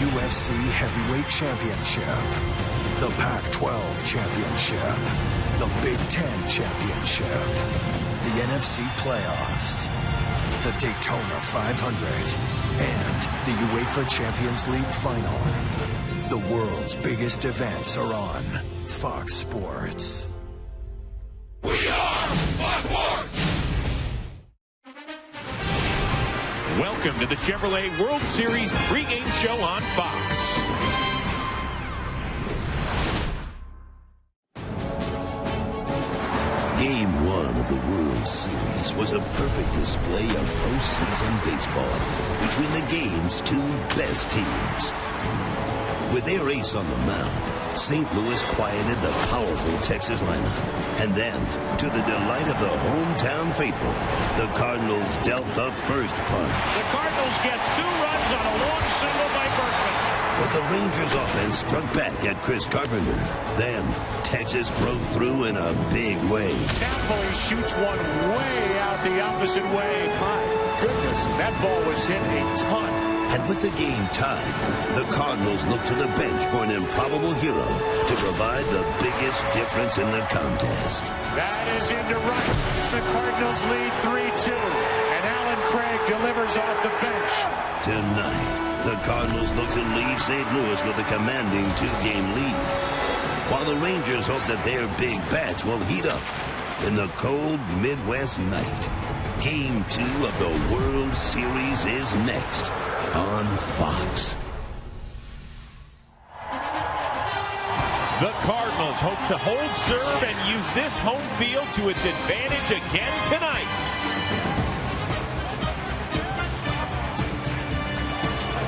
UFC Heavyweight Championship, the Pac-12 Championship, the Big Ten Championship, the NFC Playoffs, the Daytona 500, and the UEFA Champions League Final. The world's biggest events are on Fox Sports. We are Fox Sports! Welcome to the Chevrolet World Series pregame show on Fox. Game 1 of the World Series was a perfect display of postseason baseball between the game's two best teams. With their ace on the mound, St. Louis quieted the powerful Texas lineup. And then, to the delight of the hometown faithful, the Cardinals dealt the first punch. The Cardinals get 2 runs on a long single by Berkman. But the Rangers offense struck back at Chris Carpenter. Then, Texas broke through in a big way. Napoli shoots one way out the opposite way. My goodness, that ball was hit a ton. And with the game tied, the Cardinals looked to the bench for an improbable hero to provide the biggest difference in the contest. That is into right. The Cardinals lead 3-2. And Alan Craig delivers off the bench. Tonight, the Cardinals look to leave St. Louis with a commanding 2-game lead, while the Rangers hope that their big bats will heat up in the cold Midwest night. Game 2 of the World Series is next on Fox. The Cardinals hope to hold serve and use this home field to its advantage again tonight.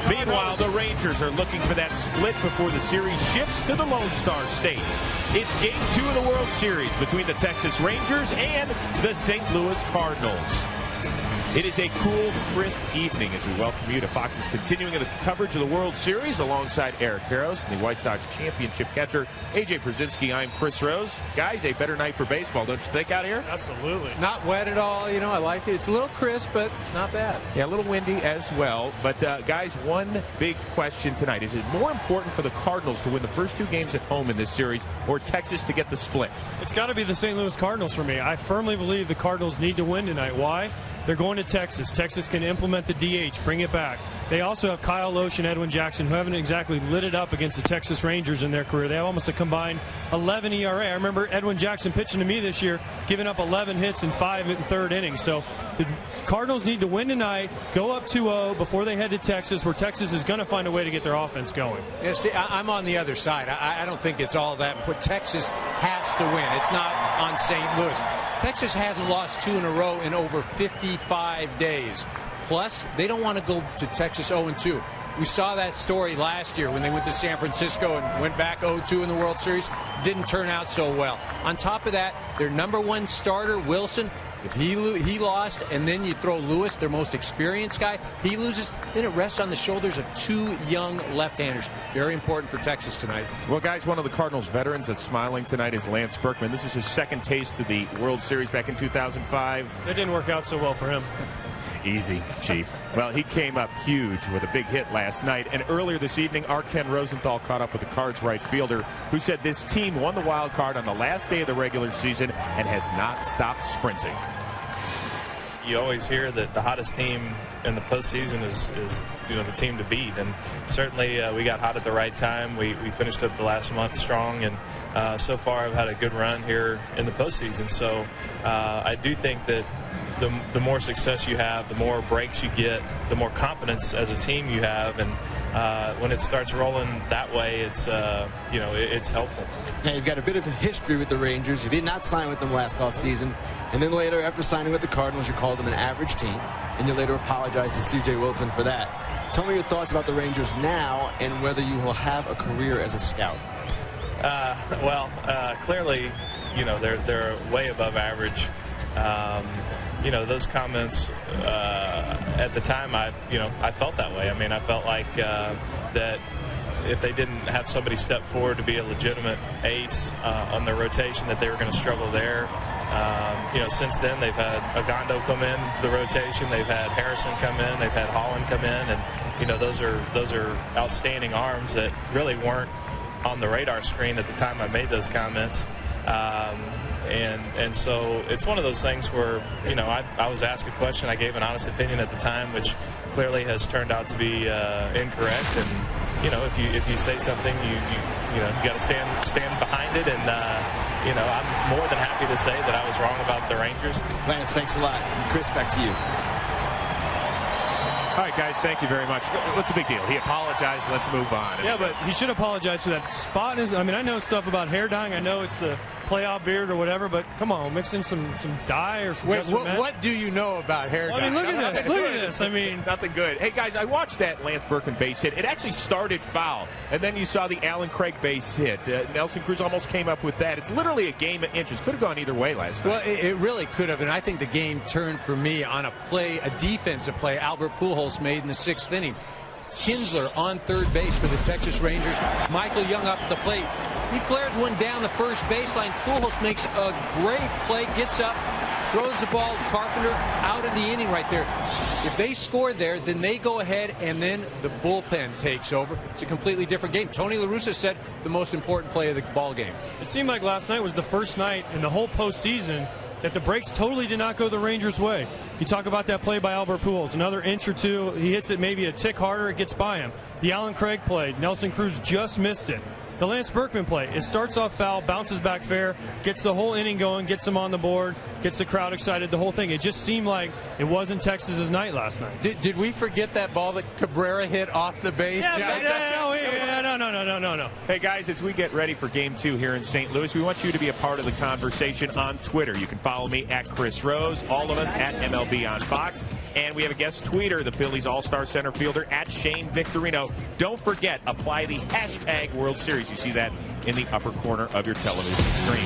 Meanwhile, the Rangers are looking for that split before the series shifts to the Lone Star State. It's Game 2 of the World Series between the Texas Rangers and the St. Louis Cardinals. It is a cool, crisp evening as we welcome you to Fox's continuing the coverage of the World Series alongside Eric Karros and the White Sox championship catcher, A.J. Pierzynski. I'm Chris Rose. Guys, a better night for baseball, don't you think, out here? Absolutely. Not wet at all. You know, I like it. It's a little crisp, but not bad. Yeah, a little windy as well. But, guys, one big question tonight. Is it more important for the Cardinals to win the first 2 games at home in this series or Texas to get the split? It's got to be the St. Louis Cardinals for me. I firmly believe the Cardinals need to win tonight. Why? They're going to Texas. Texas can implement the DH, bring it back. They also have Kyle Lohse and Edwin Jackson, who haven't exactly lit it up against the Texas Rangers in their career. They have almost a combined 11 ERA. I remember Edwin Jackson pitching to me this year, giving up 11 hits in 5 and 3rd innings. So the Cardinals need to win tonight, go up 2-0 before they head to Texas, where Texas is going to find a way to get their offense going. Yeah, see, I'm on the other side. I don't think it's all that. But Texas has to win. It's not on St. Louis. Texas hasn't lost 2 in a row in over 55 days. Plus, they don't want to go to Texas 0-2. We saw that story last year when they went to San Francisco and went back 0-2 in the World Series. Didn't turn out so well. On top of that, their #1 starter, Wilson, if he lost, and then you throw Lewis, their most experienced guy, he loses, then it rests on the shoulders of 2 young left-handers. Very important for Texas tonight. Well, guys, one of the Cardinals veterans that's smiling tonight is Lance Berkman. This is his 2nd taste of the World Series back in 2005. It didn't work out so well for him. Easy, Chief. Well, he came up huge with a big hit last night. And earlier this evening, our Ken Rosenthal caught up with the Cards right fielder who said this team won the wild card on the last day of the regular season and has not stopped sprinting. You always hear that the hottest team in the postseason is the team to beat, and certainly we got hot at the right time. We finished up the last month strong, and so far I've had a good run here in the postseason. So I do think that the more success you have, the more breaks you get, the more confidence as a team you have, and when it starts rolling that way, it's helpful. Now, you've got a bit of a history with the Rangers. You did not sign with them last offseason. And then later, after signing with the Cardinals, you called them an average team. And you later apologized to C.J. Wilson for that. Tell me your thoughts about the Rangers now and whether you will have a career as a scout. Clearly, they're way above average. Those comments at the time, I felt that way. I mean, I felt like that if they didn't have somebody step forward to be a legitimate ace on their rotation, that they were going to struggle there. Since then they've had Agondo come in the rotation, they've had Harrison come in, they've had Holland come in, and those are outstanding arms that really weren't on the radar screen at the time I made those comments. And so it's one of those things where, I was asked a question, I gave an honest opinion at the time, which clearly has turned out to be incorrect. And if you say something, you got to stand behind it. And I'm more than happy to say that I was wrong about the Rangers. Lance, thanks a lot. Chris, back to you. All right, guys, thank you very much. What's the big deal? He apologized. Let's move on. Yeah, but he should apologize for that spot. I know stuff about hair dyeing. I know it's the playoff beard or whatever, but come on, mix in some dye or some. Wait, what do you know about hair dye? Look at this. Look at this. Nothing good. Hey, guys, I watched that Lance Berkman base hit. It actually started foul, and then you saw the Alan Craig base hit. Nelson Cruz almost came up with that. It's literally a game of inches. Could have gone either way last night. Well, it really could have, and I think the game turned for me on a defensive play Albert Pujols made in the 6th inning. Kinsler on third base for the Texas Rangers. Michael Young up at the plate. He flares one down the first baseline. Pujols makes a great play, gets up, throws the ball to Carpenter, out of the inning right there. If they score there, then they go ahead, and then the bullpen takes over. It's a completely different game. Tony La Russa said the most important play of the ball game. It seemed like last night was the first night in the whole postseason that the breaks totally did not go the Rangers' way. You talk about that play by Albert Pujols, another inch or two, he hits it maybe a tick harder, it gets by him. The Alan Craig play, Nelson Cruz just missed it. The Lance Berkman play, it starts off foul, bounces back fair, gets the whole inning going, gets them on the board, gets the crowd excited, the whole thing. It just seemed like it wasn't Texas's night last night. Did we forget that ball that Cabrera hit off the base? No. Hey, guys, as we get ready for Game 2 here in St. Louis, we want you to be a part of the conversation on Twitter. You can follow me at Chris Rose, all of us at MLB on Fox. And we have a guest tweeter, the Phillies All-Star center fielder, at Shane Victorino. Don't forget, apply the hashtag World Series. You see that in the upper corner of your television screen.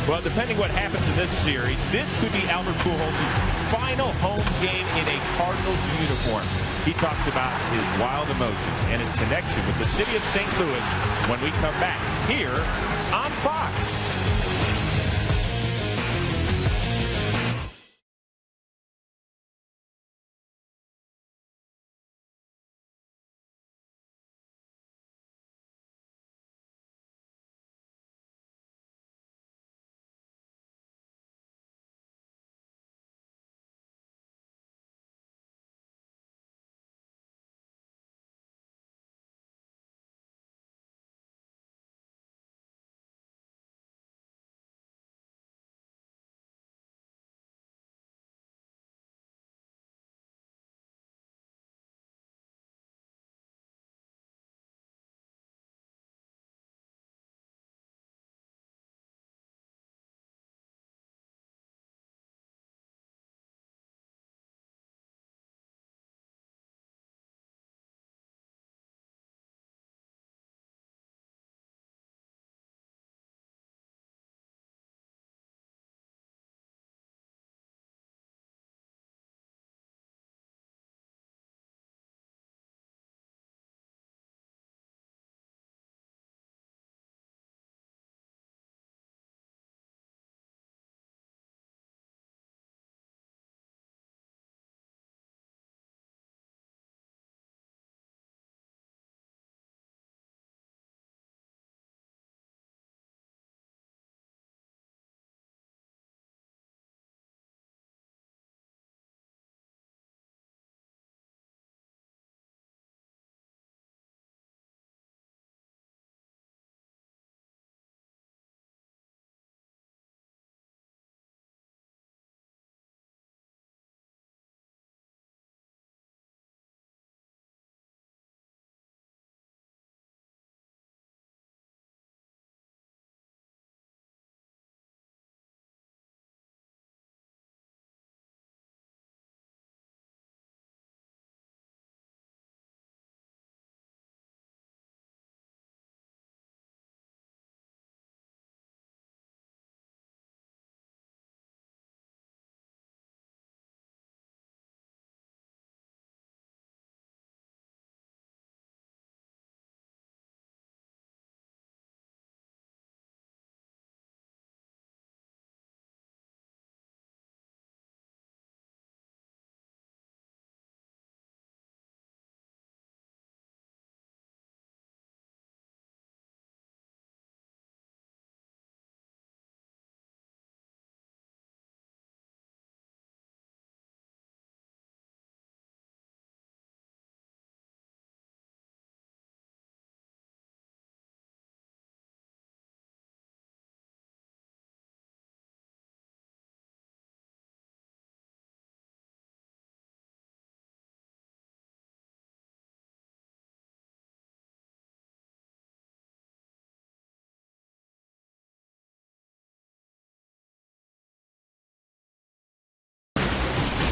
Well, depending what happens in this series, this could be Albert Pujols' final home game in a Cardinals uniform. He talks about his wild emotions and his connection with the city of St. Louis when we come back here on Fox.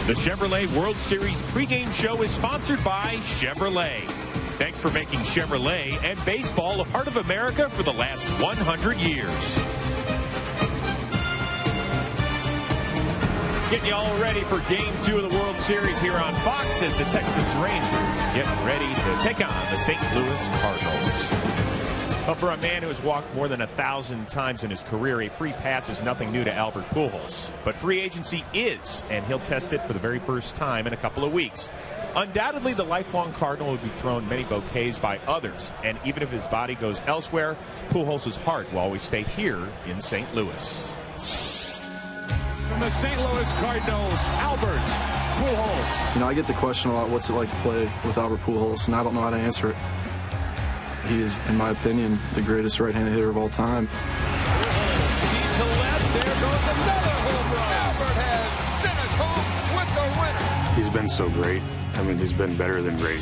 The Chevrolet World Series pregame show is sponsored by Chevrolet. Thanks for making Chevrolet and baseball a part of America for the last 100 years. Getting you all ready for Game 2 of the World Series here on Fox as the Texas Rangers get ready to take on the St. Louis Cardinals. But for a man who has walked more than 1,000 times in his career, a free pass is nothing new to Albert Pujols. But free agency is, and he'll test it for the very first time in a couple of weeks. Undoubtedly, the lifelong Cardinal will be thrown many bouquets by others. And even if his body goes elsewhere, Pujols' heart will always stay here in St. Louis. From the St. Louis Cardinals, Albert Pujols. You know, I get the question a lot, what's it like to play with Albert Pujols, and I don't know how to answer it. He is, in my opinion, the greatest right-handed hitter of all time. Deep to left, there goes another home run. Albert has sent us home with the winner. He's been so great. I mean, he's been better than great.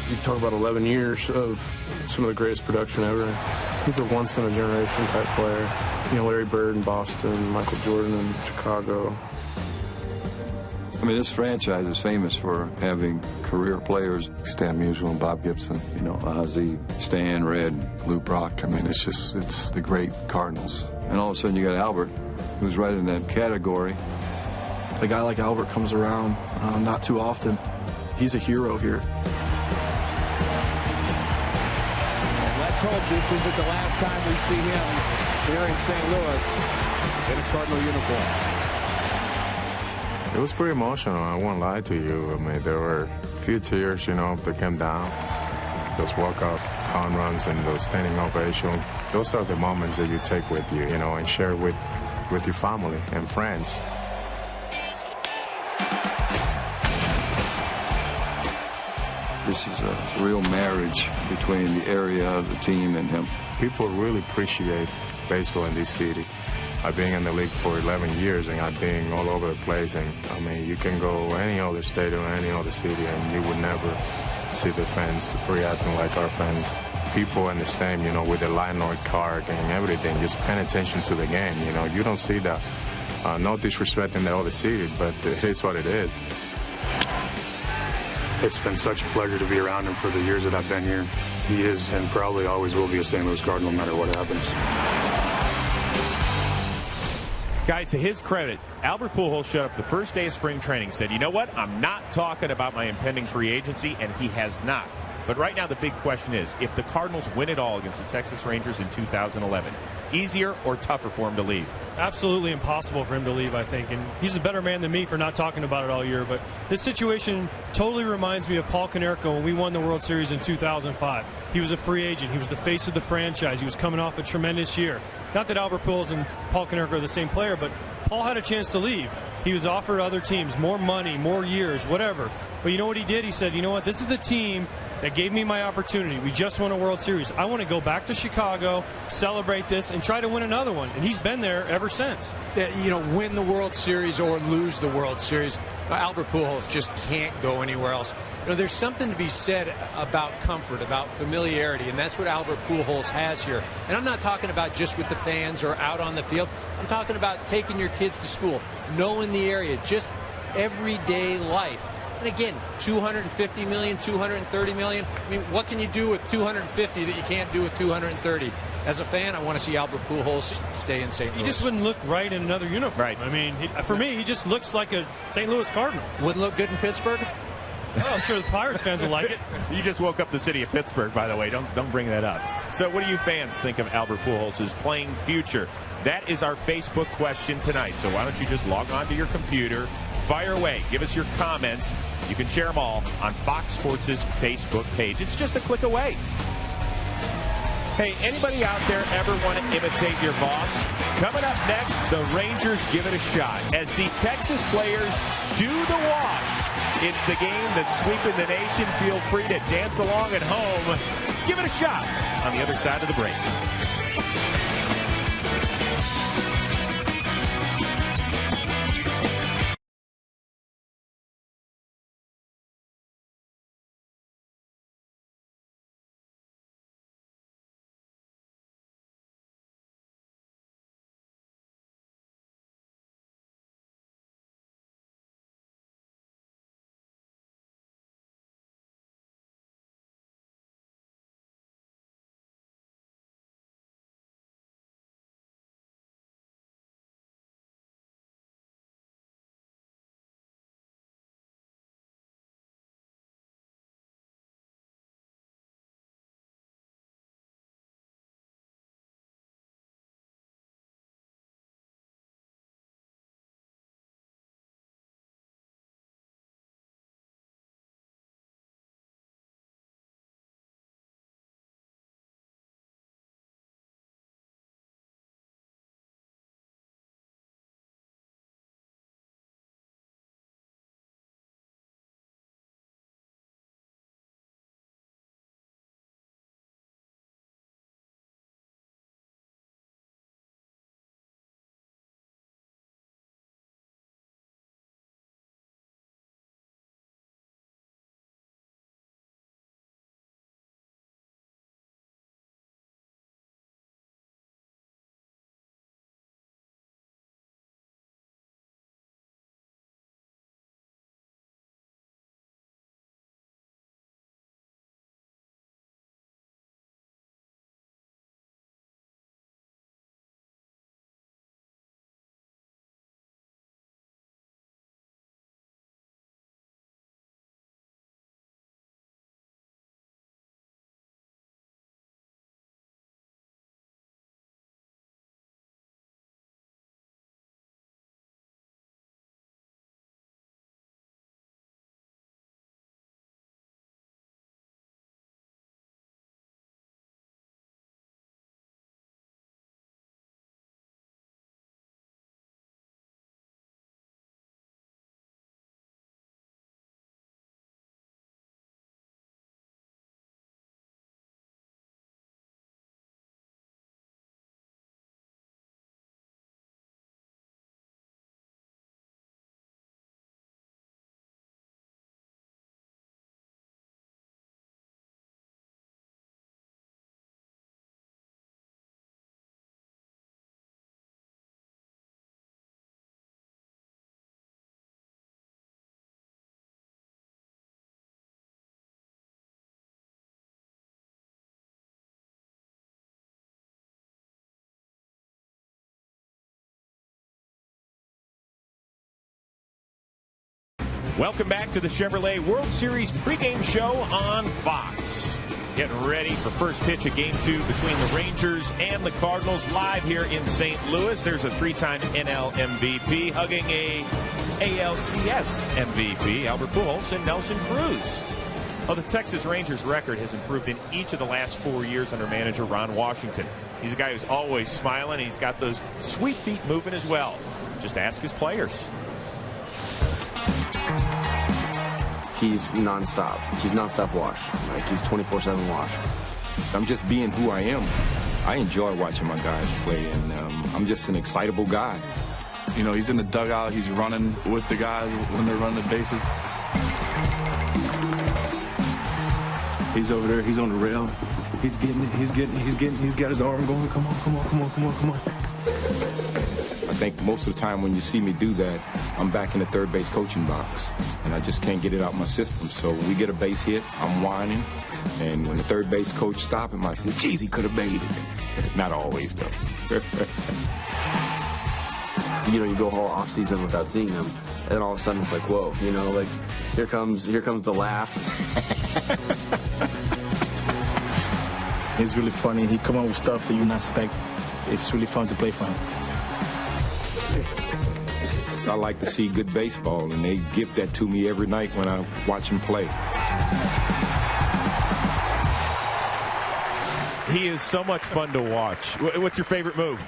You talk about 11 years of some of the greatest production ever. He's a once-in-a-generation type player. You know, Larry Bird in Boston, Michael Jordan in Chicago. I mean, this franchise is famous for having career players. Stan Musial, Bob Gibson, you know, Ozzie, Stan, Red, Lou Brock. I mean, it's the great Cardinals. And all of a sudden you got Albert, who's right in that category. A guy like Albert comes around not too often. He's a hero here. And let's hope this isn't the last time we see him here in St. Louis in a Cardinal uniform. It was pretty emotional, I won't lie to you. I mean, there were a few tears, you know, that came down. Those walk-off home runs and those standing ovation. Those are the moments that you take with you, you know, and share with your family and friends. This is a real marriage between the area, the team, and him. People really appreciate baseball in this city. I've been in the league for 11 years, and I've been all over the place. And, I mean, you can go any other stadium, any other city, and you would never see the fans reacting like our fans. People in the stadium, you know, with the landlord card and everything, just paying attention to the game. You know, you don't see that. No disrespecting the other city, but it is what it is. It's been such a pleasure to be around him for the years that I've been here. He is and probably always will be a St. Louis Cardinal no matter what happens. Guys, to his credit, Albert Pujols showed up the first day of spring training, said, you know what, I'm not talking about my impending free agency, and he has not. But right now the big question is, if the Cardinals win it all against the Texas Rangers in 2011, easier or tougher for him to leave? Absolutely impossible for him to leave, I think. And he's a better man than me for not talking about it all year. But this situation totally reminds me of Paul Konerko when we won the World Series in 2005. He was a free agent. He was the face of the franchise. He was coming off a tremendous year. Not that Albert Pujols and Paul Konerko are the same player, but Paul had a chance to leave. He was offered other teams, more money, more years, whatever. But you know what he did? He said, you know what, this is the team that gave me my opportunity. We just won a World Series. I want to go back to Chicago, celebrate this, and try to win another one. And he's been there ever since. Yeah, you know, win the World Series or lose the World Series, Albert Pujols just can't go anywhere else. You know, there's something to be said about comfort, about familiarity, and that's what Albert Pujols has here. And I'm not talking about just with the fans or out on the field. I'm talking about taking your kids to school, knowing the area, just everyday life. And again, $250 million, $230 million. I mean, what can you do with $250 that you can't do with $230? As a fan, I want to see Albert Pujols stay in St. Louis. He just wouldn't look right in another uniform. Right. I mean, for me, he just looks like a St. Louis Cardinal. Wouldn't look good in Pittsburgh? Oh, I'm sure the Pirates fans will like it. You just woke up the city of Pittsburgh, by the way. Don't bring that up. So what do you fans think of Albert Pujols' playing future? That is our Facebook question tonight. So why don't you just log on to your computer, fire away, give us your comments. You can share them all on Fox Sports' Facebook page. It's just a click away. Hey, anybody out there ever want to imitate your boss? Coming up next, the Rangers give it a shot as the Texas players do the wash. It's the game that's sweeping the nation. Feel free to dance along at home. Give it a shot on the other side of the break. Welcome back to the Chevrolet World Series pregame show on Fox. Getting ready for first pitch of Game 2 between the Rangers and the Cardinals live here in St. Louis. There's a 3-time NL MVP hugging a ALCS MVP, Albert Pujols and Nelson Cruz. Well, the Texas Rangers record has improved in each of the last 4 years under manager Ron Washington. He's a guy who's always smiling, and he's got those sweet feet moving as well. Just ask his players. He's nonstop. He's nonstop Wash. Like, he's 24/7 Wash. I'm just being who I am. I enjoy watching my guys play, and I'm just an excitable guy. You know, he's in the dugout. He's running with the guys when they're running the bases. He's over there. He's on the rail. He's getting it. He's got his arm going. Come on. I think most of the time when you see me do that, I'm back in the third base coaching box, and I just can't get it out my system. So we get a base hit, I'm whining, and when the third base coach stops him, I say, geez, he could have made it. Not always, though. You know, you go whole off season without seeing him, and then all of a sudden it's like, whoa, you know, like here comes the laugh. It's really funny. He come up with stuff that you not expect. It's really fun to play for him. I like to see good baseball, and they give that to me every night when I watch him play. He is so much fun to watch. What's your favorite move?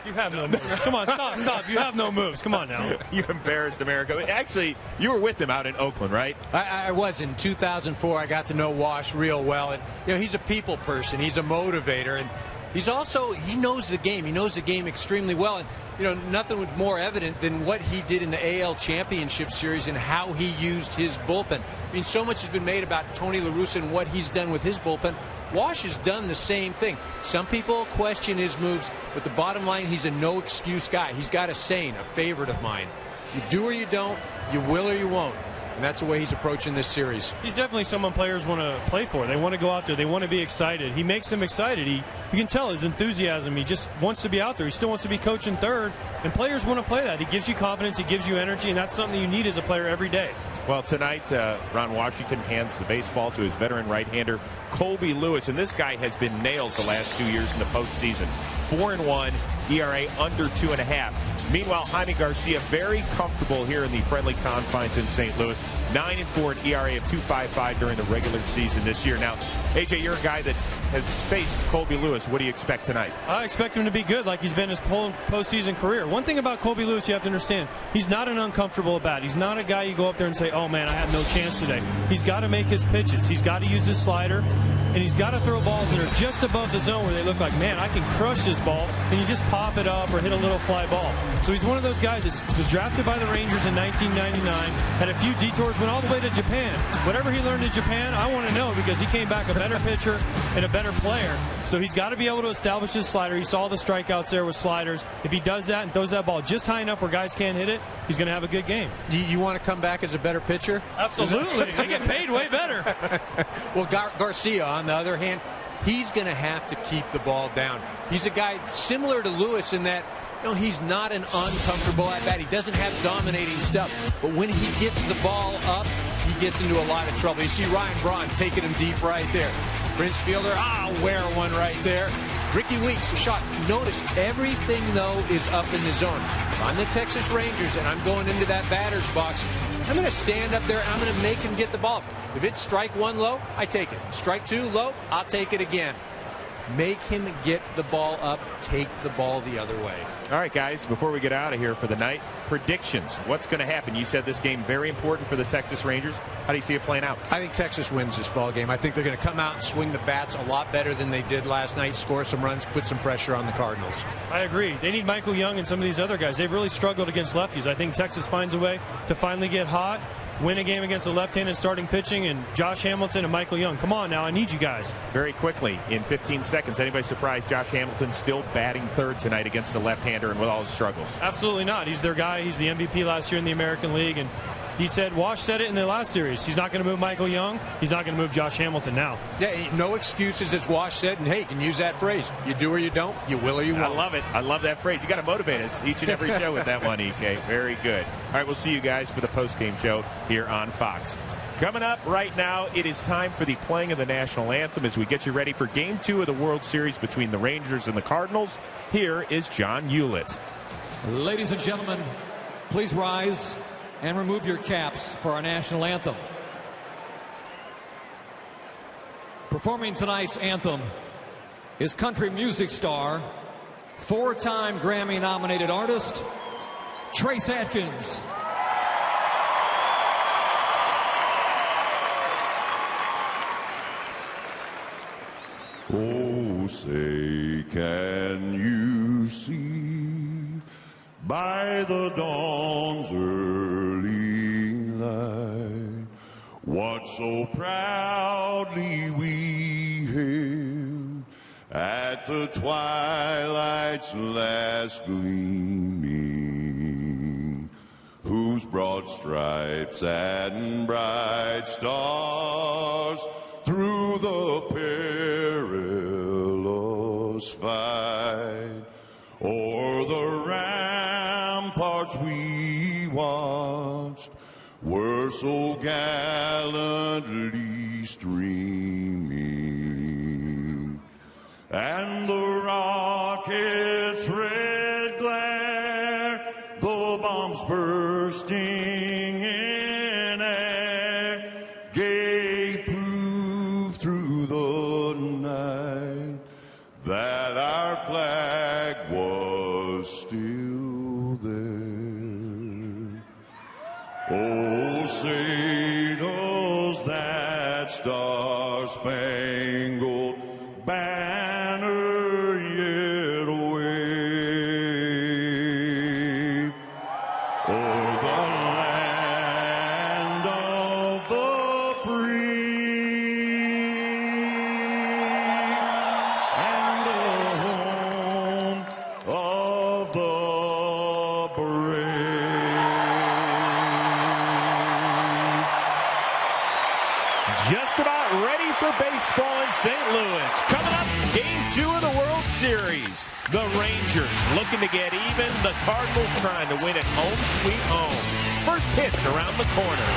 You have no moves. Come on, stop. You have no moves. Come on now. You embarrassed America. Actually, you were with him out in Oakland, right? I was. In 2004, I got to know Wash real well. And, you know, he's a people person. He's a motivator. And he's also, he knows the game. He knows the game extremely well. And, you know, nothing was more evident than what he did in the AL Championship Series and how he used his bullpen. I mean, so much has been made about Tony La Russa and what he's done with his bullpen. Wash has done the same thing. Some people question his moves, but the bottom line, he's a no-excuse guy. He's got a saying, a favorite of mine. You do or you don't, you will or you won't. And that's the way he's approaching this series. He's definitely someone players want to play for. They want to go out there. They want to be excited. He makes them excited. You can tell his enthusiasm. He just wants to be out there. He still wants to be coaching third, and players want to play that. He gives you confidence. He gives you energy, and that's something you need as a player every day. Well, tonight, Ron Washington hands the baseball to his veteran right-hander, Colby Lewis. And this guy has been nails the last 2 years in the postseason. 4-1, ERA under 2.5. Meanwhile, Jaime Garcia very comfortable here in the friendly confines in St. Louis. 9-4, an ERA of 2.55 during the regular season this year. Now, AJ, you're a guy that has faced Colby Lewis. What do you expect tonight? I expect him to be good like he's been his whole postseason career. One thing about Colby Lewis you have to understand, he's not an uncomfortable bat. He's not a guy you go up there and say, oh man, I have no chance today. He's got to make his pitches. He's got to use his slider, and he's got to throw balls that are just above the zone where they look like, man, I can crush this ball, and you just pop it up or hit a little fly ball. So he's one of those guys that was drafted by the Rangers in 1999, had a few detours, went all the way to Japan. Whatever he learned in Japan, I want to know, because he came back a better pitcher and a better player. So he's got to be able to establish his slider. You saw the strikeouts there with sliders. If he does that and throws that ball just high enough where guys can't hit it, he's going to have a good game. You want to come back as a better pitcher? Absolutely. They get paid way better. Well, Garcia, on the other hand, he's going to have to keep the ball down. He's a guy similar to Lewis in that, you know, he's not an uncomfortable at bat. He doesn't have dominating stuff. But when he gets the ball up, he gets into a lot of trouble. You see Ryan Braun taking him deep right there. Prince Fielder, I'll wear one right there. Ricky Weeks, a shot. Notice everything, though, is up in the zone. If I'm the Texas Rangers and I'm going into that batter's box, I'm going to stand up there and I'm going to make him get the ball. If it's strike one low, I take it. Strike two low, I'll take it again. Make him get the ball up, take the ball the other way. All right, guys, before we get out of here for the night, predictions. What's going to happen? You said this game very important for the Texas Rangers. How do you see it playing out? I think Texas wins this ball game. I think they're going to come out and swing the bats a lot better than they did last night, score some runs, put some pressure on the Cardinals. I agree. They need Michael Young and some of these other guys. They've really struggled against lefties. I think Texas finds a way to finally get hot, win a game against the left-handed starting pitching, and Josh Hamilton and Michael Young. Come on now, I need you guys. Very quickly, in 15 seconds, anybody surprised Josh Hamilton still batting third tonight against the left-hander and with all his struggles? Absolutely not. He's their guy. He's the MVP last year in the American League, and He said, Wash said it in the last series. He's not going to move Michael Young. He's not going to move Josh Hamilton now. Yeah, no excuses, as Wash said. And hey, you can use that phrase. You do or you don't. You will or you won't. I love it. I love that phrase. You got to motivate us each and every show with that one, EK. Very good. All right, we'll see you guys for the post-game show here on Fox. Coming up right now, it is time for the playing of the national anthem as we get you ready for Game 2 of the World Series between the Rangers and the Cardinals. Here is John Hewlett. Ladies and gentlemen, please rise and remove your caps for our national anthem. Performing tonight's anthem is country music star, 4-time Grammy-nominated artist, Trace Atkins. Oh, say, can you see by the dawn's early light what so proudly we hailed at the twilight's last gleaming, whose broad stripes and bright stars through the perilous fight o'er the ramparts we watched were so gallantly streaming, and the rocket's red glare, the bombs bursting in air, gave proof through the night that our flag was still there. Oh, say does that star-spangled banner yet wave o'er the land of the free and the home of the brave? Just about ready for baseball in St. Louis. Coming up, Game 2 of the World Series. The Rangers looking to get even. The Cardinals trying to win at home sweet home. First pitch around the corner.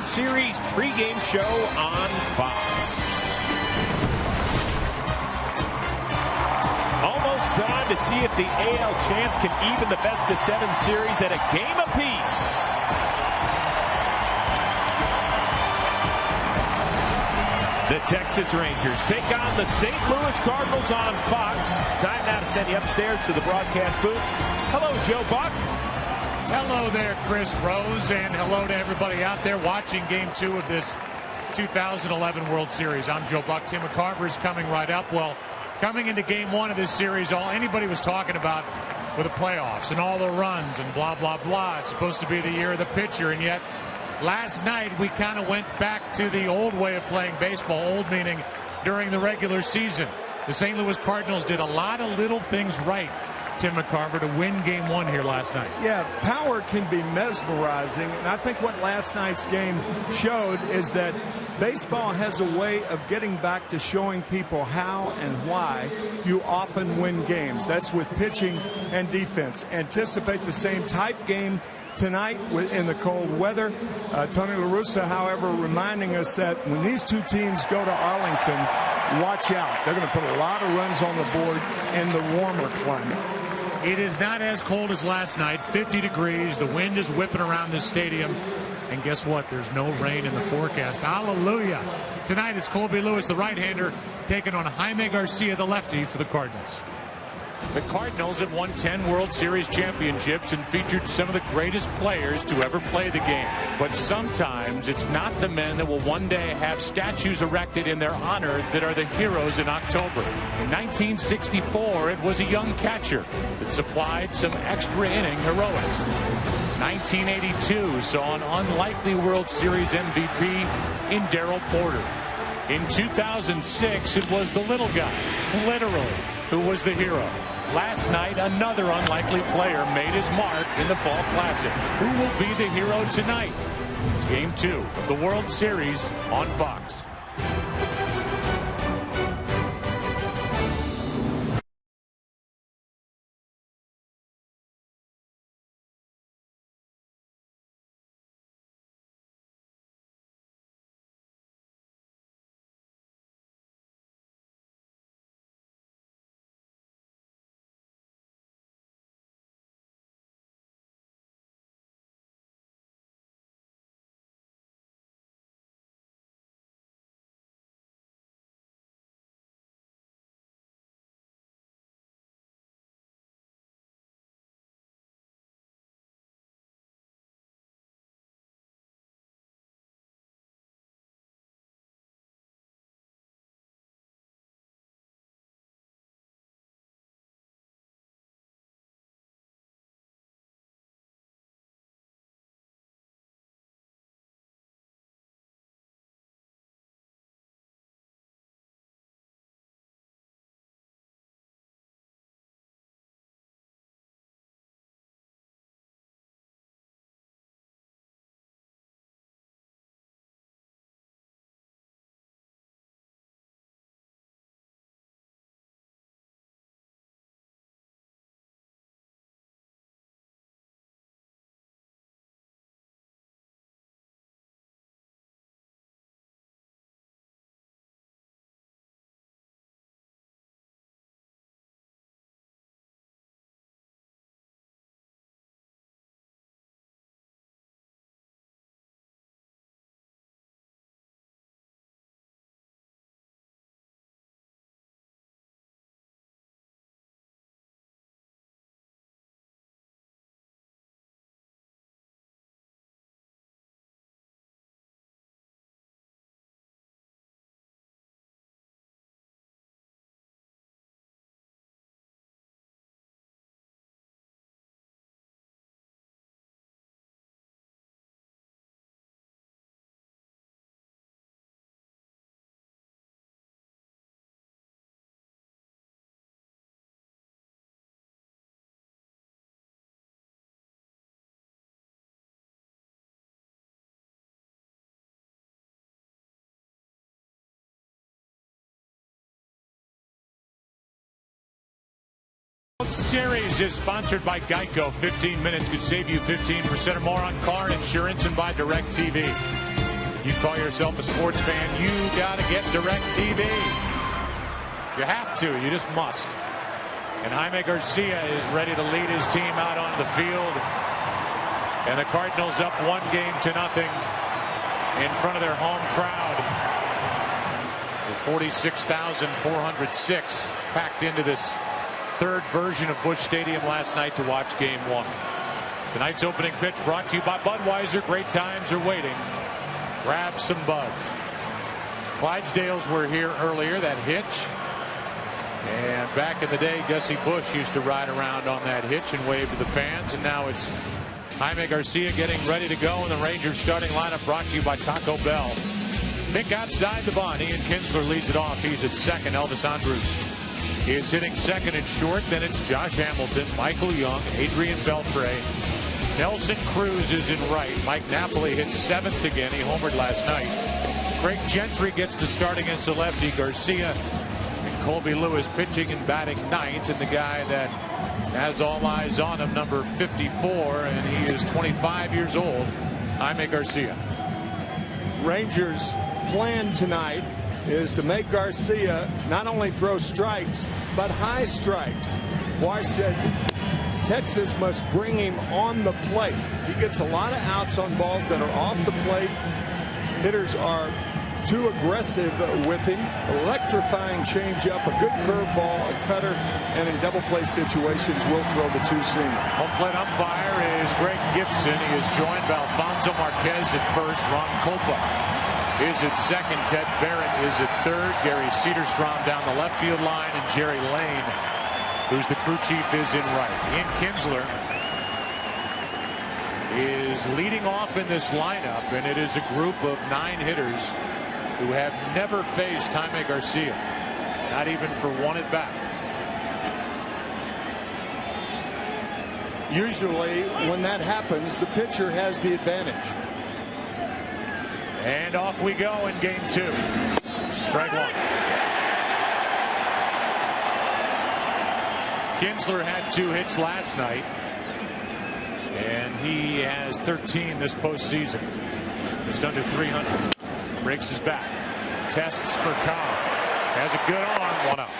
Series pregame show on Fox. Almost time to see if the AL champs can even the best-of-7 series at a game apiece. The Texas Rangers take on the St. Louis Cardinals on Fox. Time now to send you upstairs to the broadcast booth. Hello, Joe Buck. Hello there, Chris Rose, and hello to everybody out there watching Game 2 of this 2011 World Series. I'm Joe Buck. Tim McCarver is coming right up. Well, coming into Game 1 of this series, all anybody was talking about were the playoffs and all the runs and blah, blah, blah. It's supposed to be the year of the pitcher, and yet last night we kind of went back to the old way of playing baseball, old meaning during the regular season. The St. Louis Cardinals did a lot of little things right, Tim McCarver, to win Game 1 here last night. Yeah, power can be mesmerizing, and I think what last night's game showed is that baseball has a way of getting back to showing people how and why you often win games. That's with pitching and defense. Anticipate the same type game tonight in the cold weather. Tony La Russa, however, reminding us that when these two teams go to Arlington, watch out. They're going to put a lot of runs on the board in the warmer climate. It is not as cold as last night, 50 degrees. The wind is whipping around this stadium. And guess what? There's no rain in the forecast. Hallelujah. Tonight it's Colby Lewis, the right-hander, taking on Jaime Garcia, the lefty, for the Cardinals. The Cardinals have won 10 World Series championships and featured some of the greatest players to ever play the game. But sometimes it's not the men that will one day have statues erected in their honor that are the heroes in October. In 1964, it was a young catcher that supplied some extra inning heroics. 1982 saw an unlikely World Series MVP in Darrell Porter. In 2006, it was the little guy, literally, who was the hero. Last night, another unlikely player made his mark in the Fall Classic. Who will be the hero tonight? It's Game 2 of the World Series on Fox. Series is sponsored by Geico. 15 minutes could save you 15% or more on car insurance and by DirecTV. If you call yourself a sports fan, you got to get DirecTV. You have to. You just must. And Jaime Garcia is ready to lead his team out on the field. And the Cardinals up 1-0 in front of their home crowd. With 46,406 packed into this third version of Busch Stadium last night to watch Game 1. Tonight's opening pitch brought to you by Budweiser. Great times are waiting. Grab some buds. Clydesdales were here earlier, that hitch. And back in the day, Gussie Busch used to ride around on that hitch and wave to the fans. And now it's Jaime Garcia getting ready to go. And the Rangers starting lineup brought to you by Taco Bell. Pick outside the bun. Ian Kinsler leads it off. He's at second. Elvis Andrus is hitting second and short. Then it's Josh Hamilton, Michael Young, Adrian Beltre. Nelson Cruz is in right. Mike Napoli hits seventh again. He homered last night. Craig Gentry gets the start against the lefty. Garcia and Colby Lewis pitching and batting ninth. And the guy that has all eyes on him, number 54, and he is 25 years old, Jaime Garcia. Rangers' plan tonight is to make Garcia not only throw strikes, but high strikes. Boy said Texas must bring him on the plate. He gets a lot of outs on balls that are off the plate. Hitters are too aggressive with him. Electrifying changeup, a good curveball, a cutter, and in double play situations will throw the two-seamer. Home plate umpire is Greg Gibson. He is joined by Alfonso Marquez at first. Ron Kolpa is at second. Ted Barrett is at third. Gary Cedarstrom down the left field line, and Jerry Lane, who's the crew chief, is in right. Ian Kinsler is leading off in this lineup, and it is a group of 9 hitters who have never faced Jaime Garcia, not even for one at bat. Usually when that happens, the pitcher has the advantage. And off we go in game 2. Strike one. Kinsler had 2 hits last night, and he has 13 this postseason. Just under 300. Breaks his back. Tests for Cobb. Has a good arm. 1 out.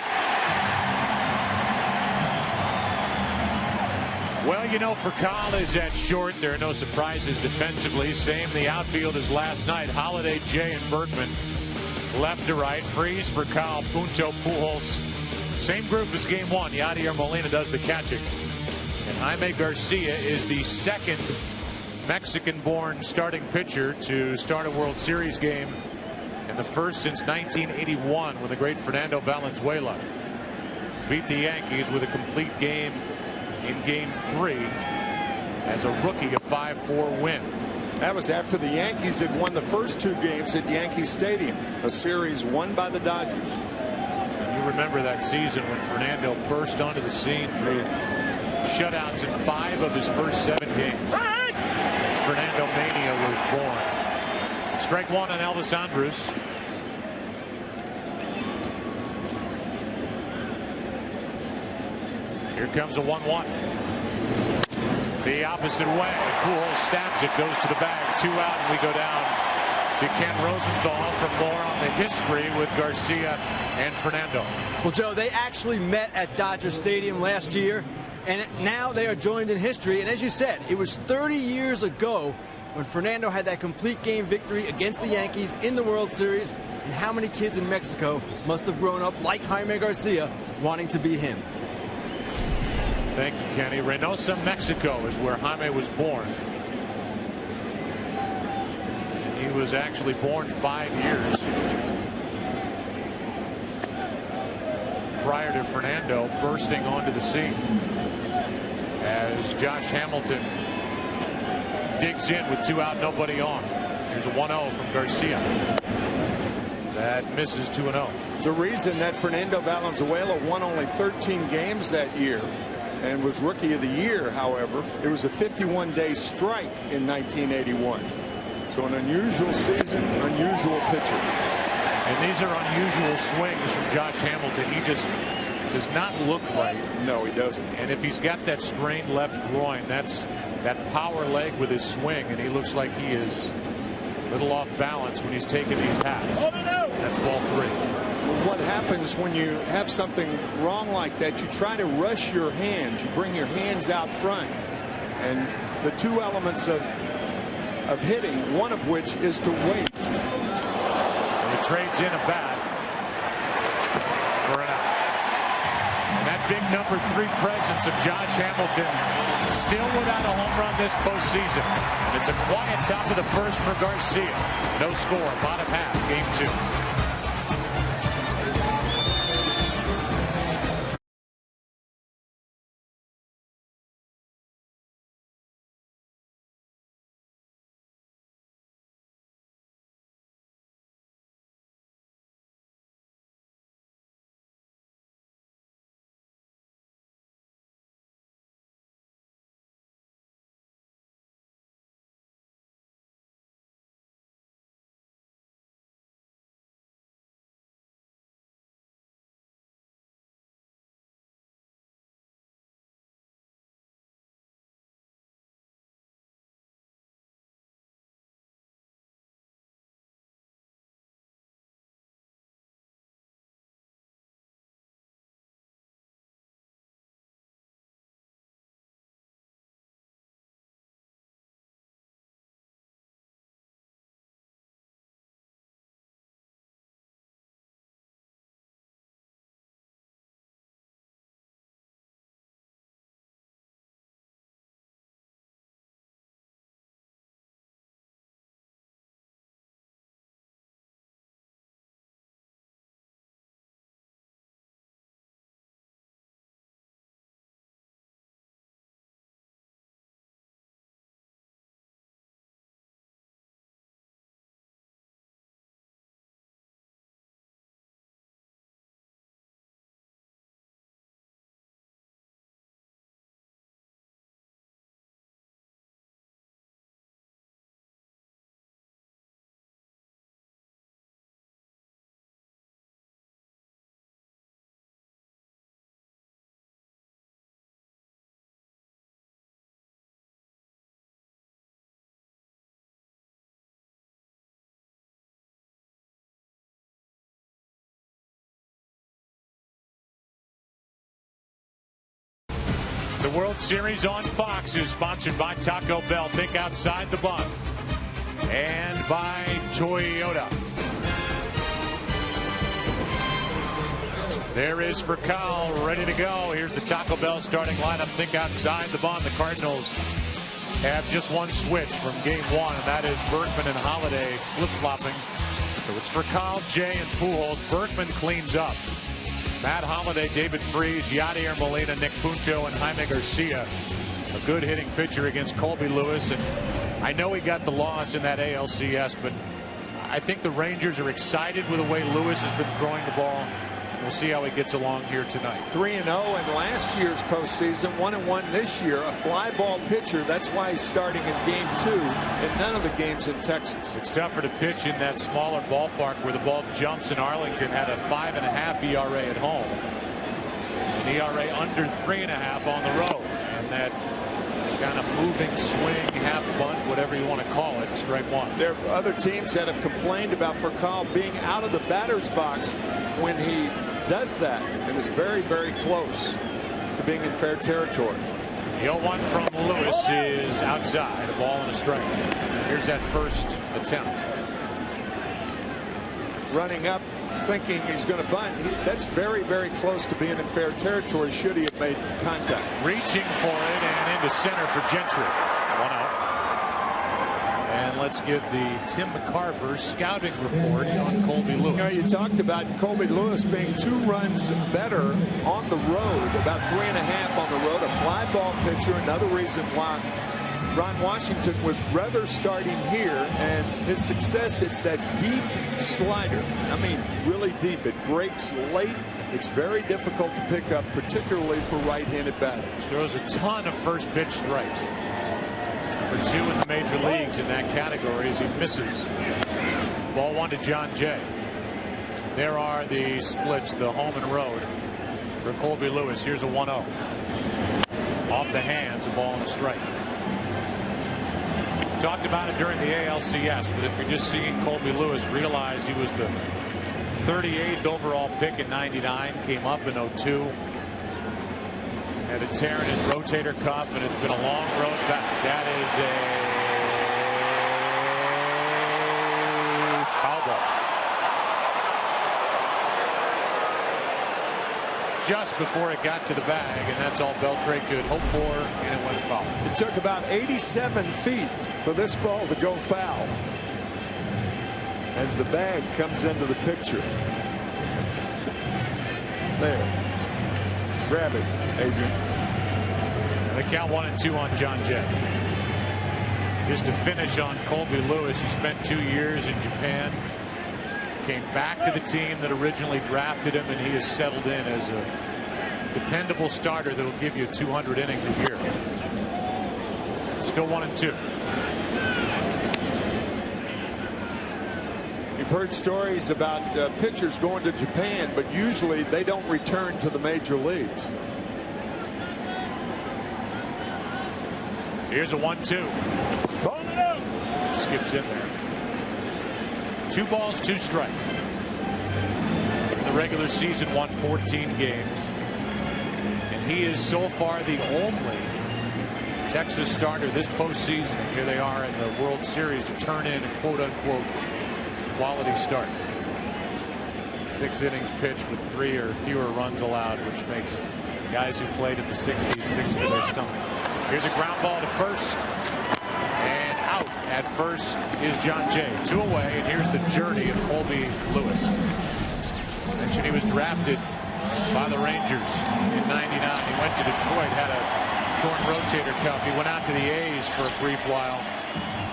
Well, you know, for Collins at short, there are no surprises defensively. Same the outfield as last night. Holiday, Jay, and Bergman left to right. Freeze for Kyle, Punto, Pujols. Same group as game 1. Yadier Molina does the catching. And Jaime Garcia is the second Mexican-born starting pitcher to start a World Series game, and the first since 1981 when the great Fernando Valenzuela beat the Yankees with a complete game in game 3 as a rookie, a 5-4 win. That was after the Yankees had won the first 2 games at Yankee Stadium, a series won by the Dodgers. And you remember that season when Fernando burst onto the scene through shutouts in 5 of his first 7 games. Fernando Mania was born. Strike one on Elvis Andrus. Here comes a 1-1. The opposite way. Pujols stabs it, goes to the bag. 2 out, and we go down to Ken Rosenthal for more on the history with Garcia and Fernando. Well, Joe, they actually met at Dodger Stadium last year, and now they are joined in history. And as you said, it was 30 years ago when Fernando had that complete game victory against the Yankees in the World Series. And how many kids in Mexico must have grown up like Jaime Garcia wanting to be him? Thank you, Kenny. Reynosa, Mexico is where Jaime was born. And he was actually born 5 years prior to Fernando bursting onto the scene. As Josh Hamilton digs in with 2 out, nobody on. Here's a 1-0 from Garcia. That misses 2-0. The reason that Fernando Valenzuela won only 13 games that year and was Rookie of the Year, however, it was a 51-day strike in 1981. So an unusual season, unusual pitcher. And these are unusual swings from Josh Hamilton. He just does not look right. No, he doesn't. And if he's got that strained left groin, that's that power leg with his swing, and he looks like he is A little off balance when he's taking these hats. That's ball 3. What happens when you have something wrong like that? You try to rush your hands. You bring your hands out front. And the two elements of hitting, one of which is to wait. He trades in a bat for an out. And that big number 3 presence of Josh Hamilton still without a home run this postseason. And it's a quiet top of the first for Garcia. No score, bottom half, game 2. The World Series on Fox is sponsored by Taco Bell. Think outside the bun. And by Toyota. There is Furcal ready to go. Here's the Taco Bell starting lineup. Think outside the bun. The Cardinals have just one switch from game 1, and that is Berkman and Holiday flip-flopping. So it's Furcal, Jay, and Pujols. Berkman cleans up. Matt Holliday, David Freese, Yadier Molina, Nick Punto, and Jaime Garcia. A good hitting pitcher against Colby Lewis. And I know he got the loss in that ALCS, but I think the Rangers are excited with the way Lewis has been throwing the ball. We'll see how he gets along here tonight. 3-0 in last year's postseason, 1-1 this year. A fly ball pitcher. That's why he's starting in game 2 in none of the games in Texas. It's tougher to pitch in that smaller ballpark where the ball jumps, in Arlington had a 5.5 ERA at home. An ERA under 3.5 on the road. And that kind of moving swing, half bunt, whatever you want to call it, strike 1. There are other teams that have complained about Furcal being out of the batter's box when he does that. It is very, very close to being in fair territory. The 0-1 from Lewis is outside, a ball and a strike. Here's that first attempt. Running up, thinking he's going to bunt. That's very, very close to being in fair territory should he have made contact. Reaching for it and into center for Gentry. 1 out. And let's give the Tim McCarver scouting report on Colby Lewis. You know, you talked about Colby Lewis being 2 runs better on the road, about 3.5 on the road. A fly ball pitcher, another reason why Ron Washington would rather start him here, and his success, it's that deep slider. I mean, really deep. It breaks late. It's very difficult to pick up, particularly for right-handed batters. Throws a ton of first pitch strikes. Number 2 in the major leagues in that category as he misses. Ball 1 to John Jay. There are the splits, the home and road for Colby Lewis. Here's a 1-0. Off the hands, a ball and a strike. Talked about it during the ALCS, but if you're just seeing Colby Lewis, realize he was the 38th overall pick in '99, came up in '02, had a tear in his rotator cuff, and it's been a long road back. That is a foul ball. Just before it got to the bag, and that's all Beltre could hope for, and it went foul. It took about 87 feet for this ball to go foul as the bag comes into the picture. There. Grab it, Adrian. And the count 1-2 on John Jay. Just to finish on Colby Lewis, he spent 2 years in Japan. Came back to the team that originally drafted him, and he has settled in as a dependable starter that will give you 200 innings a year. Still 1-2. You've heard stories about pitchers going to Japan, but usually they don't return to the major leagues. Here's a 1-2. Skips in there. 2 balls, 2 strikes. The regular season won 14 games. And he is so far the only Texas starter this postseason. And here they are in the World Series to turn in a quote-unquote quality start. 6 innings pitched with 3 or fewer runs allowed, which makes guys who played in the 60s sick to their stomach. Here's a ground ball to first. And out at first is John Jay. 2 away, and here's the journey of Colby Lewis. I mentioned he was drafted by the Rangers in '99. He went to Detroit, had a torn rotator cuff. He went out to the A's for a brief while.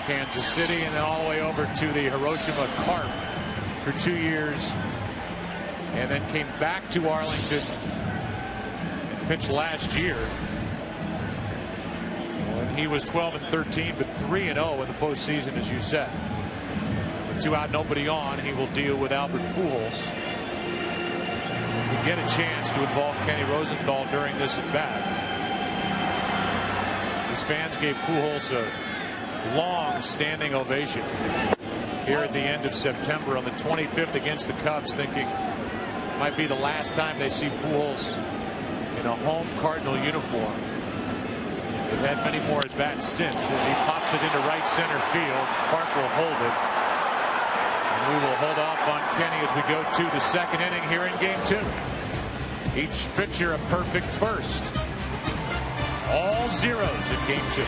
Kansas City, and then all the way over to the Hiroshima Carp for 2 years, and then came back to Arlington and pitched last year. When he was 12-13, but 3-0 in the postseason, as you said. With 2 out, nobody on, he will deal with Albert Pujols. We get a chance to involve Kenny Rosenthal during this at bat. His fans gave Pujols a long standing ovation here at the end of September on the 25th against the Cubs, thinking might be the last time they see Pujols in a home Cardinal uniform. They've had many more at bats since as he pops it into right center field. Park will hold it, and we will hold off on Kenny as we go to the 2nd inning here in game 2. Each pitcher a perfect first. All zeros in game 2.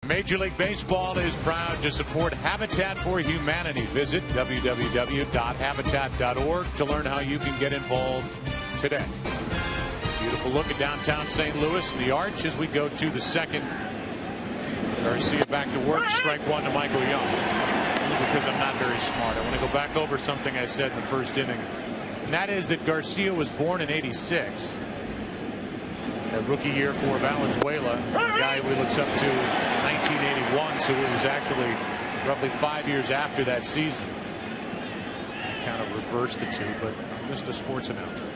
Major League Baseball is proud to support Habitat for Humanity. Visit www.habitat.org to learn how you can get involved today. Beautiful look at downtown St. Louis, the Arch, as we go to the second. Garcia back to work. Strike one to Michael Young. Because I'm not very smart, I want to go back over something I said in the first inning. And that is that Garcia was born in '86. A rookie year for Valenzuela, a guy we looks up to 1981, so it was actually roughly 5 years after that season. Kind of reversed the two, but I'm just a sports announcer.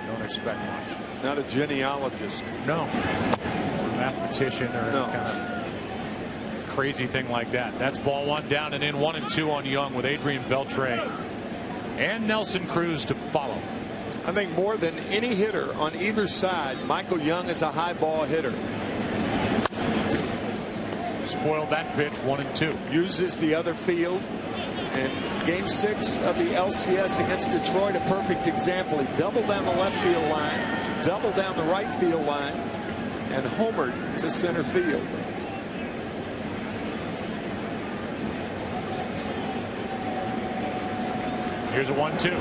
Don't expect much. Not a genealogist. No. Or a mathematician or no. Any kind of crazy thing like that. That's ball one down and in, 1-2 on Young with Adrian Beltre and Nelson Cruz to follow. I think more than any hitter on either side, Michael Young is a high ball hitter. Spoiled that pitch, 1-2. Uses the other field. And game 6 of the LCS against Detroit, a perfect example. He doubled down the left field line, doubled down the right field line, and homered to center field. Here's a 1-2.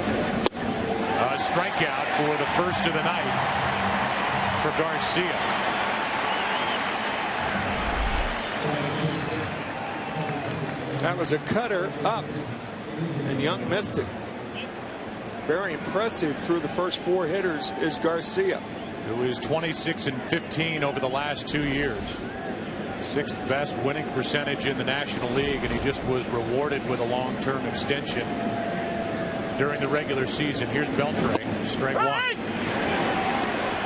A strikeout for the first of the night for Garcia. That was a cutter up, and Young missed it. Very impressive through the first 4 hitters is Garcia. Who is 26-15 over the last 2 years. 6th best winning percentage in the National League, and he just was rewarded with a long-term extension during the regular season. Here's Beltre, strike one.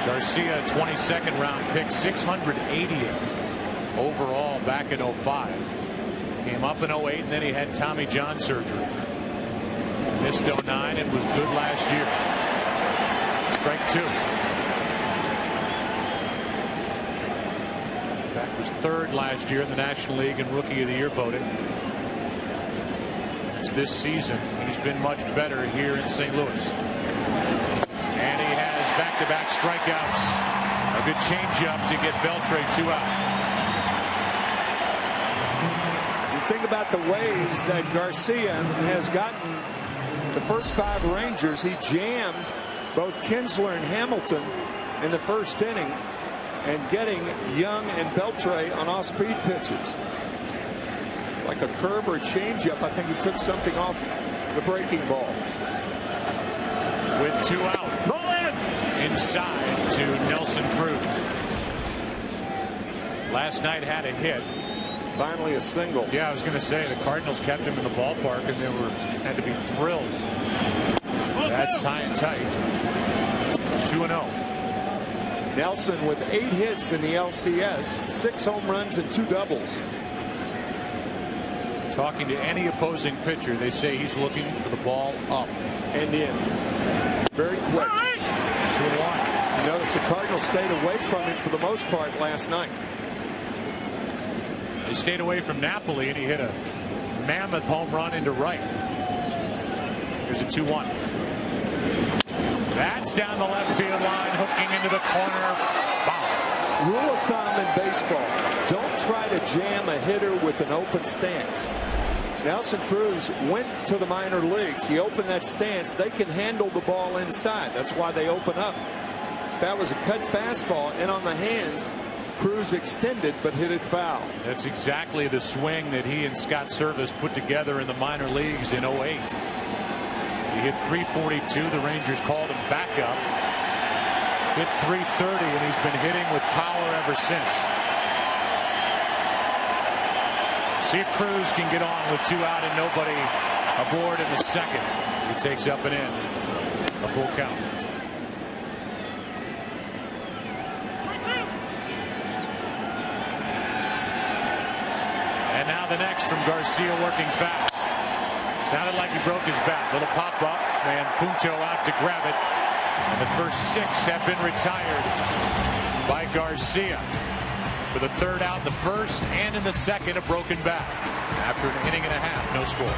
Garcia, 22nd round pick, 680th overall back in 05. Came up in 08, and then he had Tommy John surgery. Missed 09 and was good last year. Strike two. That was 3rd last year in the National League and Rookie of the Year voting. This season, he's been much better here in St. Louis. And he has back-to-back strikeouts. A good changeup to get Beltre 2 out. You think about the ways that Garcia has gotten the first 5 Rangers. He jammed both Kinsler and Hamilton in the first inning, and getting Young and Beltre on off-speed pitches. Like a curve or a changeup, I think he took something off the breaking ball. With 2 out. Inside to Nelson Cruz. Last night had a hit. Finally a single. Yeah, I was going to say the Cardinals kept him in the ballpark and they had to be thrilled. That's high and tight. 2-0. Nelson with 8 hits in the LCS, 6 home runs and 2 doubles. Talking to any opposing pitcher, they say he's looking for the ball up and in. Very quick. 2-1. You notice the Cardinals stayed away from him for the most part last night. They stayed away from Napoli, and he hit a mammoth home run into right. Here's a 2-1. That's down the left field line, hooking into the corner. Foul. Rule of thumb in baseball: don't try to jam a hitter with an open stance. Nelson Cruz went to the minor leagues. He opened that stance. They can handle the ball inside. That's why they open up. That was a cut fastball, and on the hands, Cruz extended but hit it foul. That's exactly the swing that he and Scott Servais put together in the minor leagues in 08. He hit 342. The Rangers called him back up. Hit 330, and he's been hitting with power ever since. See if Cruz can get on with 2 out and nobody aboard in the second. He takes up and in a full count. And now the next from Garcia, working fast. Sounded like he broke his bat. Little pop up and Punto out to grab it. And the first 6 have been retired by Garcia. For the 3rd out in the first and in the second, a broken bat. After an inning and a half, no score.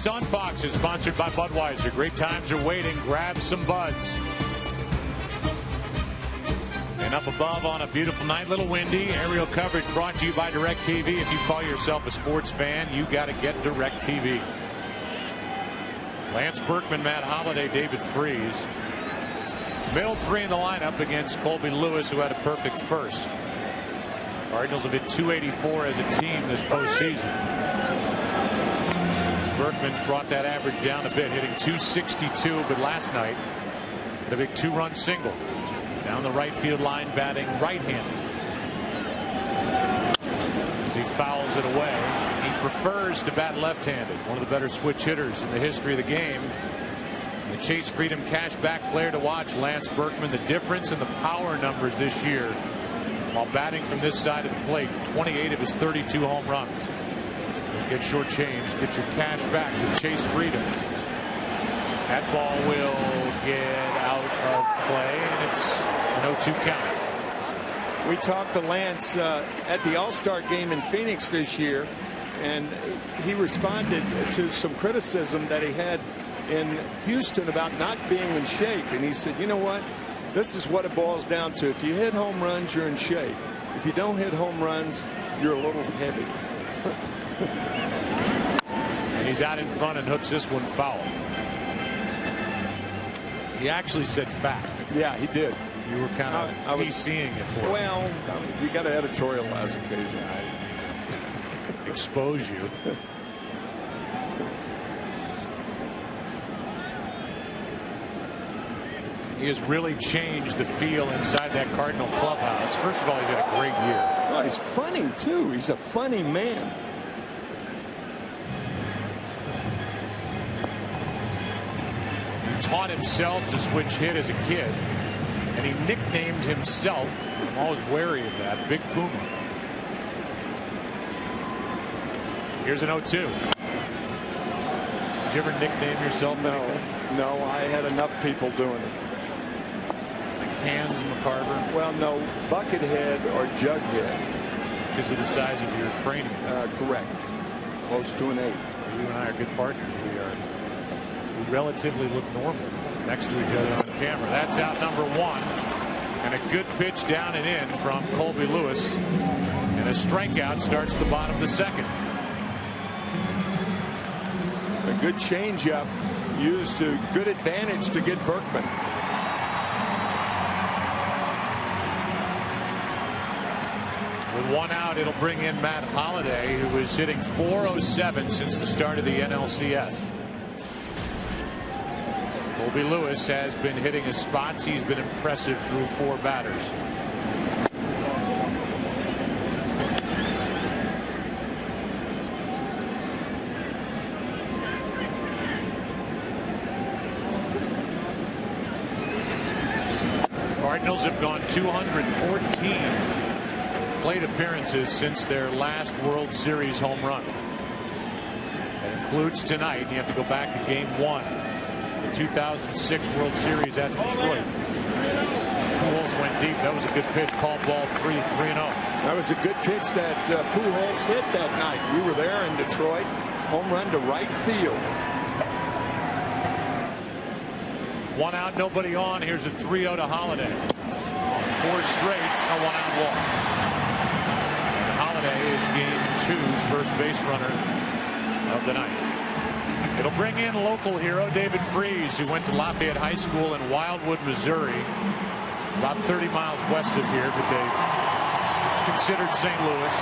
He's on Fox is sponsored by Budweiser. Great times are waiting. Grab some buds. And up above on a beautiful night, little windy. Aerial coverage brought to you by DirecTV. If you call yourself a sports fan, you got to get DirecTV. Lance Berkman, Matt Holliday, David Freese. Middle three in the lineup against Colby Lewis, who had a perfect first. Cardinals have hit .284 as a team this postseason. Berkman's brought that average down a bit, hitting .262, but last night had a big 2-run single. Down the right field line, batting right-handed. As he fouls it away, he prefers to bat left-handed. One of the better switch hitters in the history of the game. The Chase Freedom Cashback player to watch, Lance Berkman. The difference in the power numbers this year while batting from this side of the plate. 28 of his 32 home runs. Get shortchanged. Get your cash back with Chase Freedom. That ball will get out of play, and it's an 0-2 count. We talked to Lance at the All-Star game in Phoenix this year, and he responded to some criticism that he had in Houston about not being in shape. And he said, you know what? This is what it boils down to. If you hit home runs, you're in shape. If you don't hit home runs, you're a little heavy. And he's out in front and hooks this one foul. He actually said fat. Yeah, he did. You were kind of PCing it for us. Well, we got to editorialize occasionally. Expose you. He has really changed the feel inside that Cardinal clubhouse. First of all, he's had a great year. Well, he's funny, too. He's a funny man. He taught himself to switch hit as a kid, and he nicknamed himself, I'm always wary of that, Big Puma. Here's an 0-2. Did you ever nickname yourself anything? No, I had enough people doing it. Hans McCarver? Well, no, Buckethead or Jughead. Because of the size of your cranium? Correct. Close to an 8. You and I are good partners. We relatively look normal next to each other on camera. That's out number 1. And a good pitch down and in from Colby Lewis. And a strikeout starts the bottom of the second. A good changeup used to good advantage to get Berkman. With 1 out, it'll bring in Matt Holliday, who is hitting .407 since the start of the NLCS. Colby Lewis has been hitting his spots. He's been impressive through 4 batters. Cardinals have gone 214 plate appearances since their last World Series home run. That includes tonight. You have to go back to Game 1, the 2006 World Series at Detroit. Pujols went deep. That was a good pitch. Called ball 3-0. That was a good pitch that Pujols hit that night. We were there in Detroit. Home run to right field. 1 out, nobody on. Here's a 3-0 to Holliday. 4 straight, a 1-out walk. Holliday is Game 2's first base runner of the night. It'll bring in local hero David Freese, who went to Lafayette High School in Wildwood, Missouri, about 30 miles west of here, but it's considered St. Louis.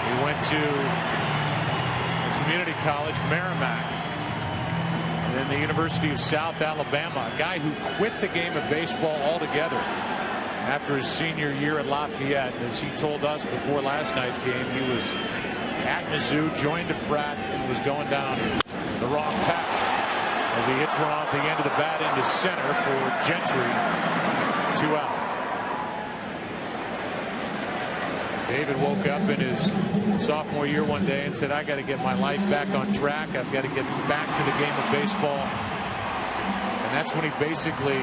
He went to community college, Merrimack, and then the University of South Alabama. A guy who quit the game of baseball altogether after his senior year at Lafayette. As he told us before last night's game, he was at Mizzou, joined a frat, and was going down the wrong path as he hits one off the end of the bat into center for Gentry. 2 out. David woke up in his sophomore year one day and said, I got to get my life back on track. I've got to get back to the game of baseball. And that's when he basically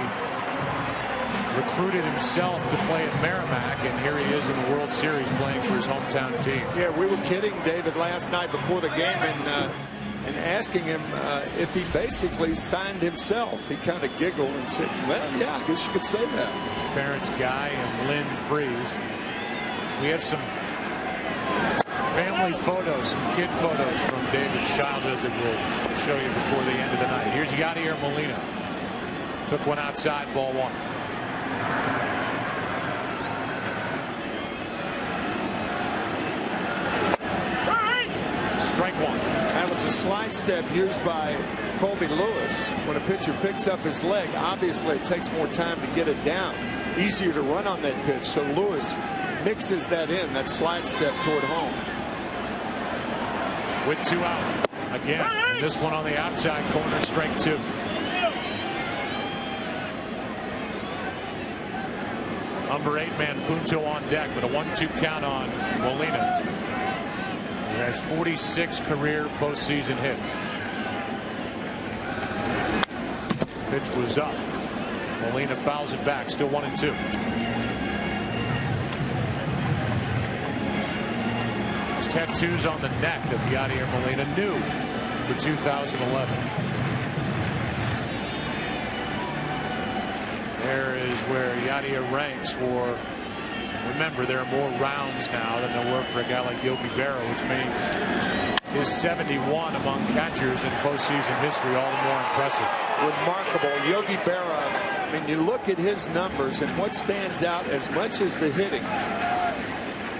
recruited himself to play at Merrimack, and here he is in the World Series playing for his hometown team. Yeah, we were kidding David last night before the game and asking him if he basically signed himself. He kind of giggled and said, well, yeah, I guess you could say that. His parents, Guy and Lynn Freeze. We have some family photos, some kid photos from David's childhood that we'll show you before the end of the night. Here's Yadier Molina. Took one outside, ball one. Strike one. That was a slide step used by Colby Lewis. When a pitcher picks up his leg, obviously it takes more time to get it down. Easier to run on that pitch. So Lewis mixes that in, that slide step toward home. With 2 out. Again, and this one on the outside corner, strike 2. Number 8 man Punto on deck with a 1-2 count on Molina. He has 46 career postseason hits. Pitch was up. Molina fouls it back. Still 1-2. His tattoos on the neck of Yadier Molina, new for 2011. There is where Yadier ranks for. Remember, there are more rounds now than there were for a guy like Yogi Berra, which means his 71 among catchers in postseason history, all the more impressive. Remarkable. Yogi Berra, I mean, you look at his numbers and what stands out as much as the hitting,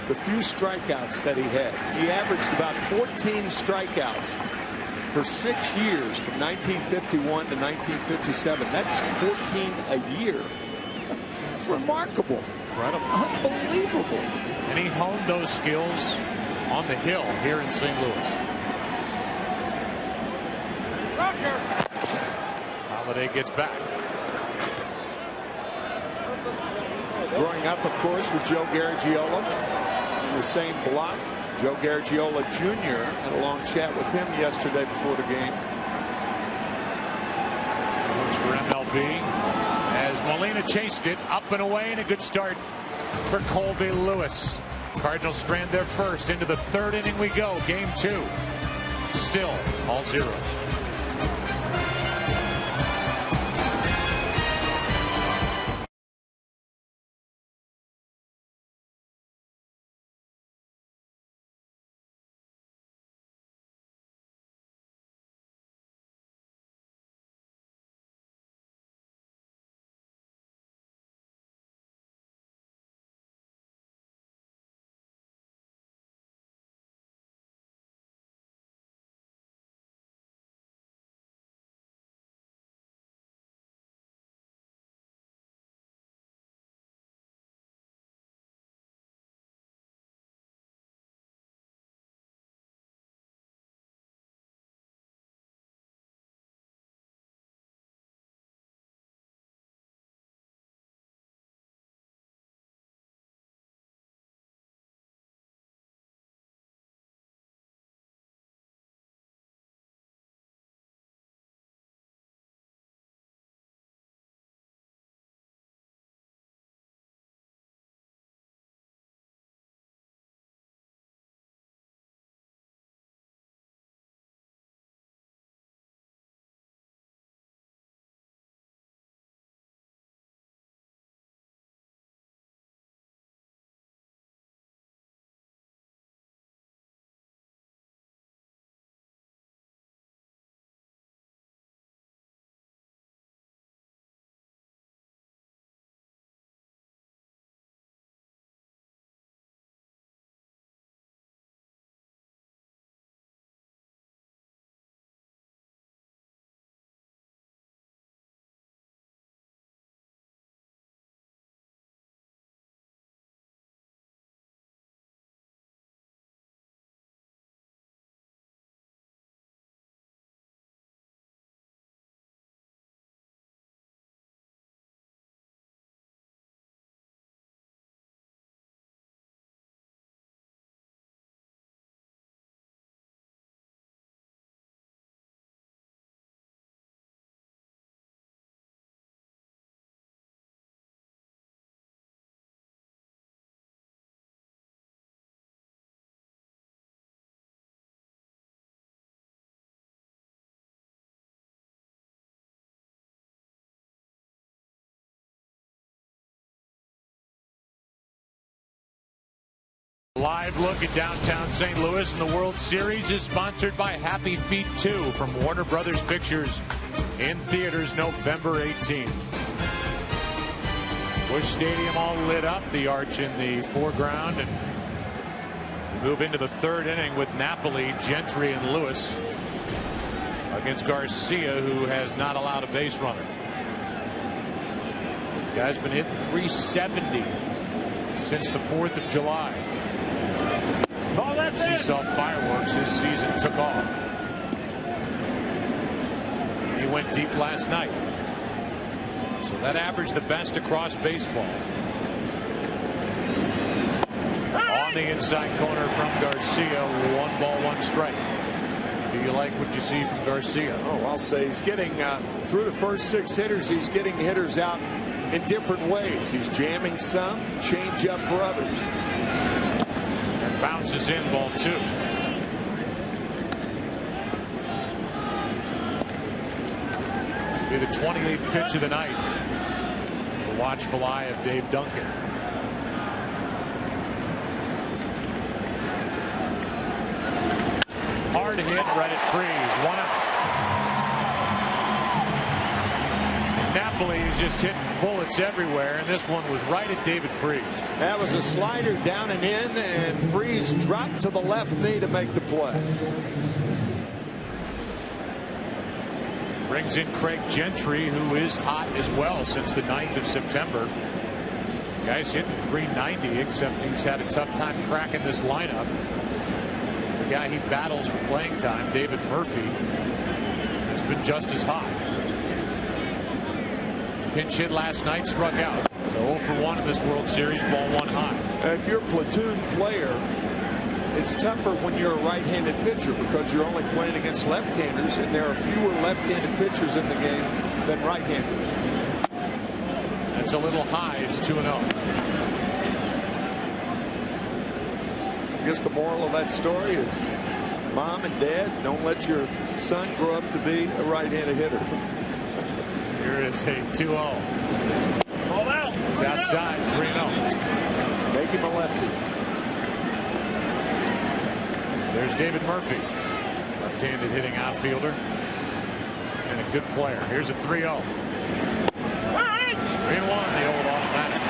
the few strikeouts that he had. He averaged about 14 strikeouts for 6 years from 1951 to 1957. That's 14 a year. Remarkable. Incredible. Unbelievable. And he honed those skills on the hill here in St. Louis. Holiday gets back. Growing up, of course, with Joe Garagiola in the same block. Joe Garagiola Jr. had a long chat with him yesterday before the game. Looks for MLB as Molina chased it up and away, and a good start for Colby Lewis. Cardinals strand their first. Into the 3rd inning we go. Game 2. Still all zeros. live look at downtown St. Louis, and the World Series is sponsored by Happy Feet 2 from Warner Brothers Pictures, in theaters November 18th. Busch Stadium all lit up, the arch in the foreground, and we move into the third inning with Napoli, Gentry, and Lewis against Garcia, who has not allowed a base runner. Guy's been hitting .370 since the 4th of July. He saw fireworks. His season took off. He went deep last night. So that averaged the best across baseball. On the inside corner from Garcia, 1 ball, 1 strike. Do you like what you see from Garcia? Oh, I'll say he's getting through the first 6 hitters. He's getting hitters out in different ways. He's jamming some, change up for others. And bounces in, ball 2. This will be the 28th pitch of the night. The watchful eye of Dave Duncan. Hard hit right at Freese. 1 out. Napoli is just hitting bullets everywhere, and this one was right at David Freese. That was a slider down and in, and Freese dropped to the left knee to make the play. Brings in Craig Gentry, who is hot as well since the 9th of September. Guy's hitting .390, except he's had a tough time cracking this lineup. It's the guy he battles for playing time, David Murphy, has been just as hot. Pinch hit last night, struck out. So 0 for 1 in this World Series, ball 1 high. If you're a platoon player, it's tougher when you're a right-handed pitcher because you're only playing against left-handers, and there are fewer left-handed pitchers in the game than right-handers. That's a little high. It's 2-0. I guess the moral of that story is mom and dad, don't let your son grow up to be a right-handed hitter. Here is a 2-0. Ball out. It's outside. 3-0. Make him a lefty. There's David Murphy, left-handed hitting outfielder and a good player. Here's a 3-0. 3-1, the old automatic.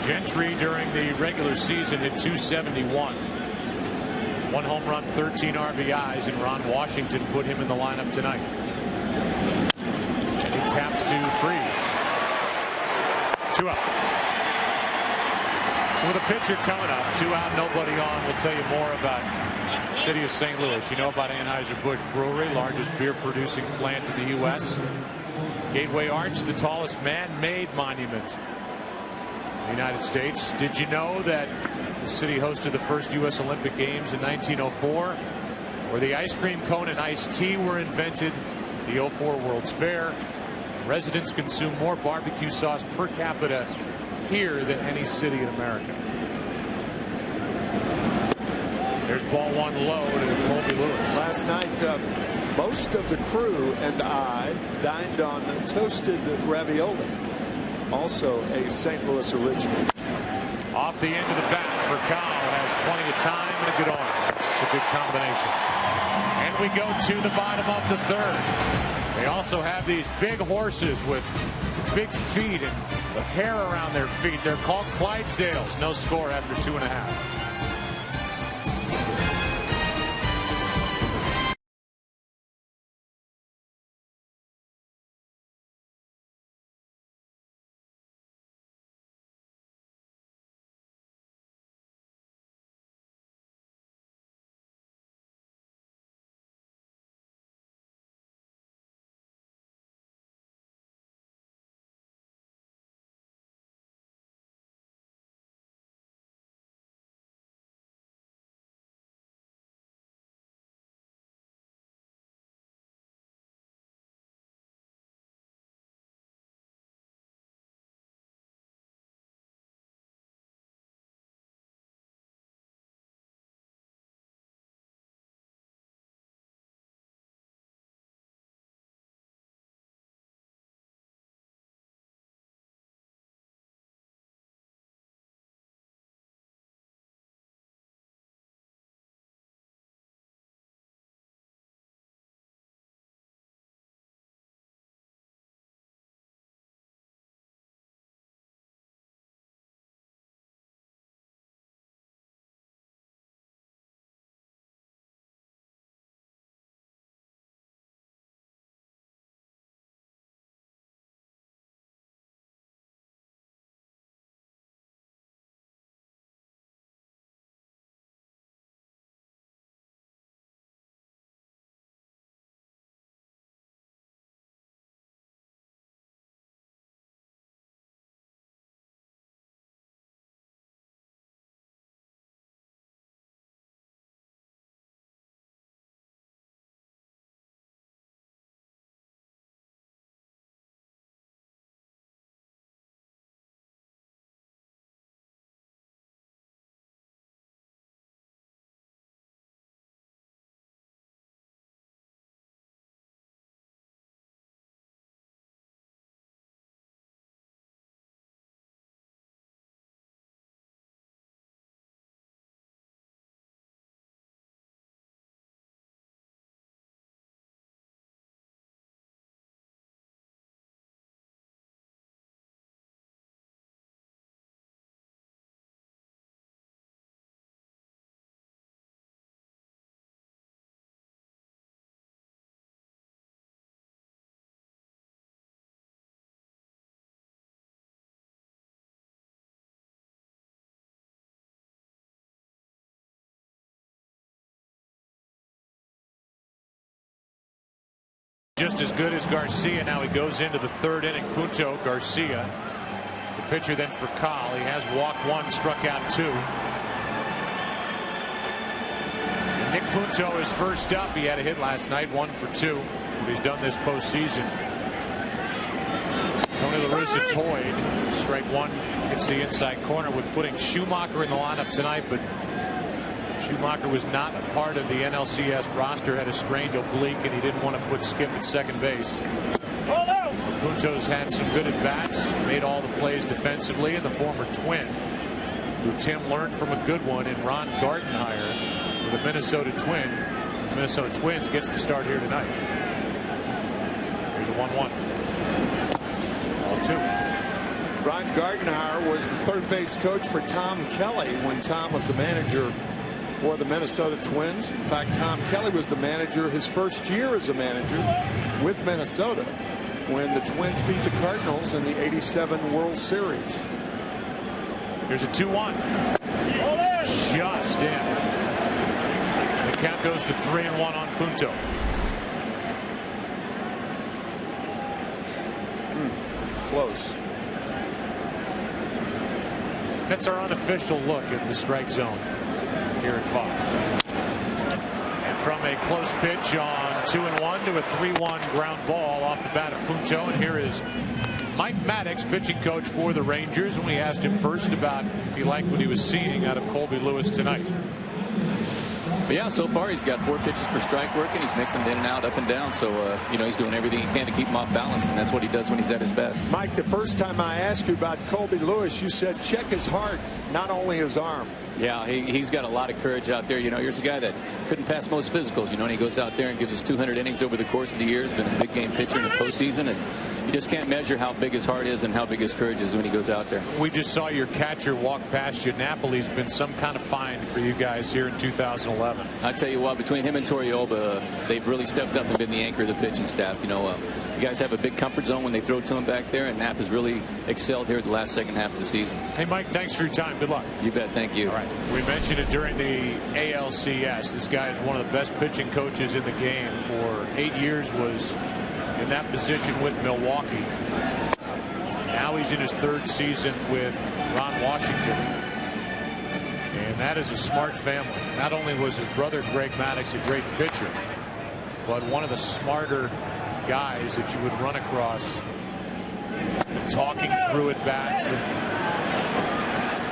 Gentry during the regular season hit .271. 1 home run, 13 RBIs, and Ron Washington put him in the lineup tonight. And he taps to Freese. 2 out. So with a pitcher coming up, 2 out, nobody on. We'll tell you more about the city of St. Louis. You know about Anheuser-Busch Brewery, largest beer producing plant in the U.S. Gateway Arch, the tallest man-made monument in the United States. Did you know that the city hosted the first U.S. Olympic Games in 1904, where the ice cream cone and iced tea were invented? The 04 World's Fair. Residents consume more barbecue sauce per capita here than any city in America. There's ball 1 low to Colby Lewis. Last night, most of the crew and I dined on toasted ravioli, also a St. Louis original. Off the end of the bat for Kyle, has plenty of time and a good arm. That's a good combination. And we go to the bottom of the 3rd. They also have these big horses with big feet and the hair around their feet. They're called Clydesdales. No score after 2.5. Just as good as Garcia. Now he goes into the third inning. Punto, Garcia. The pitcher then for Kyle. He has walked 1, struck out 2. Nick Punto is first up. He had a hit last night, 1 for 2. That's what he's done this postseason. Tony La Russa toyed. Strike 1 hits the inside corner with putting Schumacher in the lineup tonight, but Schumacher was not a part of the NLCS roster, had a strained oblique, and he didn't want to put Skip at second base. So Punto's had some good at-bats, made all the plays defensively, and the former Twin, who Tim learned from a good one in Ron Gardenhire with a Minnesota Twin. The Minnesota Twins gets the start here tonight. Here's a 1-1. 0-2. Ron Gardenhire was the third base coach for Tom Kelly when Tom was the manager for the Minnesota Twins. In fact, Tom Kelly was the manager his first year as a manager with Minnesota when the Twins beat the Cardinals in the '87 World Series. Here's a 2-1. Just in. The count goes to 3-1 on Punto. Close. That's our unofficial look at the strike zone here at Fox. And from a close pitch on 2-1 to a 3-1 ground ball off the bat of Punto. And here is Mike Maddux, pitching coach for the Rangers, and we asked him first about if he liked what he was seeing out of Colby Lewis tonight. But yeah, so far he's got 4 pitches per strike working. He's mixing in and out, up and down. So, you know, he's doing everything he can to keep him off balance, and that's what he does when he's at his best. Mike, the first time I asked you about Colby Lewis, you said check his heart, not only his arm. Yeah, he's got a lot of courage out there. You know, here's a guy that couldn't pass most physicals, you know, and he goes out there and gives us 200 innings over the course of the year. He's been a big game pitcher in the postseason, and you just can't measure how big his heart is and how big his courage is when he goes out there. We just saw your catcher walk past you. Napoli's been some kind of find for you guys here in 2011. I tell you what, between him and Torrealba, they've really stepped up and been the anchor of the pitching staff. You know, you guys have a big comfort zone when they throw to him back there, and Knapp has really excelled here the last second half of the season. Hey, Mike, thanks for your time. Good luck. You bet. Thank you. All right. We mentioned it during the ALCS. This guy is one of the best pitching coaches in the game. For 8 years was in that position with Milwaukee. Now he's in his 3rd season with Ron Washington. And that is a smart family. Not only was his brother Greg Maddux a great pitcher, but one of the smarter guys that you would run across, talking through at bats and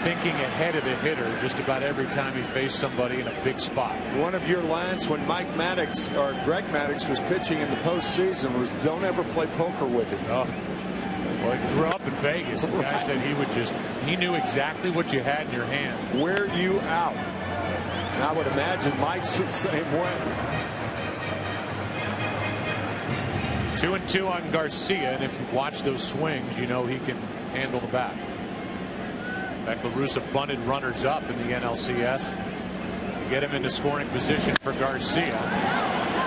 thinking ahead of the hitter just about every time he faced somebody in a big spot. One of your lines when Mike Maddux or Greg Maddux was pitching in the postseason was, "Don't ever play poker with him." Oh. Well, he grew up in Vegas. The guy said he knew exactly what you had in your hand. Wear you out. And I would imagine Mike's the same way. 2-2 on Garcia, and if you watch those swings, you know he can handle the bat. In fact, La Russa bunted runners up in the NLCS. Get him into scoring position for Garcia.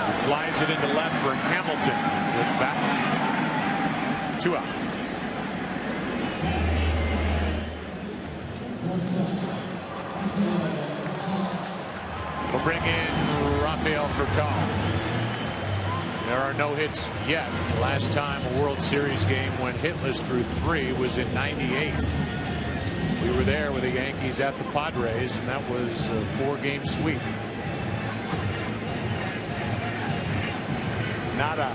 He flies it into left for Hamilton. Goes back. 2 out. We'll bring in Rafael Furcal. There are no hits yet. Last time a World Series game went hitless through 3 was in '98. We were there with the Yankees at the Padres, and that was a 4-game sweep. Nada.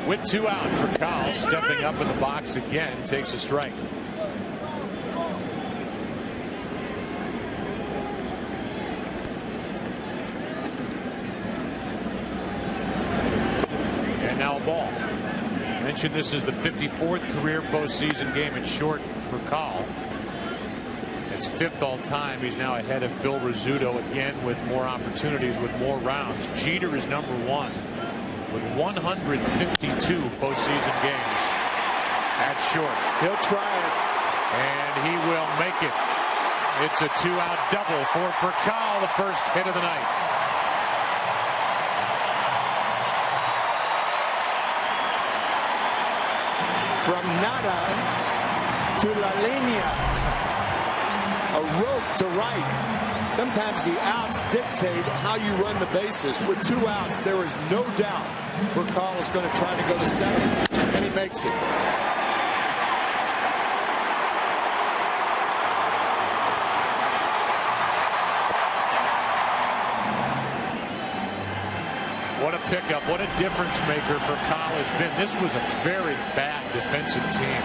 With 2 out for Kyle, stepping up in the box again, takes a strike. And now a ball. I mentioned this is the 54th career postseason game. It's short for Kyle. It's 5th all time. He's now ahead of Phil Rizzuto again with more opportunities, with more rounds. Jeter is number 1. With 152 postseason games at short. He'll try it. And he will make it. It's a 2-out double for Furcal, the first hit of the night. From nada to la línea. a rope to right. Sometimes the outs dictate how you run the bases. With 2 outs, there is no doubt Vercal is going to try to go to second, and he makes it. What a pickup. What a difference maker for Vercal has been. This was a very bad defensive team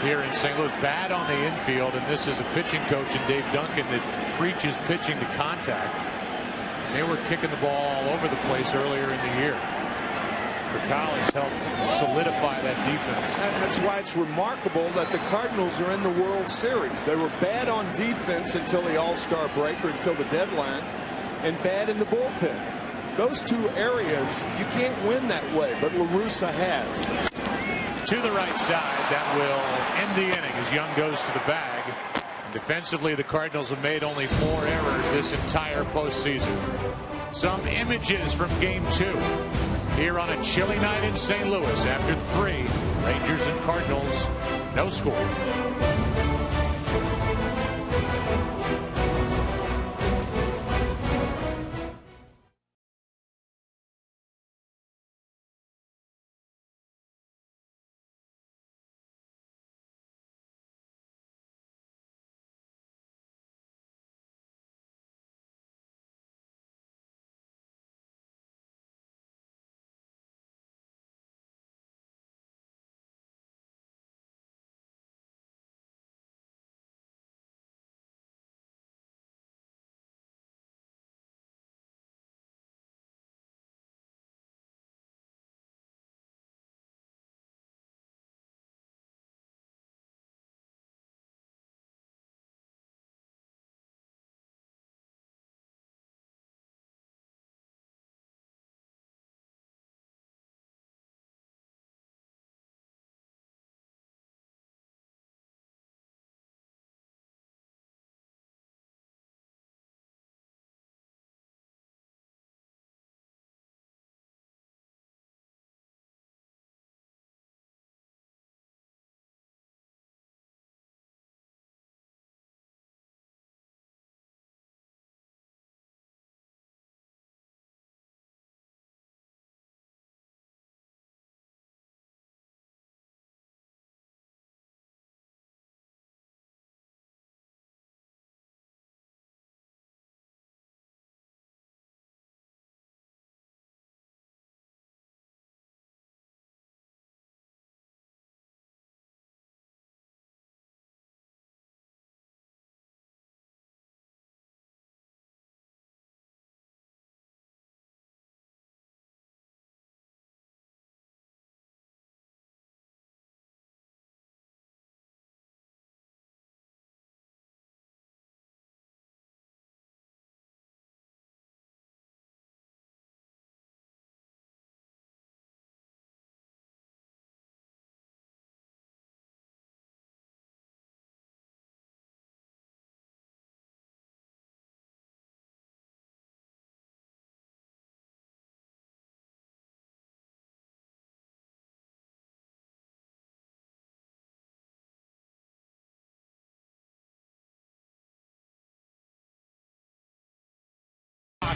here in St. Louis. Bad on the infield, and this is a pitching coach in Dave Duncan that preaches pitching to contact. They were kicking the ball all over the place earlier in the year. Vercal has helped solidify that defense. That's why it's remarkable that the Cardinals are in the World Series. They were bad on defense until the All-Star break or until the deadline, and bad in the bullpen. Those 2 areas, you can't win that way, but La Russa has. To the right side, that will end the inning as Young goes to the bag. Defensively, the Cardinals have made only 4 errors this entire postseason. Some images from Game 2 here on a chilly night in St. Louis after 3. Rangers and Cardinals, no score.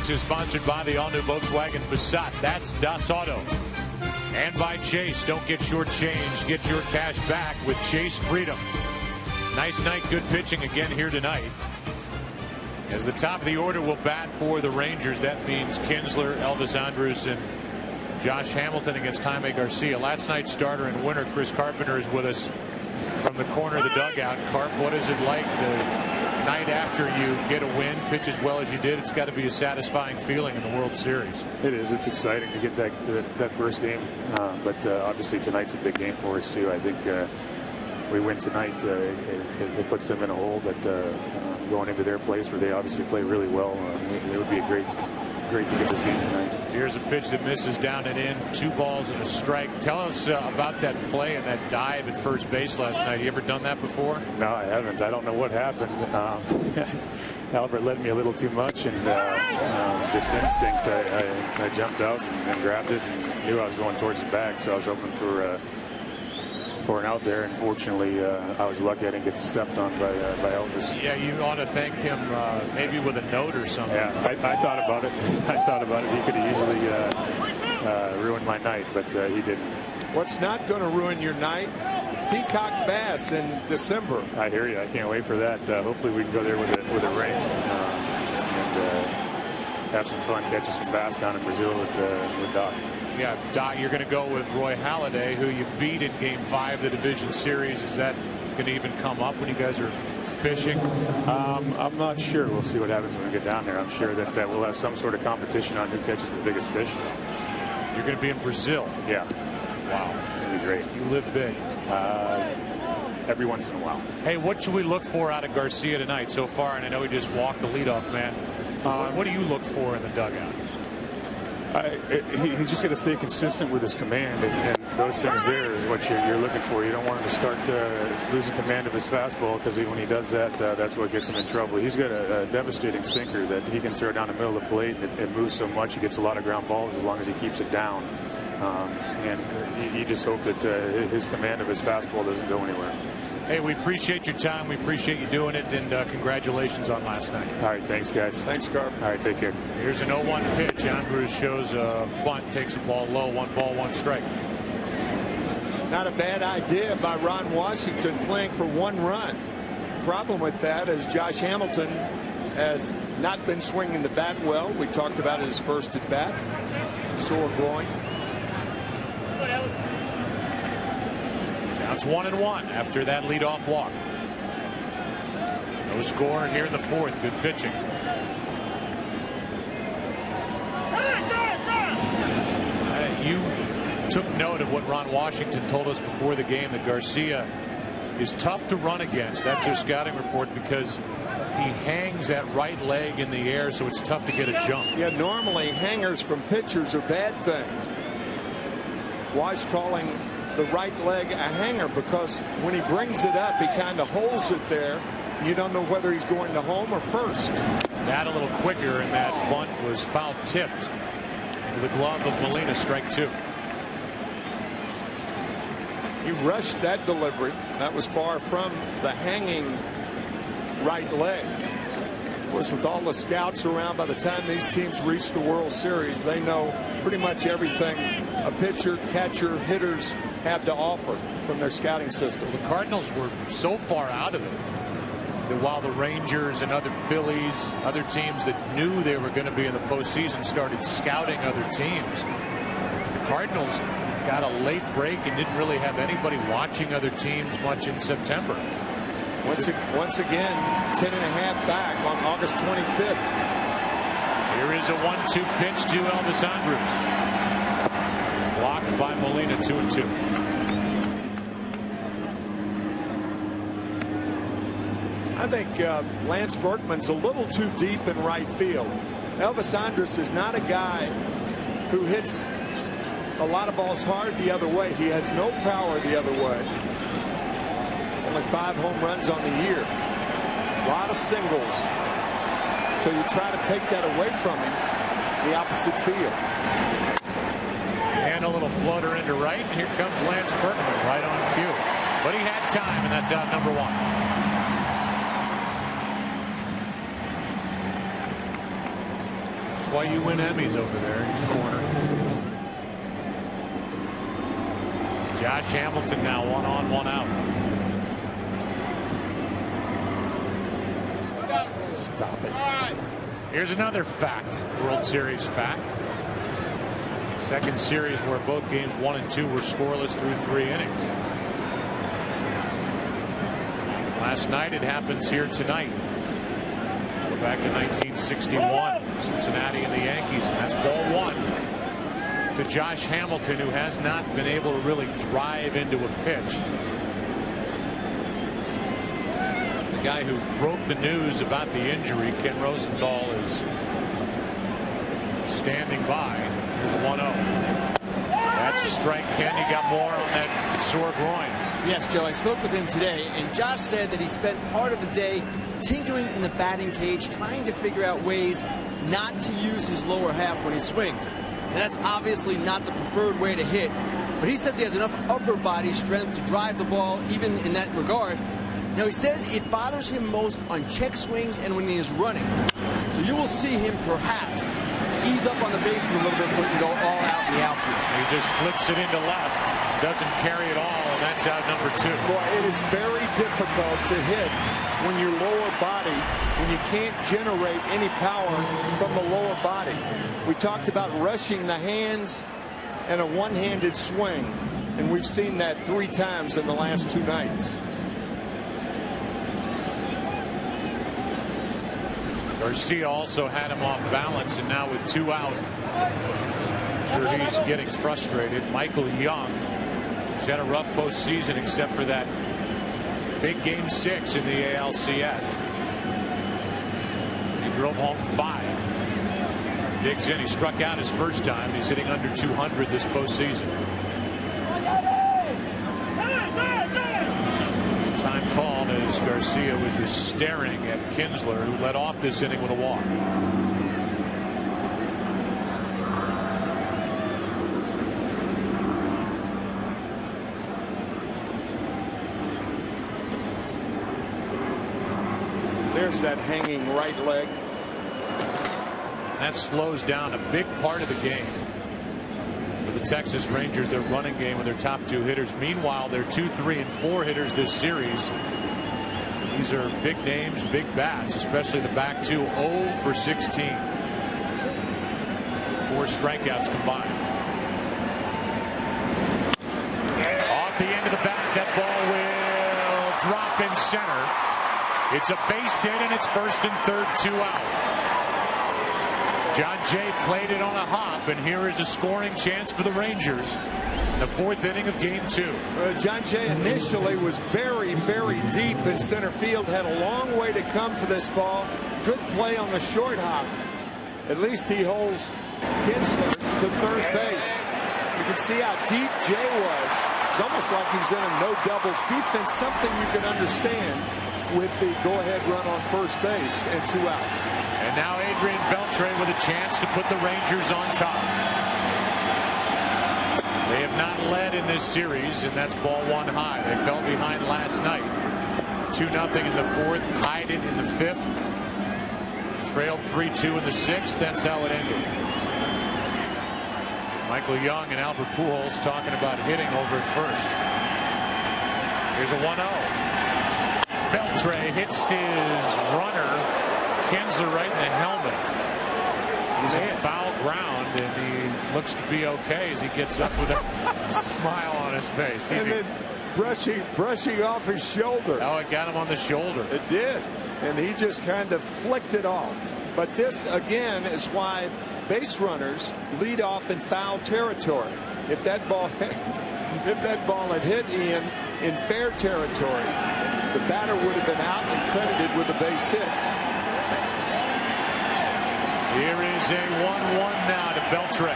Is sponsored by the all-new Volkswagen Passat. That's Das Auto. And by Chase. Don't get shortchanged. Get your cash back with Chase Freedom. Nice night. Good pitching again here tonight. As the top of the order will bat for the Rangers. That means Kinsler, Elvis Andrus, and Josh Hamilton against Jaime Garcia. Last night's starter and winner, Chris Carpenter, is with us from the corner of the dugout. Carp, what is it like the night after you get a win, pitch as well as you did? It's got to be a satisfying feeling in the World Series. It is. It's exciting to get that first game, but obviously tonight's a big game for us too. I think we win tonight, it puts them in a hole that going into their place where they obviously play really well. It would be great to get this game tonight. Here's a pitch that misses down and in. 2 balls and a strike. Tell us about that play and that dive at first base last night. You ever done that before? No, I haven't. I don't know what happened. Albert led me a little too much, and just instinct, I jumped out and grabbed it and knew I was going towards the bag, so I was hoping for for an out there. Unfortunately, I was lucky I didn't get stepped on by Elvis. Yeah, you ought to thank him maybe with a note or something. Yeah, I thought about it. I thought about it. He could have easily ruined my night, but he didn't. What's not going to ruin your night? Peacock Bass in December. I hear you. I can't wait for that. Hopefully we can go there with a ring and have some fun catching some bass down in Brazil with Doc. Yeah, Doc, you're going to go with Roy Halladay, who you beat in Game 5 of the Division Series. Is that going to even come up when you guys are fishing? I'm not sure. We'll see what happens when we get down there. I'm sure that we'll have some sort of competition on who catches the biggest fish. You're going to be in Brazil. Yeah. Wow. It's going to be great. You live big. Every once in a while. Hey, what should we look for out of Garcia tonight so far? And I know he just walked the leadoff man. What do you look for in the dugout? He's just going to stay consistent with his command, and those things there is what you're looking for. You don't want him to start losing command of his fastball, because when he does that, that's what gets him in trouble. He's got a devastating sinker that he can throw down the middle of the plate. It moves so much, he gets a lot of ground balls as long as he keeps it down. And you just hope that his command of his fastball doesn't go anywhere. Hey, we appreciate your time. We appreciate you doing it, and congratulations on last night. All right, thanks, guys. Thanks, Carp. All right, take care. Here's an 0-1 pitch. Andrews shows a bunt, takes the ball low, 1 ball, 1 strike. Not a bad idea by Ron Washington, playing for 1 run. Problem with that is Josh Hamilton has not been swinging the bat well. We talked about it his first at bat. Sore groin. Now it's 1-1 after that leadoff walk. No score here in the 4th. Good pitching. You took note of what Ron Washington told us before the game, that Garcia is tough to run against. That's their scouting report, because he hangs that right leg in the air, so it's tough to get a jump. Yeah, normally hangers from pitchers are bad things. Wash calling the right leg a hanger, because when he brings it up, he kind of holds it there. You don't know whether he's going to home or first. That a little quicker, and that bunt was foul tipped to the glove of Molina, strike 2. He rushed that delivery. That was far from the hanging right leg. Of course, with all the scouts around, by the time these teams reach the World Series, they know pretty much everything a pitcher, catcher, hitters have to offer from their scouting system. The Cardinals were so far out of it that while the Rangers and other Phillies, other teams that knew they were going to be in the postseason, started scouting other teams, the Cardinals got a late break and didn't really have anybody watching other teams much in September. Once again, 10.5 back on August 25th. Here is a 1-2 pitch to Elvis Andrus. Blocked by Molina, 2-2. I think Lance Berkman's a little too deep in right field. Elvis Andrus is not a guy who hits a lot of balls hard the other way. He has no power the other way. Only 5 home runs on the year. A lot of singles. So you try to take that away from him, the opposite field. And a little floater into right. And here comes Lance Berkman right on cue. But he had time, and that's out number 1. That's why you win Emmys over there in the corner. Josh Hamilton now 1 on, 1 out. Stop it. Here's another fact, World Series fact. Second series where both games 1 and 2 were scoreless through 3 innings. Last night, it happens here tonight. Go back to 1961, Cincinnati and the Yankees, and that's ball 1 to Josh Hamilton, who has not been able to really drive into a pitch. The guy who broke the news about the injury, Ken Rosenthal, is standing by. Here's a 1-0. That's a strike, Ken. You got more on that sore groin. Yes, Joe, I spoke with him today, and Josh said that he spent part of the day tinkering in the batting cage, trying to figure out ways not to use his lower half when he swings. And that's obviously not the preferred way to hit, but he says he has enough upper body strength to drive the ball even in that regard. Now, he says it bothers him most on check swings and when he is running. So you will see him perhaps ease up on the bases a little bit so he can go all out in the outfield. He just flips it into left, doesn't carry it all, and that's out number 2. Boy, it is very difficult to hit when your lower body, when you can't generate any power from the lower body. We talked about rushing the hands and a one-handed swing, and we've seen that 3 times in the last 2 nights. Garcia also had him off balance, and now with 2 out, sure he's getting frustrated. Michael Young, who's had a rough postseason except for that big game 6 in the ALCS. He drove home 5. Digs in. He struck out his first time. He's hitting under 200 this postseason. Time called as Garcia was just staring at Kinsler, who led off this inning with a walk. There's that hanging right leg. That slows down a big part of the game for the Texas Rangers, their running game with their top 2 hitters. Meanwhile, their 2, 3, and 4 hitters this series, these are big names, big bats, especially the back 2, 0 for 16. 4 strikeouts combined. Off the end of the bat, that ball will drop in center. It's a base hit, and it's first and third, 2 out. John Jay played it on a hop, and here is a scoring chance for the Rangers in the 4th inning of game 2. John Jay initially was very, very deep in center field, had a long way to come for this ball. Good play on the short hop. At least he holds Kinsler to third base. You can see how deep Jay was. It's almost like he was in a no doubles defense, something you can understand with the go-ahead run on first base and 2 outs. And now Adrian Beltre with a chance to put the Rangers on top. They have not led in this series, and that's ball 1 high. They fell behind last night. 2-0 in the 4th, tied it in the 5th, trailed 3-2 in the 6th. That's how it ended. Michael Young and Albert Pujols talking about hitting over at first. Here's a 1-0. Beltre hits his runner, Kinsler, right in the helmet. He's in foul ground, and he looks to be okay as he gets up with a smile on his face. And then brushing off his shoulder. Oh, it got him on the shoulder. It did. And he just kind of flicked it off. But this, again, is why base runners lead off in foul territory. If that ball had hit Ian in fair territory, the batter would have been out and credited with a base hit. Here is a 1-1 now to Beltre.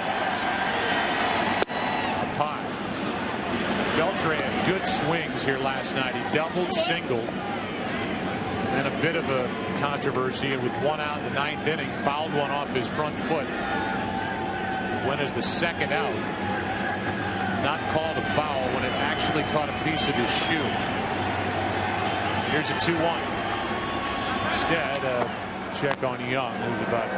Up high. Beltre had good swings here last night. He doubled, singled, and a bit of a controversy with 1 out in the 9th inning. Fouled one off his front foot. Went as the 2nd out. Not called a foul when it actually caught a piece of his shoe. Here's a 2-1. Instead, a check on Young, who's about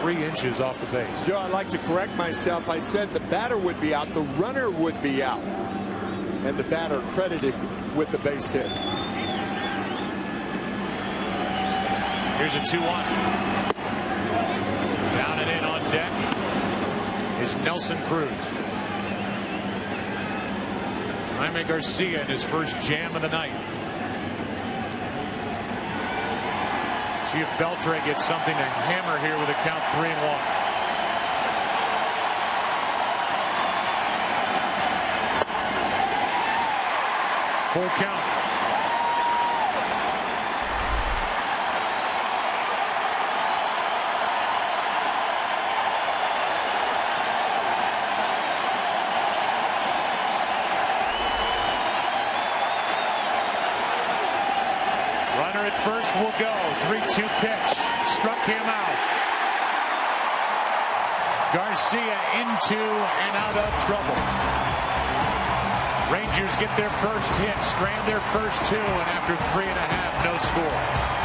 3 inches off the base. Joe, I'd like to correct myself. I said the batter would be out, the runner would be out, and the batter credited with the base hit. Here's a 2-1. Down and in on deck is Nelson Cruz. Jaime Garcia in his first jam of the night. See if Beltre gets something to hammer here with a count 3-1. Full count. Runner at first will go. 3-2 pitch. Struck him out. Garcia into and out of trouble. Rangers get their first hit, strand their first 2, and after 3.5, no score.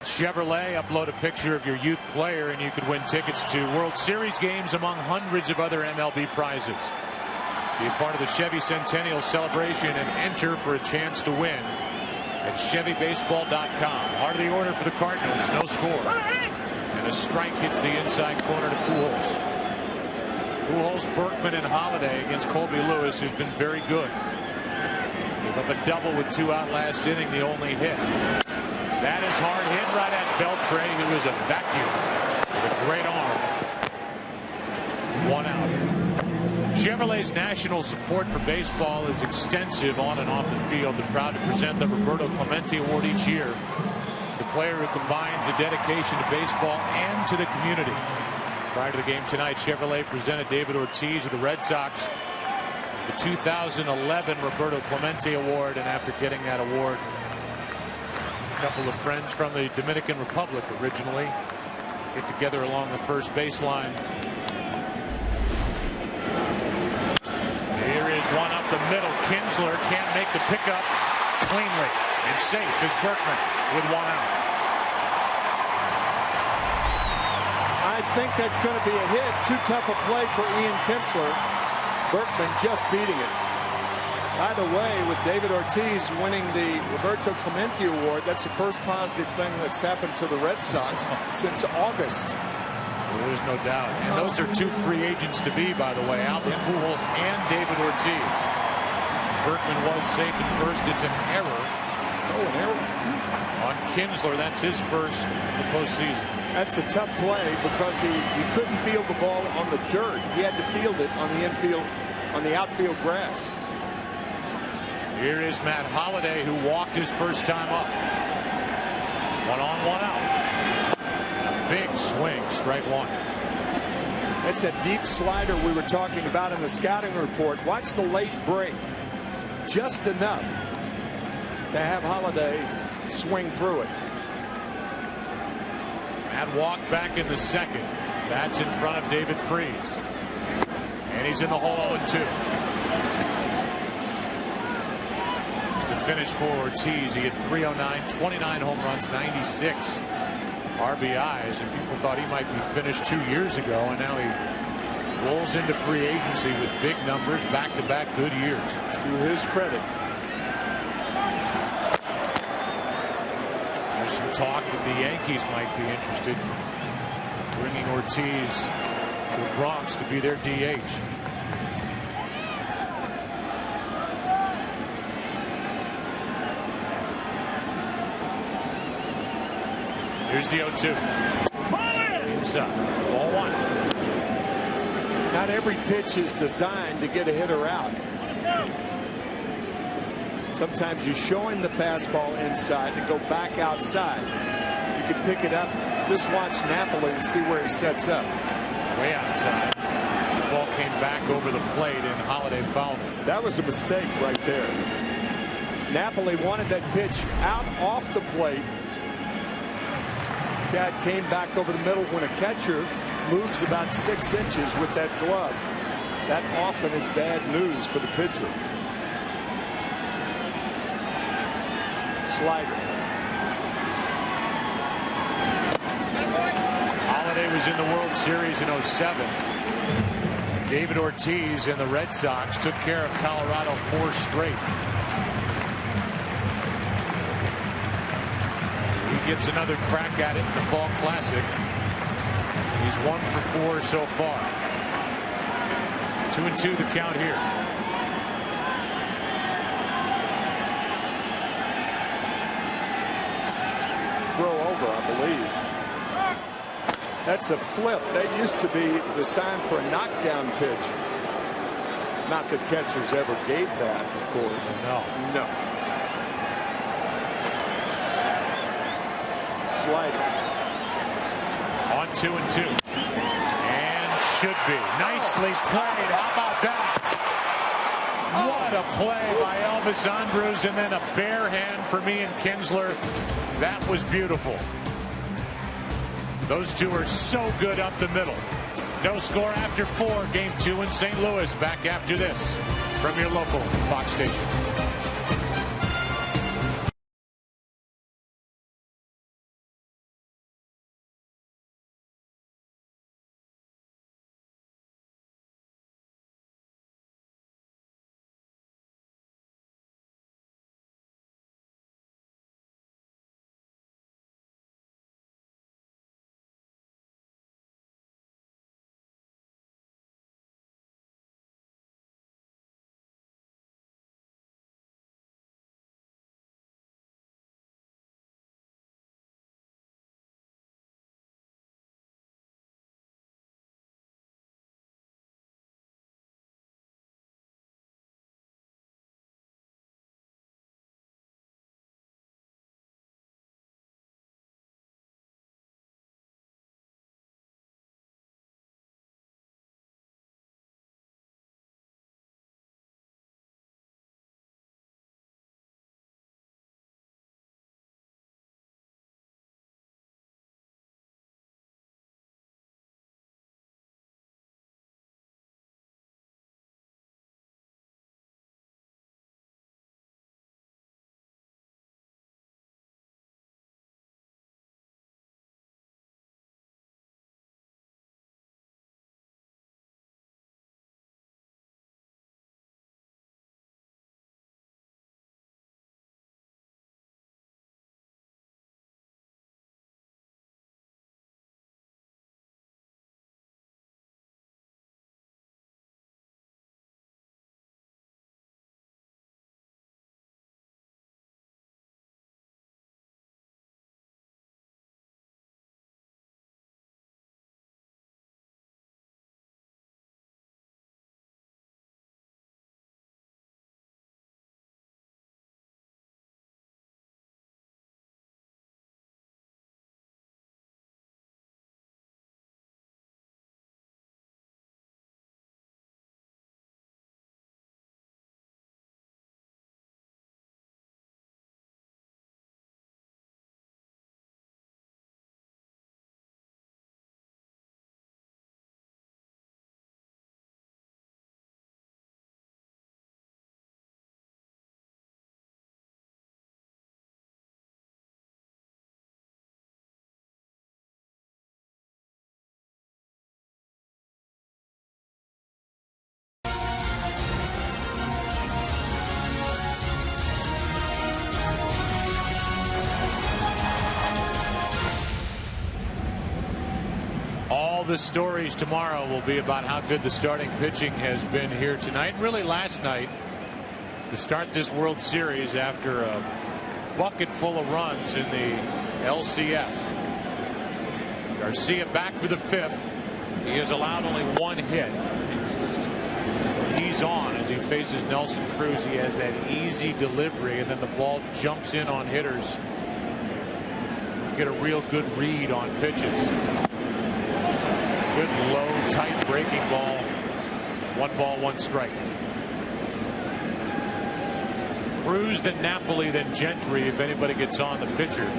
Chevrolet, upload a picture of your youth player and you could win tickets to World Series games among hundreds of other MLB prizes. Be a part of the Chevy Centennial celebration and enter for a chance to win at ChevyBaseball.com. Heart of the order for the Cardinals, no score. And a strike hits the inside corner to Pujols. Pujols, Berkman, and Holiday against Colby Lewis, who's been very good. Gave up a double with 2 out last inning, the only hit. That is hard hit right at Beltre, who is a vacuum with a great arm. 1 out. Chevrolet's national support for baseball is extensive on and off the field. They're proud to present the Roberto Clemente Award each year to the player who combines a dedication to baseball and to the community. Prior to the game tonight, Chevrolet presented David Ortiz of the Red Sox as the 2011 Roberto Clemente Award, and after getting that award, a couple of friends from the Dominican Republic originally get together along the first baseline. Here is one up the middle. Kinsler can't make the pickup cleanly, and safe is Berkman with 1 out. I think that's going to be a hit. Too tough a play for Ian Kinsler. Berkman just beating it. By the way, with David Ortiz winning the Roberto Clemente Award, that's the first positive thing that's happened to the Red Sox since August. Well, there's no doubt. And those are 2 free agents to be, by the way, Albert Pujols and David Ortiz. Berkman was safe at first. It's an error. Oh, an error. On Kinsler, that's his first of the postseason. That's a tough play because he couldn't field the ball on the dirt. He had to field it on the infield, on the outfield grass. Here is Matt Holliday, who walked his first time up. 1 on, 1 out. A big swing, strike 1. That's a deep slider we were talking about in the scouting report. Watch the late break. Just enough to have Holiday swing through it. And walk back in the second. That's in front of David Freese. And he's in the hole 0-2. Just to finish for Ortiz, he had 309, 29 home runs, 96 RBIs, and people thought he might be finished 2 years ago, and now he rolls into free agency with big numbers, back-to-back good years. To his credit. There's some talk that the Yankees might be interested in bringing Ortiz to the Bronx to be their DH. Here's the 0-2. Inside. Ball 1. Not every pitch is designed to get a hitter out. Sometimes you show him the fastball inside to go back outside. You can pick it up. Just watch Napoli and see where he sets up. Way outside. The ball came back over the plate and Holiday fouled it. That was a mistake right there. Napoli wanted that pitch out off the plate. Chad came back over the middle when a catcher moves about 6 inches with that glove. That often is bad news for the pitcher. Slider. Holiday was in the World Series in 07. David Ortiz and the Red Sox took care of Colorado 4 straight. He gets another crack at it in the Fall Classic. He's 1 for 4 so far. 2-2 the count here. Throw over, I believe. That's a flip. That used to be the sign for a knockdown pitch. Not that catchers ever gave that, of course. No. Slider. On 2-2. And should be. Nicely played. How about that? What a play by Elvis Andrus, and then a bare hand for me and Kinsler. That was beautiful. Those two are so good up the middle. No score after 4. Game 2 in St. Louis. Back after this from your local Fox station. All the stories tomorrow will be about how good the starting pitching has been here tonight. Really last night to start this World Series after a bucket full of runs in the LCS. Garcia back for the 5th. He has allowed only 1 hit. He's on as he faces Nelson Cruz. He has that easy delivery, and then the ball jumps in on hitters. Get a real good read on pitches. Good low, tight breaking ball. 1 ball, 1 strike. Cruz, then Napoli, then Gentry. If anybody gets on the pitcher,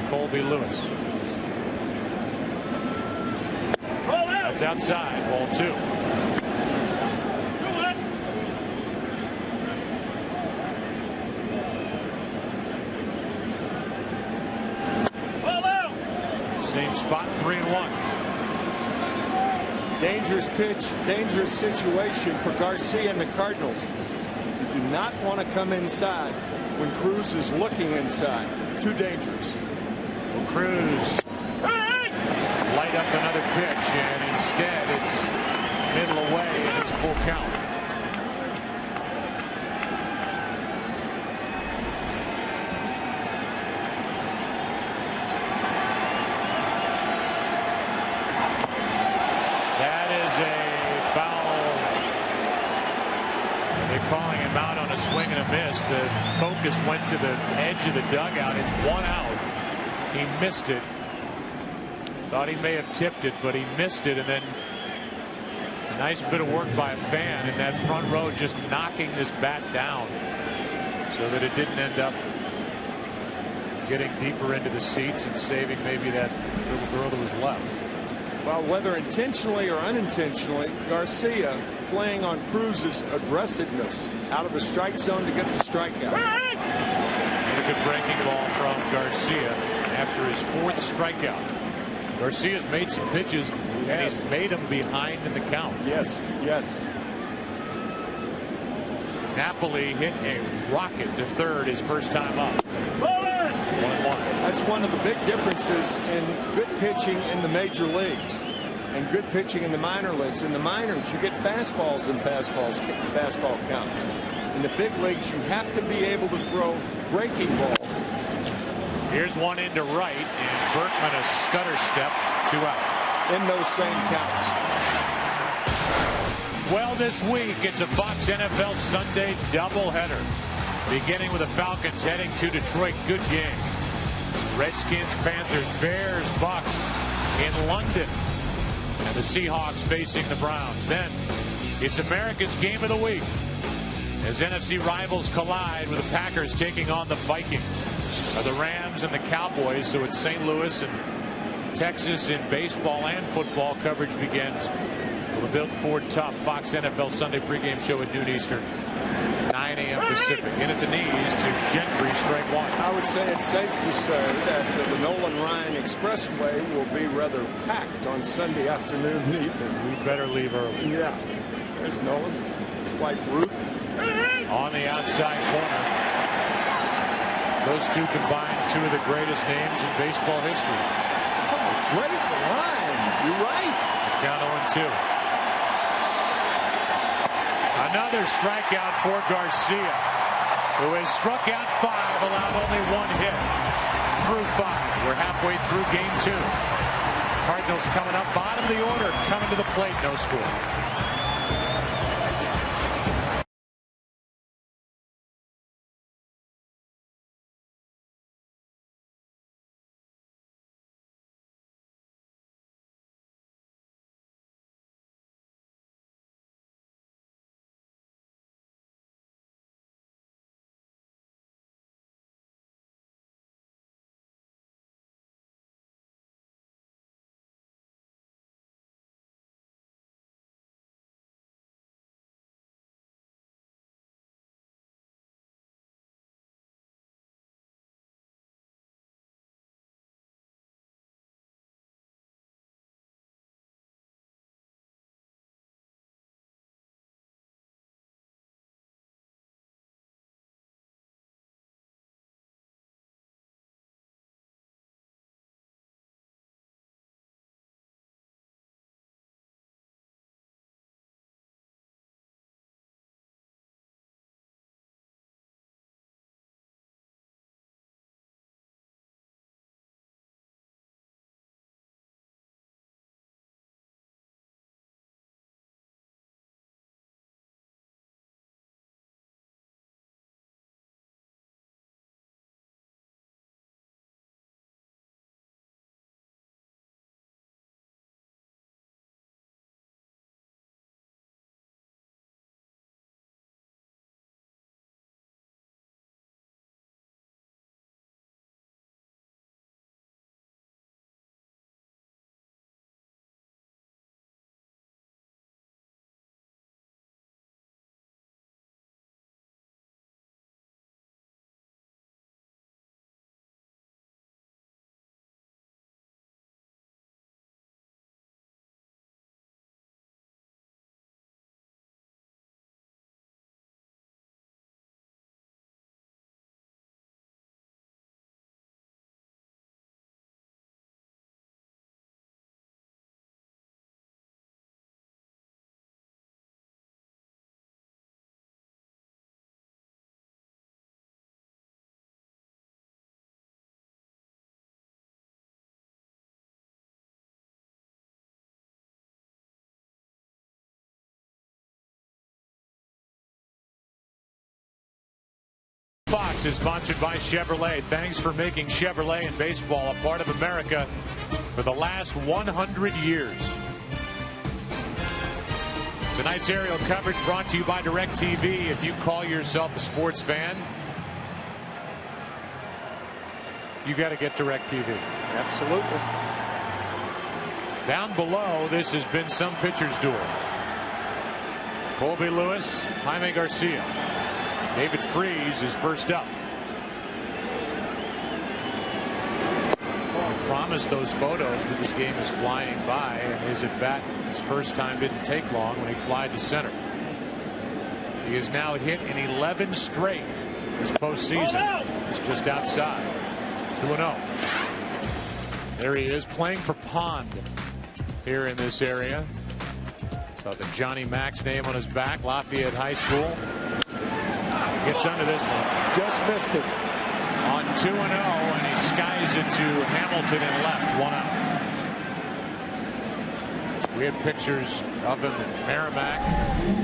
Colby Lewis. That's outside. Ball 2. Same spot, 3-1. Dangerous pitch, dangerous situation for Garcia and the Cardinals. You do not want to come inside when Cruz is looking inside. Too dangerous. Well, Cruz light up another pitch, and instead it's middle away, and it's a full count. Calling him out on a swing and a miss. The focus went to the edge of the dugout. It's 1 out. He missed it. Thought he may have tipped it, but he missed it. And then a nice bit of work by a fan in that front row, just knocking this bat down so that it didn't end up getting deeper into the seats and saving maybe that little girl that was left. Well, whether intentionally or unintentionally, Garcia playing on Cruz's aggressiveness out of the strike zone to get the strikeout. And a good breaking ball from Garcia after his 4th strikeout. Garcia's made some pitches, and he's made them behind in the count. Yes, yes. Napoli hit a rocket to third his first time up. 1-1. That's one of the big differences in good pitching in the major leagues and good pitching in the minor leagues. In the minors, you get fastballs and fastball counts. In the big leagues, you have to be able to throw breaking balls. Here's one into right, and Berkman a stutter step, 2 out. In those same counts. Well, this week it's a Fox NFL Sunday doubleheader. Beginning with the Falcons heading to Detroit. Good game. Redskins, Panthers, Bears, Bucks in London. And the Seahawks facing the Browns. Then it's America's game of the week as NFC rivals collide with the Packers taking on the Vikings. The Rams and the Cowboys. So it's St. Louis and Texas in baseball and football. Coverage begins with the Built Ford Tough Fox NFL Sunday pregame show at noon Eastern. 9 a.m. Pacific. In at the knees to Gentry, strike 1. I would say it's safe to say that the Nolan Ryan Expressway will be rather packed on Sunday afternoon and evening. We better leave early. Yeah. There's Nolan. His wife Ruth. On the outside corner. Those two combined 2 of the greatest names in baseball history. Oh, great line. You're right. Count 0-2. Another strikeout for Garcia, who has struck out 5, allowed only 1 hit through 5. We're halfway through game 2. Cardinals coming up bottom of the order, coming to the plate, no score. Box is sponsored by Chevrolet. Thanks for making Chevrolet and baseball a part of America for the last 100 years. Tonight's aerial coverage brought to you by DirecTV. If you call yourself a sports fan, you got to get DirecTV. Absolutely. Down below, this has been some pitcher's duel. Colby Lewis, Jaime Garcia. David Freese is first up. I promised those photos, but this game is flying by, and his at bat, his first time, didn't take long when he flied to center. He has now hit in 11 straight this postseason. It's just outside. 2-0. There he is, playing for Pond here in this area. Saw the Johnny Mack's name on his back, Lafayette High School. Gets under this one. Just missed it. On 2-0, and he skies it to Hamilton and left, 1 out. We had pictures of him at Merrimack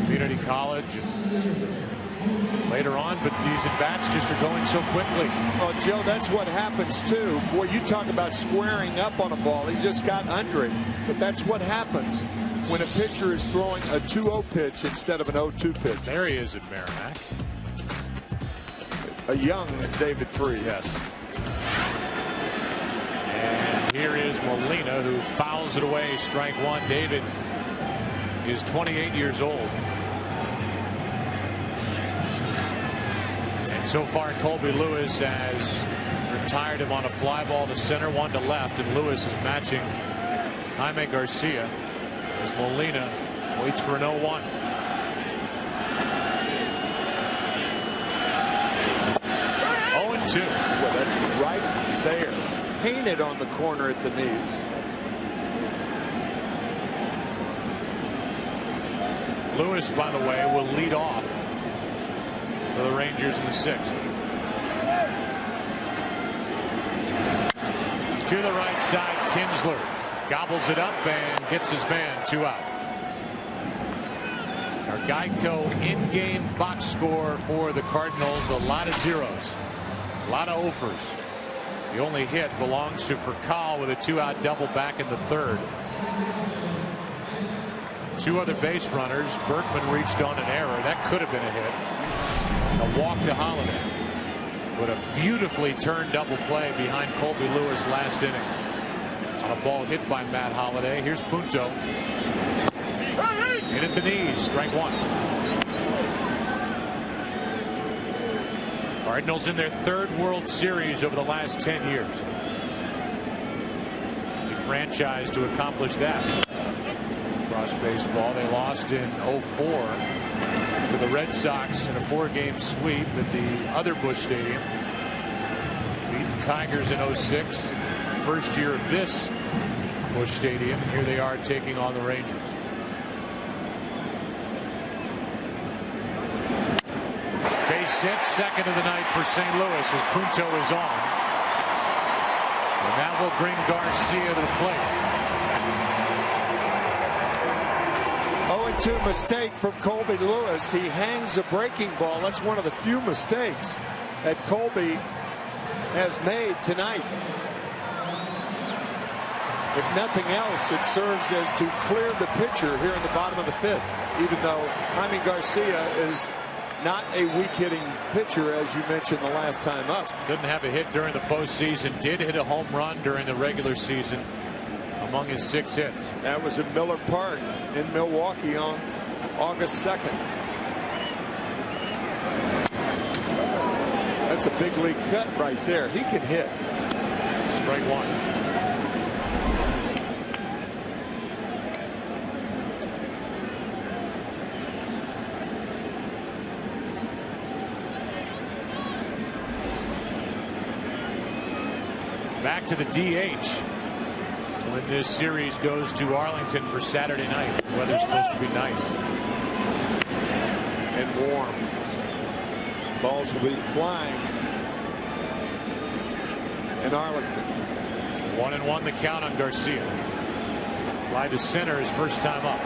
Community College and later on, but these at-bats just are going so quickly. Oh, Joe, that's what happens too. Boy, you talk about squaring up on a ball. He just got under it. But that's what happens when a pitcher is throwing a 2-0 pitch instead of an 0-2 pitch. There he is at Merrimack. A young David Freese. Yes. And here is Molina, who fouls it away. Strike one. David is 28 years old. And so far, Colby Lewis has retired him on a fly ball to center, 1 to left, and Lewis is matching Jaime Garcia as Molina waits for an 0-1. Well, that's right there. Painted on the corner at the knees. Lewis, by the way, will lead off for the Rangers in the 6th. To the right side, Kinsler gobbles it up and gets his man, 2 out. Our Geico in-game box score for the Cardinals, a lot of zeros. A lot of offers. The only hit belongs to Furcal with a 2-out double back in the 3rd. 2 other base runners. Berkman reached on an error. That could have been a hit. A walk to Holiday. But a beautifully turned double play behind Colby Lewis last inning. On a ball hit by Matt Holiday. Here's Punto. Hit at the knees. Strike 1. Cardinals in their 3rd World Series over the last 10 years. The franchise to accomplish that. Across baseball, they lost in 04 to the Red Sox in a 4-game sweep at the other Busch Stadium. Beat the Tigers in 06. First year of this Busch Stadium. Here they are taking on the Rangers. Base hit, 2nd of the night for St. Louis as Punto is on. And that will bring Garcia to the plate. 0-2 mistake from Colby Lewis. He hangs a breaking ball. That's one of the few mistakes that Colby has made tonight. If nothing else, it serves as to clear the pitcher here in the bottom of the 5th, even though Jaime Garcia is not a weak-hitting pitcher, as you mentioned the last time up. Didn't have a hit during the postseason. Did hit a home run during the regular season among his 6 hits. That was at Miller Park in Milwaukee on August 2nd. That's a big league cut right there. He can hit. Strike 1. Back to the DH when this series goes to Arlington for Saturday night. The weather's supposed to be nice and warm. Balls will be flying in Arlington. 1-1 the count on Garcia. Fly to center his first time up.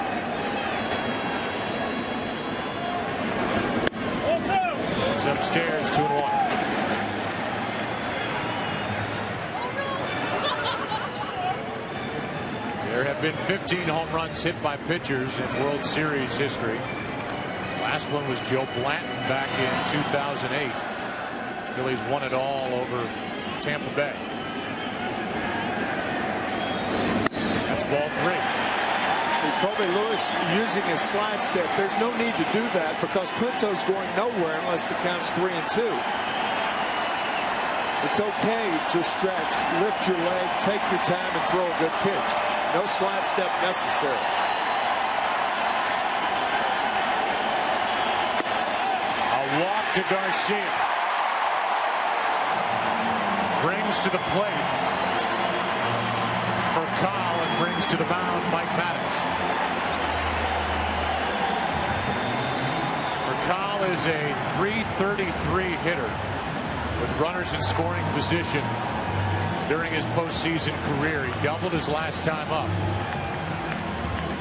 It's upstairs, 2-1. have been 15 home runs hit by pitchers in World Series history. Last one was Joe Blanton back in 2008. Phillies won it all over Tampa Bay. That's ball 3. Colby Lewis using his slide step. There's no need to do that because Pinto's going nowhere unless the count's 3-2. It's okay to stretch, lift your leg, take your time, and throw a good pitch. No slide step necessary. A walk to Garcia. Brings to the plate for Kyle and brings to the mound Mike Maddox. For Kyle is a .333 hitter with runners in scoring position during his postseason career. He doubled his last time up.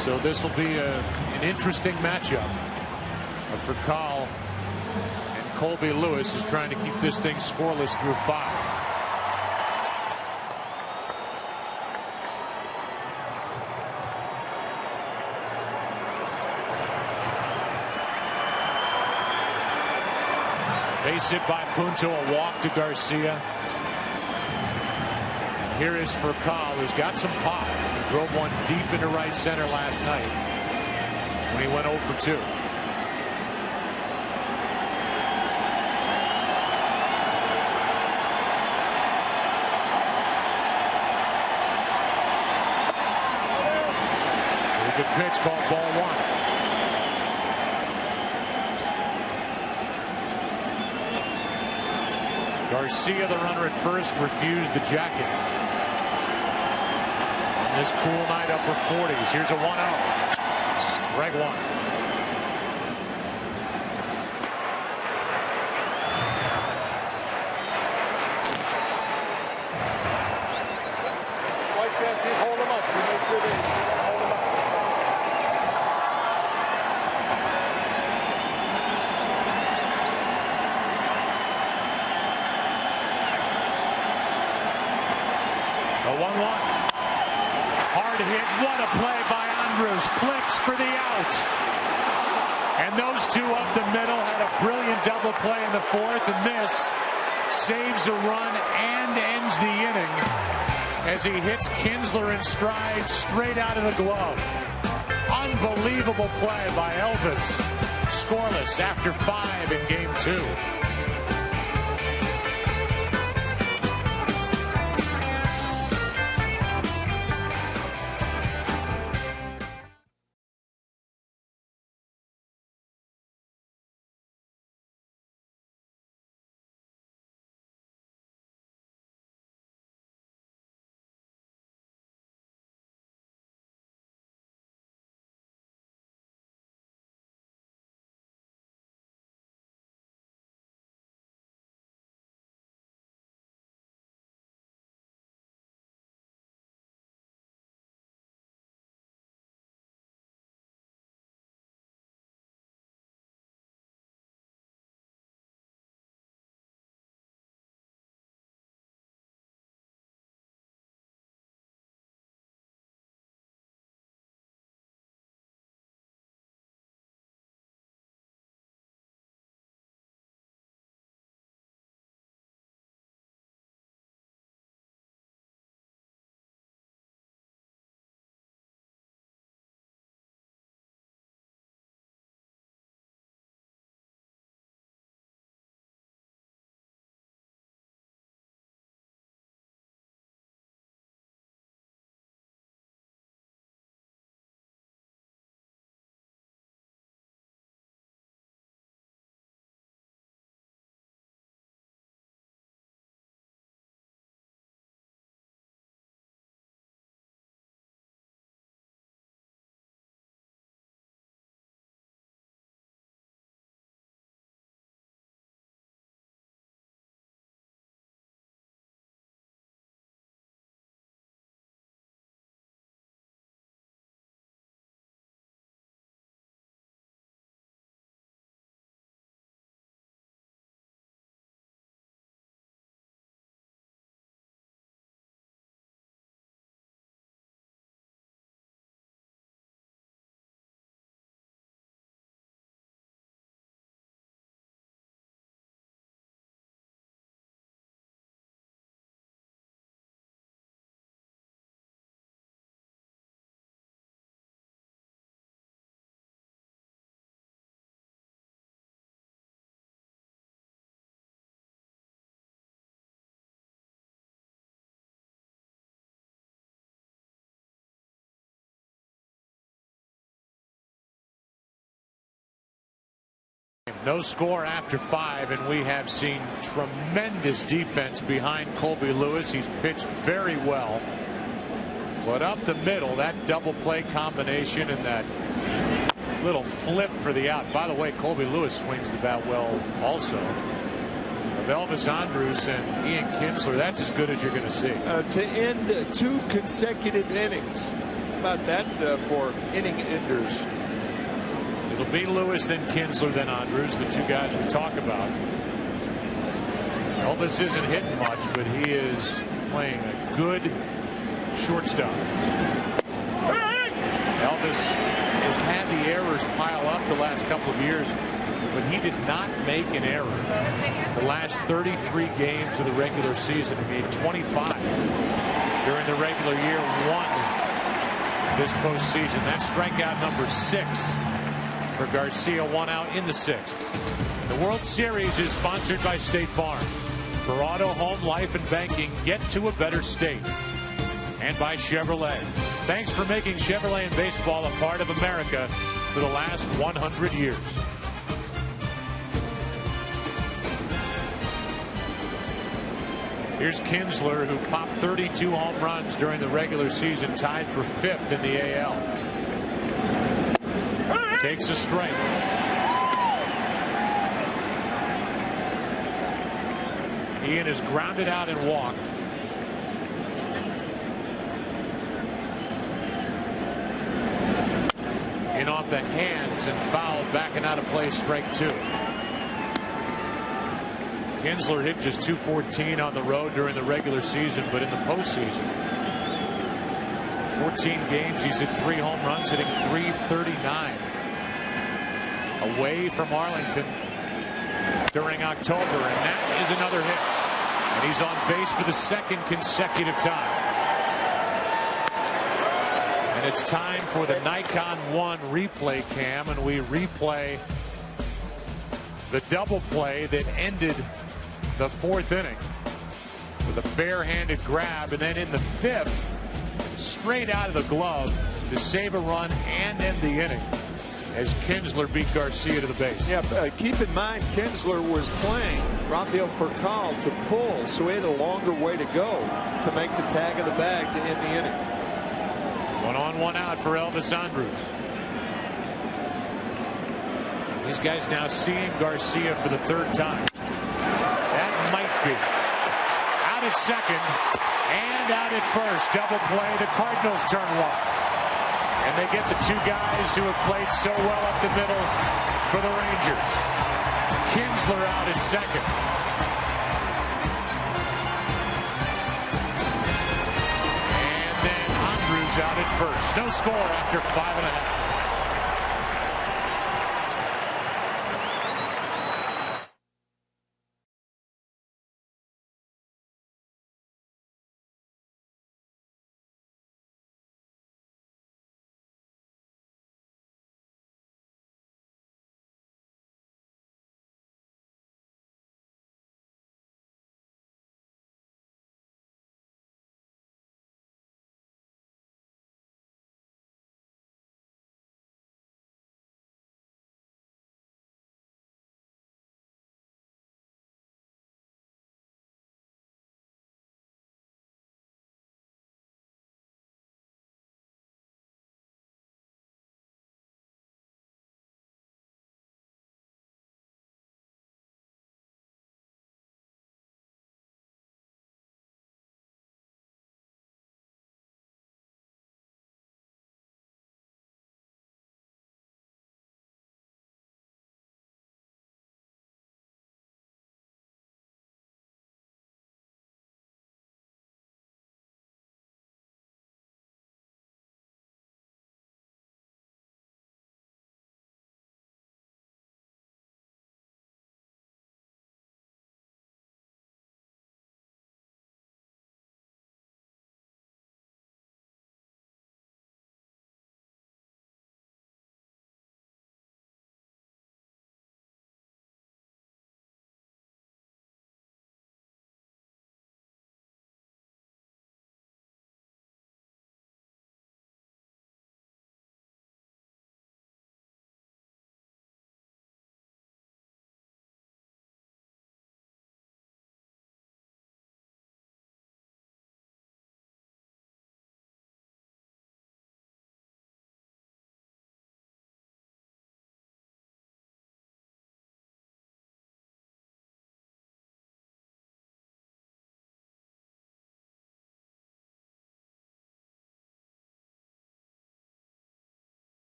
So this will be an interesting matchup for Kyle, and Colby Lewis is trying to keep this thing scoreless through 5. Base hit by Punto, a walk to Garcia. And here is Furcal, who's got some pop. He drove one deep into right center last night when he went 0 for 2. Very good pitch, called ball 1. Garcia, the runner at first, refused the jacket. On this cool night, upper 40s. Here's a 1-0. Strike 1. Slight chance he'd hold him up. So make sure they hold him up. A 1-1. Hard hit. What a play by Andrus. Flips for the out. And those two up the middle had a brilliant double play in the 4th. And this saves a run and ends the inning as he hits Kinsler in stride straight out of the glove. Unbelievable play by Elvis. Scoreless after 5 in game 2. No score after 5, and we have seen tremendous defense behind Colby Lewis. He's pitched very well. But up the middle, that double play combination and that little flip for the out. By the way, Colby Lewis swings the bat well also. Of Elvis Andrus and Ian Kinsler, that's as good as you're going to see. To end 2 consecutive innings. How about that for inning enders? It'll be Lewis, then Kinsler, then Andrus, the 2 guys we talk about. Elvis isn't hitting much, but he is playing a good shortstop. Elvis has had the errors pile up the last couple of years, but he did not make an error. The last 33 games of the regular season, he made 25 during the regular year, 1 this postseason. That's strikeout number 6 for Garcia, 1 out in the 6th. The World Series is sponsored by State Farm. For auto, home, life, and banking, get to a better state. And by Chevrolet. Thanks for making Chevrolet and baseball a part of America for the last 100 years. Here's Kinsler, who popped 32 home runs during the regular season, tied for 5th in the AL. Takes a strike. Ian is grounded out and walked. In off the hands and fouled, backing out of play, strike 2. Kinsler hit just .214 on the road during the regular season, but in the postseason, 14 games, he's hit 3 home runs, hitting .339. Away from Arlington during October, and that is another hit. And he's on base for the 2nd consecutive time. And it's time for the Nikon One replay cam, and we replay the double play that ended the 4th inning with a barehanded grab, and then in the 5th, straight out of the glove to save a run and end the inning as Kinsler beat Garcia to the base. Yeah, keep in mind Kinsler was playing Rafael Furcal to pull, so he had a longer way to go to make the tag of the bag to end the inning. 1 on, 1 out for Elvis Andrus. These guys now seeing Garcia for the 3rd time. That might be out at 2nd and out at 1st. Double play. The Cardinals turn 1. And they get the 2 guys who have played so well up the middle for the Rangers. Kinsler out at 2nd. And then Andrus out at 1st. No score after 5 1/2.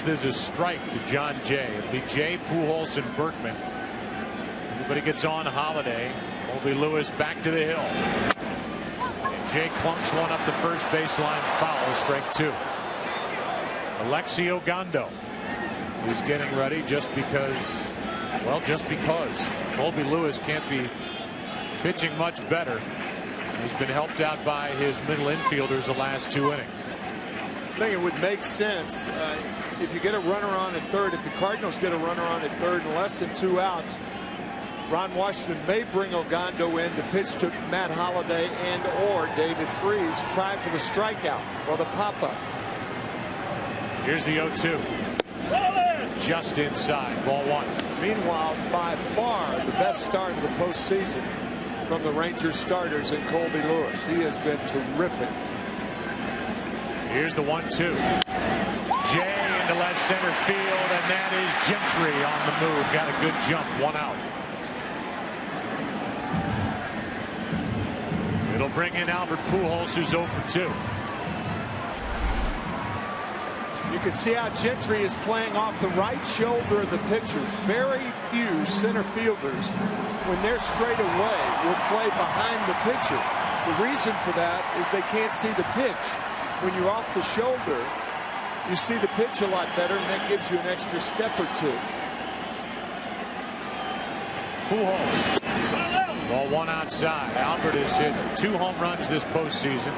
There's a strike to John Jay. It'll be Jay, Pujols, and Berkman. Everybody gets on Holiday. Colby Lewis back to the hill. And Jay clunks one up the first baseline foul. Strike 2. Alexi Ogando. He's getting ready just because. Colby Lewis can't be pitching much better. He's been helped out by his middle infielders the last 2 innings. I think it would make sense if you get a runner on at third. If the Cardinals get a runner on at third and less than 2 outs, Ron Washington may bring Ogando in to pitch to Matt Holliday and or David Freese. Try for the strikeout or the pop-up. Here's the 0-2. Just inside. Ball 1. Meanwhile, by far the best start of the postseason from the Rangers starters in Colby Lewis. He has been terrific. Here's the 1-2. Jay into left center field, and that is Gentry on the move. Got a good jump. 1 out. It'll bring in Albert Pujols, who's 0 for 2. You can see how Gentry is playing off the right shoulder of the pitchers. Very few center fielders, when they're straight away, will play behind the pitcher. The reason for that is they can't see the pitch. When you're off the shoulder, you see the pitch a lot better, and that gives you an extra step or 2. Pujols. Ball 1 outside. Albert has hit 2 home runs this postseason.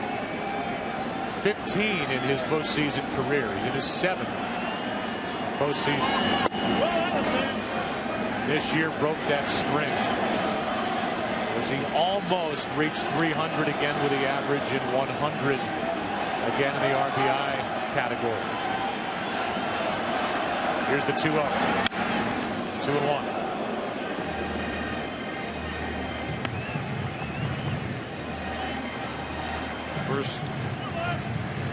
15 in his postseason career. He's in his 7th postseason. This year broke that string. As he almost reached 300 again with the average and 100 again in the RBI category. Here's the 2-0. 2-1. First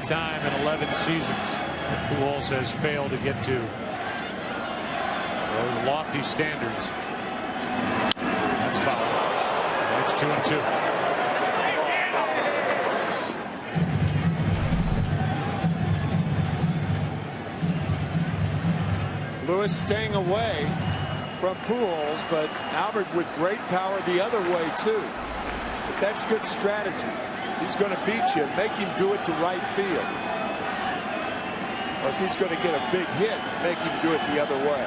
time in 11 seasons that Pujols has failed to get to those lofty standards. That's foul. And it's 2-2. Lewis staying away from Pujols, but Albert with great power the other way too. But that's good strategy. He's going to beat you, make him do it to right field. Or if he's going to get a big hit, make him do it the other way.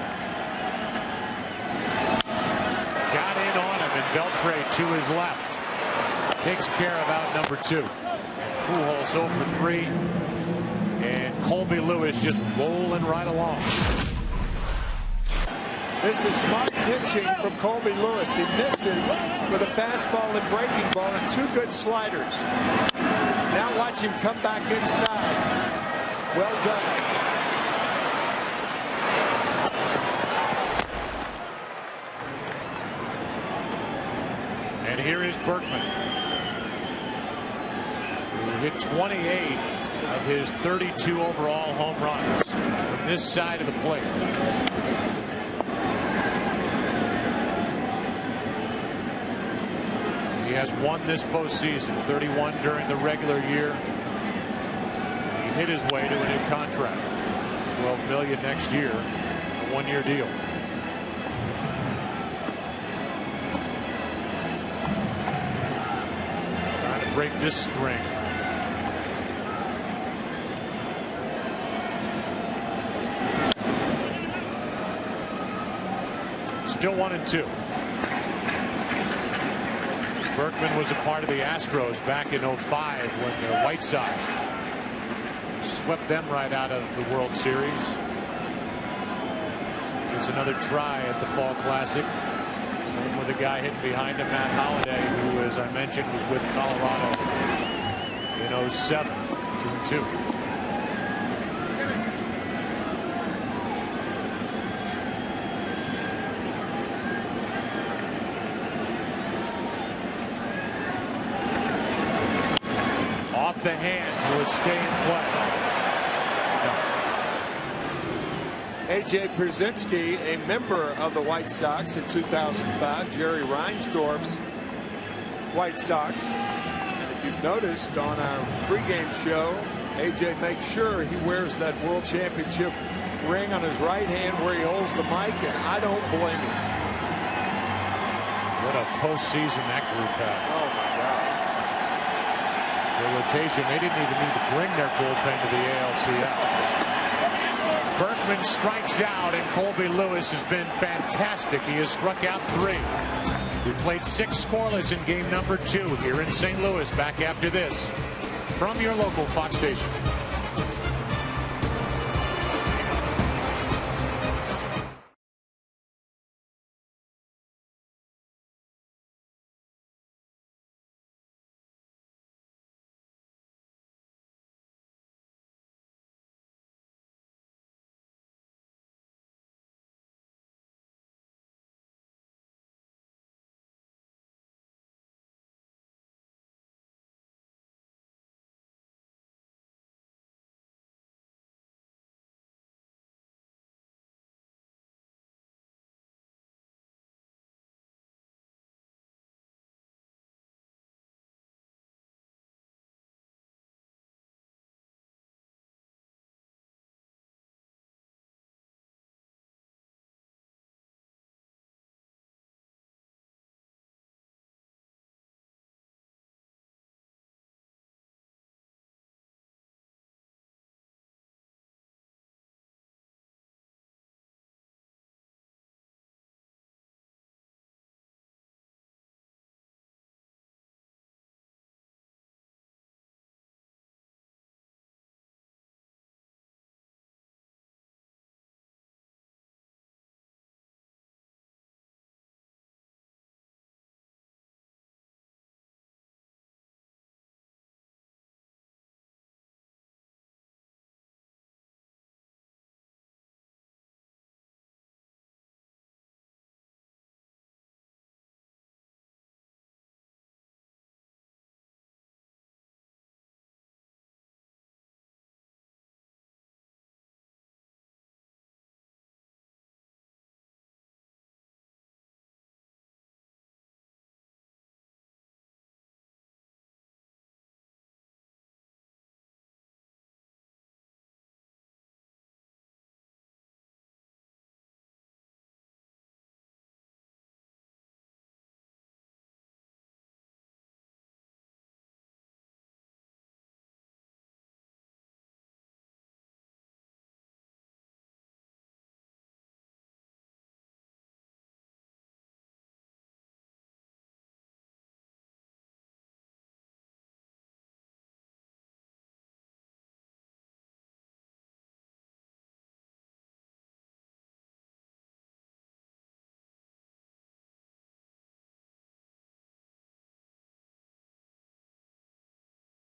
Got in on him, and Beltre to his left. Takes care of out number 2. Pujols 0 for 3. And Colby Lewis just rolling right along. This is smart pitching from Colby Lewis. He misses with a fastball and breaking ball and 2 good sliders. Now watch him come back inside. Well done. And here is Berkman, who hit 28 of his 32 overall home runs from this side of the plate. He has won this postseason, 31 during the regular year. He hit his way to a new contract, $12 million next year, a 1-year deal. Trying to break this string. Still 1-2. Berkman was a part of the Astros back in 05 when the White Sox swept them right out of the World Series. It's another try at the Fall Classic. Same with the guy hitting behind him, Matt Holliday, who, as I mentioned, was with Colorado in 07. 2-2. The hands, will it stay in play? No. A.J. Pierzynski, a member of the White Sox in 2005, Jerry Reinsdorf's White Sox. And if you've noticed on our pregame show, A.J. makes sure he wears that World Championship ring on his right hand where he holds the mic, and I don't blame him. What a postseason that group had. Oh, my gosh. The rotation, they didn't even need to bring their bullpen to the ALCS. Berkman strikes out, and Colby Lewis has been fantastic. He has struck out 3. We played 6 scoreless in game number 2 here in St. Louis. Back after this from your local Fox station.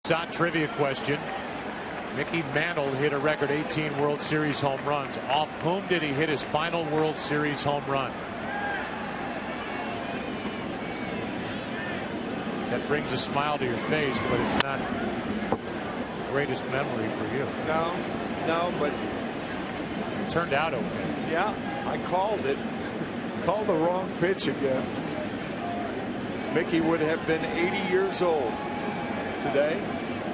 Hot trivia question. Mickey Mantle hit a record 18 World Series home runs. Off whom did he hit his final World Series home run? That brings a smile to your face, but it's not the greatest memory for you. No, but it turned out okay. Yeah, I called it. Called the wrong pitch again. Mickey would have been 80 years old today,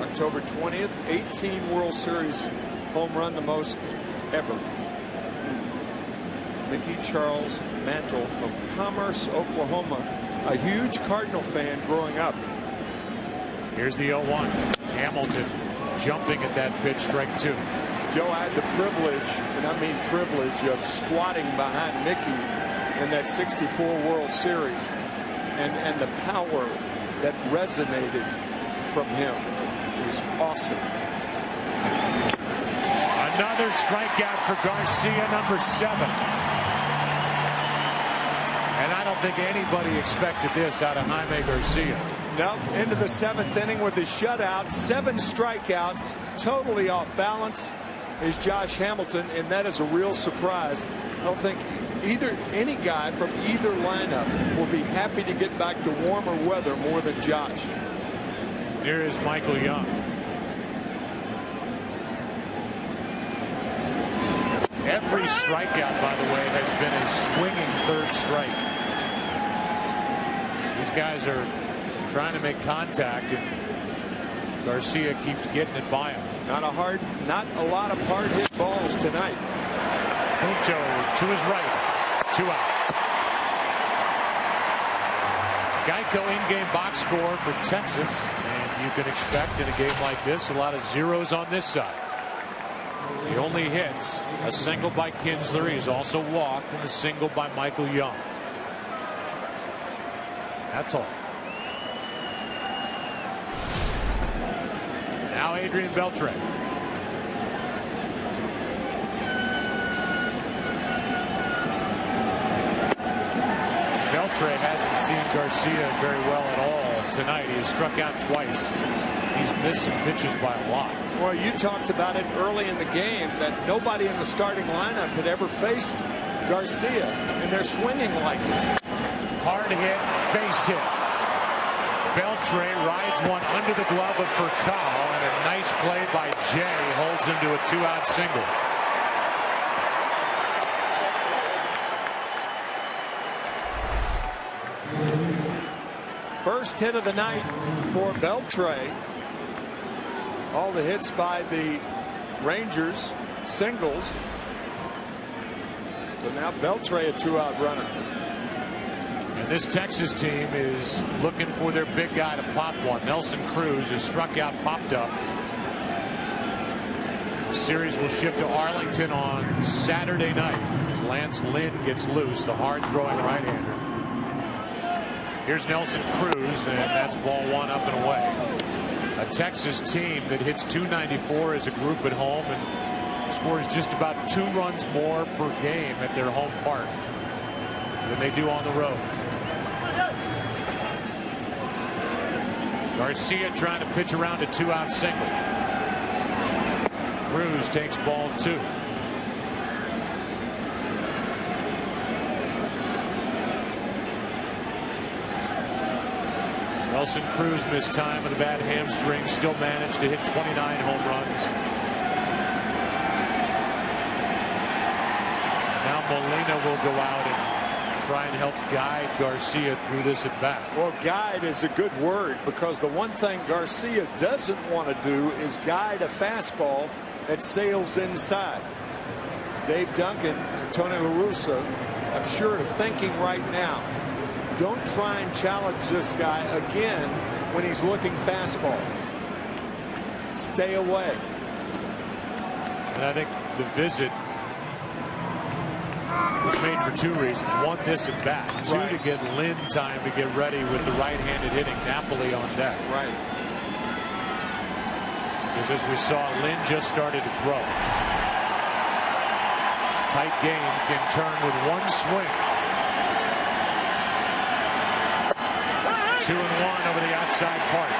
October 20th. 18 World Series home run, the most ever. Mickey Charles Mantle from Commerce, Oklahoma, a huge Cardinal fan growing up. Here's the 0-1. Hamilton jumping at that pitch, strike 2. Joe, I had the privilege, and I mean privilege, of squatting behind Mickey in that '64 World Series, and the power that resonated from him was awesome. Another strikeout for Garcia, number 7. And I don't think anybody expected this out of Jaime Garcia. No, into the 7th inning with his shutout, 7 strikeouts, totally off balance is Josh Hamilton, and that is a real surprise. I don't think any guy from either lineup will be happy to get back to warmer weather more than Josh. Here is Michael Young. Every strikeout, by the way, has been a swinging 3rd strike. These guys are trying to make contact, and Garcia keeps getting it by him. Not a lot of hard hit balls tonight. Pinto to his right. 2 out. Geico in-game box score for Texas. And you can expect in a game like this a lot of zeros on this side. The only hits, a single by Kinsler. He's also walked, and a single by Michael Young. That's all. Now Adrian Beltre. Beltre hasn't seen Garcia very well at all tonight. He has struck out twice. He's missed some pitches by a lot. Well, you talked about it early in the game that nobody in the starting lineup had ever faced Garcia, and they're swinging like it. Hard hit, base hit. Beltre rides one under the glove of Furcal, and a nice play by Jay holds him to a 2-out single. First hit of the night for Beltre. All the hits by the Rangers, singles. So now Beltre a 2-out runner. And this Texas team is looking for their big guy to pop one. Nelson Cruz has struck out, popped up. The series will shift to Arlington on Saturday night as Lance Lynn gets loose, the hard-throwing right-hander. Here's Nelson Cruz, and that's ball 1 up and away. A Texas team that hits .294 as a group at home and scores just about 2 runs more per game at their home park than they do on the road. Garcia trying to pitch around a 2-out single. Cruz takes ball 2. Nelson Cruz missed time with a bad hamstring, still managed to hit 29 home runs. Now Molina will go out and try and help guide Garcia through this at bat. Well, guide is a good word, because the one thing Garcia doesn't want to do is guide a fastball that sails inside. Dave Duncan, Tony La Russa, I'm sure, are thinking right now, don't try and challenge this guy again when he's looking fastball. Stay away. And I think the visit was made for 2 reasons. 1, this at bat. 2, to get Lynn time to get ready with the right-handed hitting Napoli on deck. Right. Because as we saw, Lynn just started to throw. This tight game can turn with 1 swing. 2-1 over the outside part.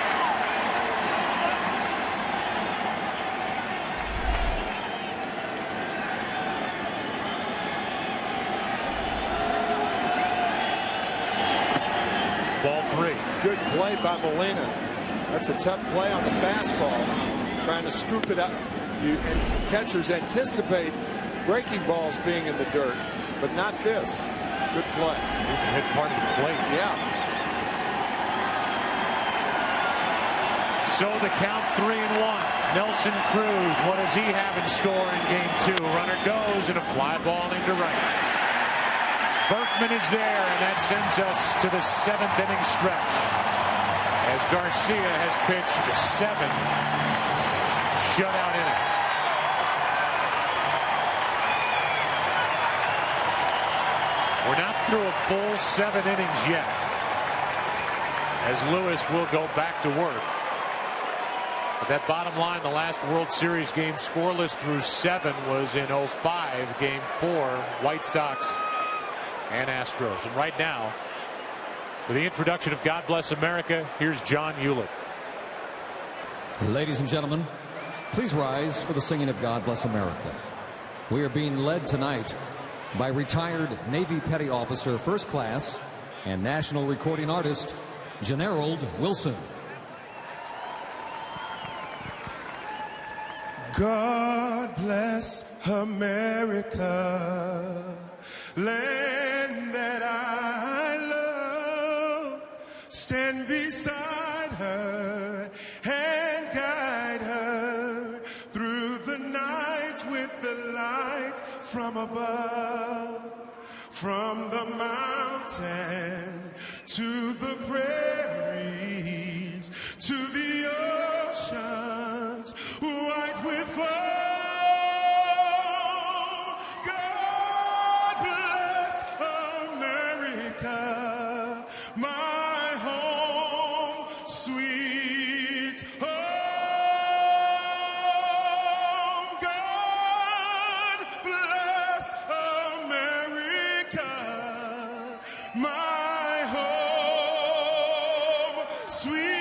Ball 3. Good play by Molina. That's a tough play on the fastball. Trying to scoop it up. And catchers anticipate breaking balls being in the dirt, but not this. Good play. You can hit part of the plate. Yeah. So the count 3-1. Nelson Cruz, what does he have in store in game 2? Runner goes and a fly ball into right. Berkman is there, and that sends us to the 7th inning stretch as Garcia has pitched 7 shutout innings. We're not through a full 7 innings yet, as Lewis will go back to work. But that bottom line, the last World Series game scoreless through 7 was in 05, game 4, White Sox and Astros. And right now, for the introduction of God Bless America, here's John Hewlett. Ladies and gentlemen, please rise for the singing of God Bless America. We are being led tonight by retired Navy Petty Officer First Class and national recording artist Generald Wilson. God bless America, land that I love. Stand beside her and guide her through the night with the light from above, from the mountain to the prairies, to the oceans, white with foam. God bless America, my home, sweet home. God bless America, my home, sweet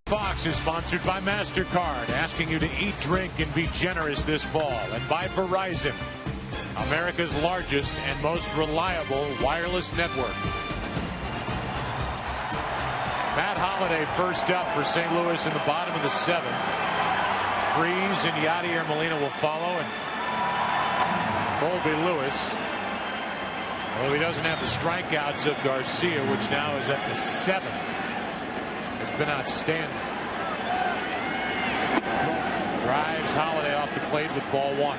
Fox is sponsored by MasterCard, asking you to eat, drink, and be generous this fall. And by Verizon, America's largest and most reliable wireless network. Matt Holliday first up for St. Louis in the bottom of the 7th. Freese and Yadier Molina will follow, and Colby Lewis, although he doesn't have the strikeouts of Garcia, which now is at the 7th, has been outstanding. Drives Holliday off the plate with ball 1.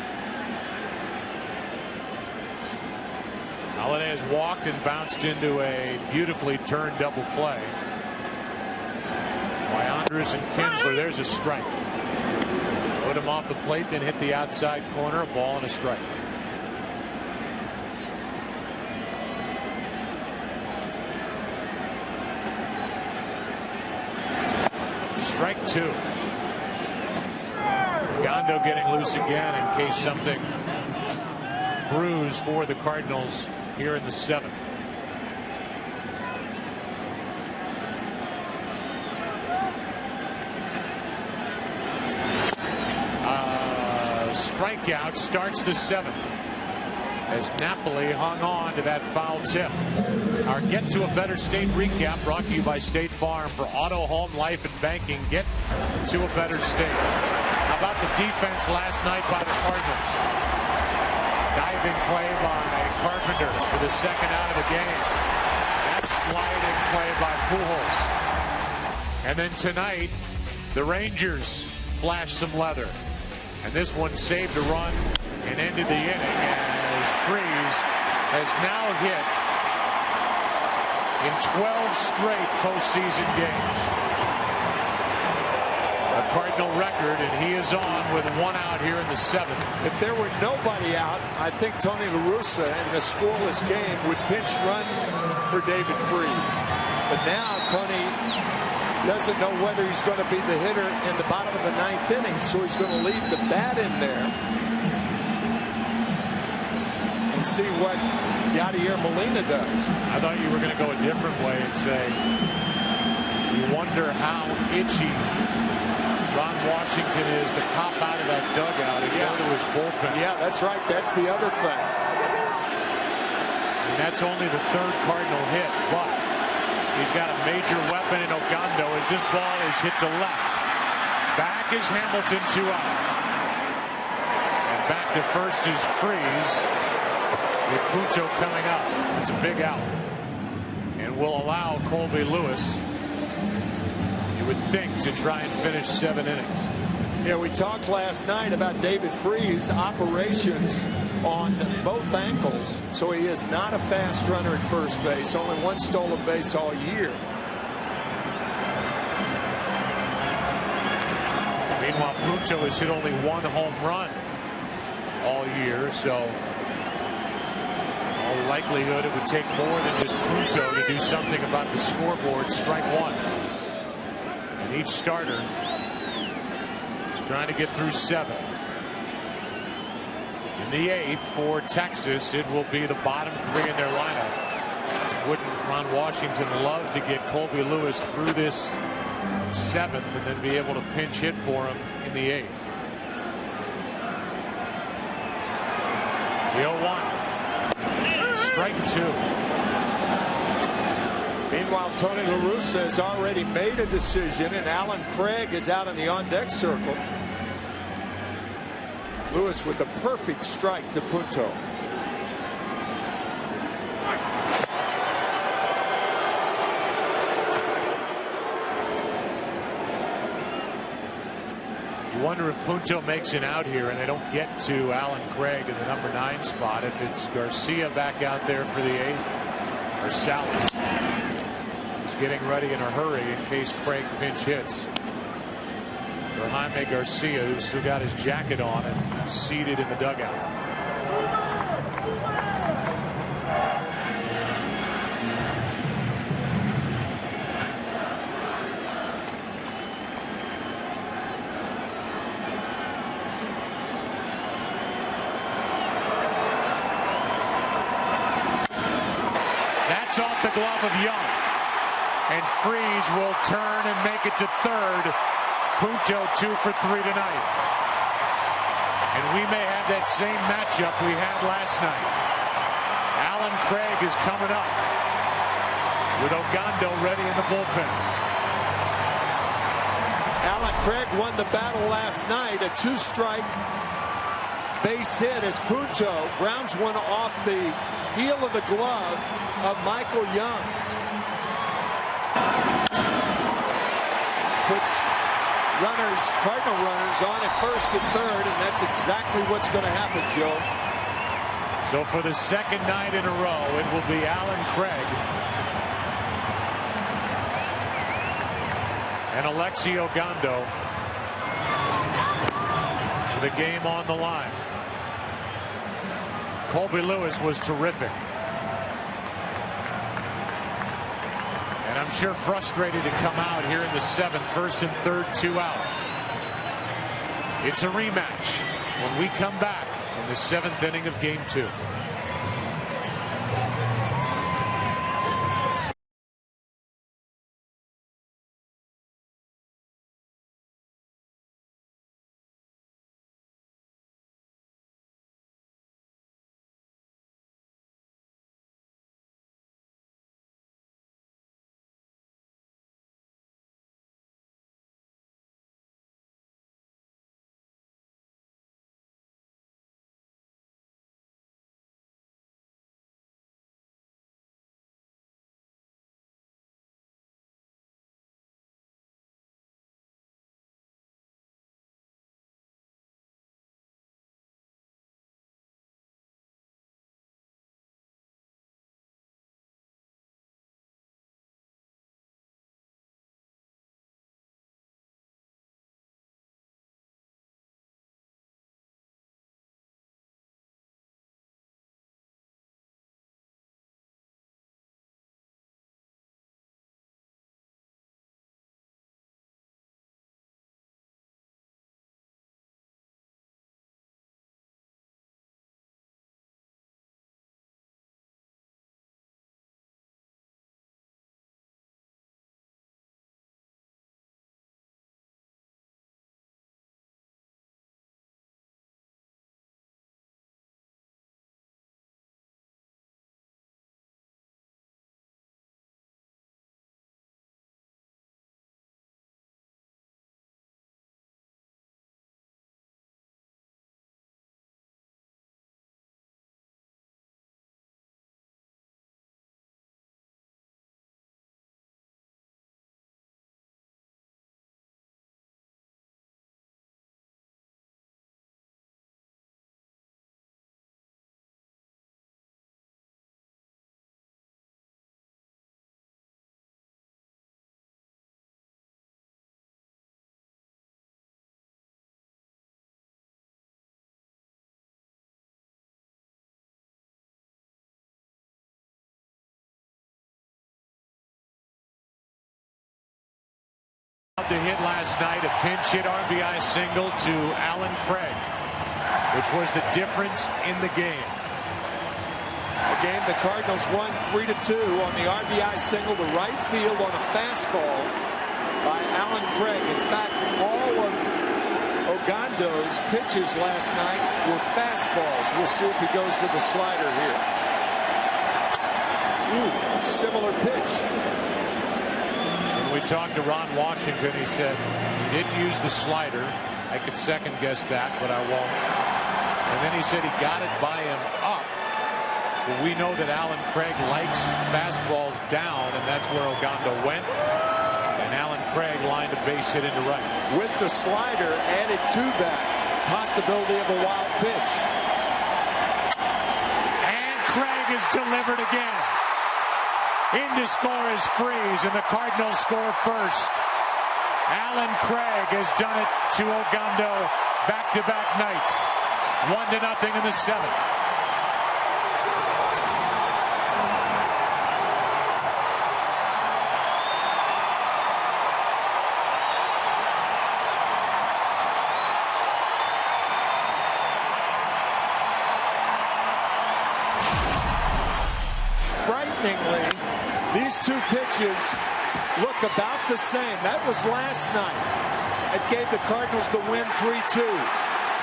Holliday has walked and bounced into a beautifully turned double play by Andrus and Kinsler. There's a strike. Put him off the plate, then hit the outside corner, a ball and a strike. Strike 2. Gondo getting loose again in case something brews for the Cardinals here in the 7th. Strikeout starts the 7th as Napoli hung on to that foul tip. Our Get to a Better State recap brought to you by State Farm. For auto, home, life, and banking, get to a better state. How about the defense last night by the Cardinals? Diving play by Carpenter for the second out of the game. That sliding play by Pujols. And then tonight, the Rangers flashed some leather. And this one saved a run and ended the inning as Freese has now hit in 12 straight postseason games. A Cardinal record, and he is on with one out here in the 7th. If there were nobody out, I think Tony La Russa in a scoreless game would pinch run for David Freese. But now Tony doesn't know whether he's going to be the hitter in the bottom of the 9th inning, so he's going to leave the bat in there and see what Yadier Molina does. I thought you were going to go a different way and say you wonder how itchy Ron Washington is to pop out of that dugout and go to his bullpen. Yeah, that's right. That's the other thing. And that's only the 3rd Cardinal hit, but he's got a major weapon in Ogando as this ball is hit to left. Back is Hamilton, 2 out. And back to first is Freese with Punto coming up. It's a big out. And will allow Colby Lewis, you would think, to try and finish 7 innings. Yeah, we talked last night about David Freese operations on both ankles, so he is not a fast runner at first base. Only 1 stolen base all year. Meanwhile, Punto has hit only 1 home run all year, so all likelihood it would take more than just Punto to do something about the scoreboard. Strike 1. And each starter is trying to get through 7. In the 8th for Texas, it will be the bottom 3 in their lineup. Wouldn't Ron Washington love to get Colby Lewis through this 7th and then be able to pinch hit for him in the 8th? The 0-1. Strike 2. Meanwhile, Tony La Russa has already made a decision, and Alan Craig is out in the on-deck circle. Lewis with a perfect strike to Punto. You wonder if Punto makes an out here and they don't get to Alan Craig in the number 9 spot, if it's Garcia back out there for the 8th or Salas. He's getting ready in a hurry in case Craig pinch hits. For Jaime Garcia, who's still got his jacket on and seated in the dugout. That's off the glove of Young. And Freese will turn and make it to 3rd. Punto 2 for 3 tonight. And we may have that same matchup we had last night. Alan Craig is coming up with Ogando ready in the bullpen. Alan Craig won the battle last night. A 2-strike base hit as Punto grounds one off the heel of the glove of Michael Young. Puts Cardinal runners on at 1st and 3rd, and that's exactly what's going to happen, Joe. So for the 2nd night in a row, it will be Alan Craig and Alexi Ogando with the game on the line. Colby Lewis was terrific. And I'm sure frustrated to come out here in the 7th, 1st and 3rd, 2 out. It's a rematch when we come back in the 7th inning of Game 2. The hit last night, a pinch hit RBI single to Alan Craig, which was the difference in the game. A game the Cardinals won 3-2 on the RBI single to right field on a fastball by Alan Craig. In fact, all of Ogando's pitches last night were fastballs. We'll see if he goes to the slider here. Ooh, similar pitch. When we talked to Ron Washington, he said he didn't use the slider. I could second guess that, but I won't. And then he said he got it by him up. But we know that Alan Craig likes fastballs down, and that's where Ogando went. And Alan Craig lined a base hit into right. With the slider added to that possibility of a wild pitch. And Craig is delivered again. Into score is Freese, and the Cardinals score first. Alan Craig has done it to Ogando back-to-back nights. 1-0 in the 7th. Frighteningly, these two pitches look about the same. That was last night. It gave the Cardinals the win 3-2.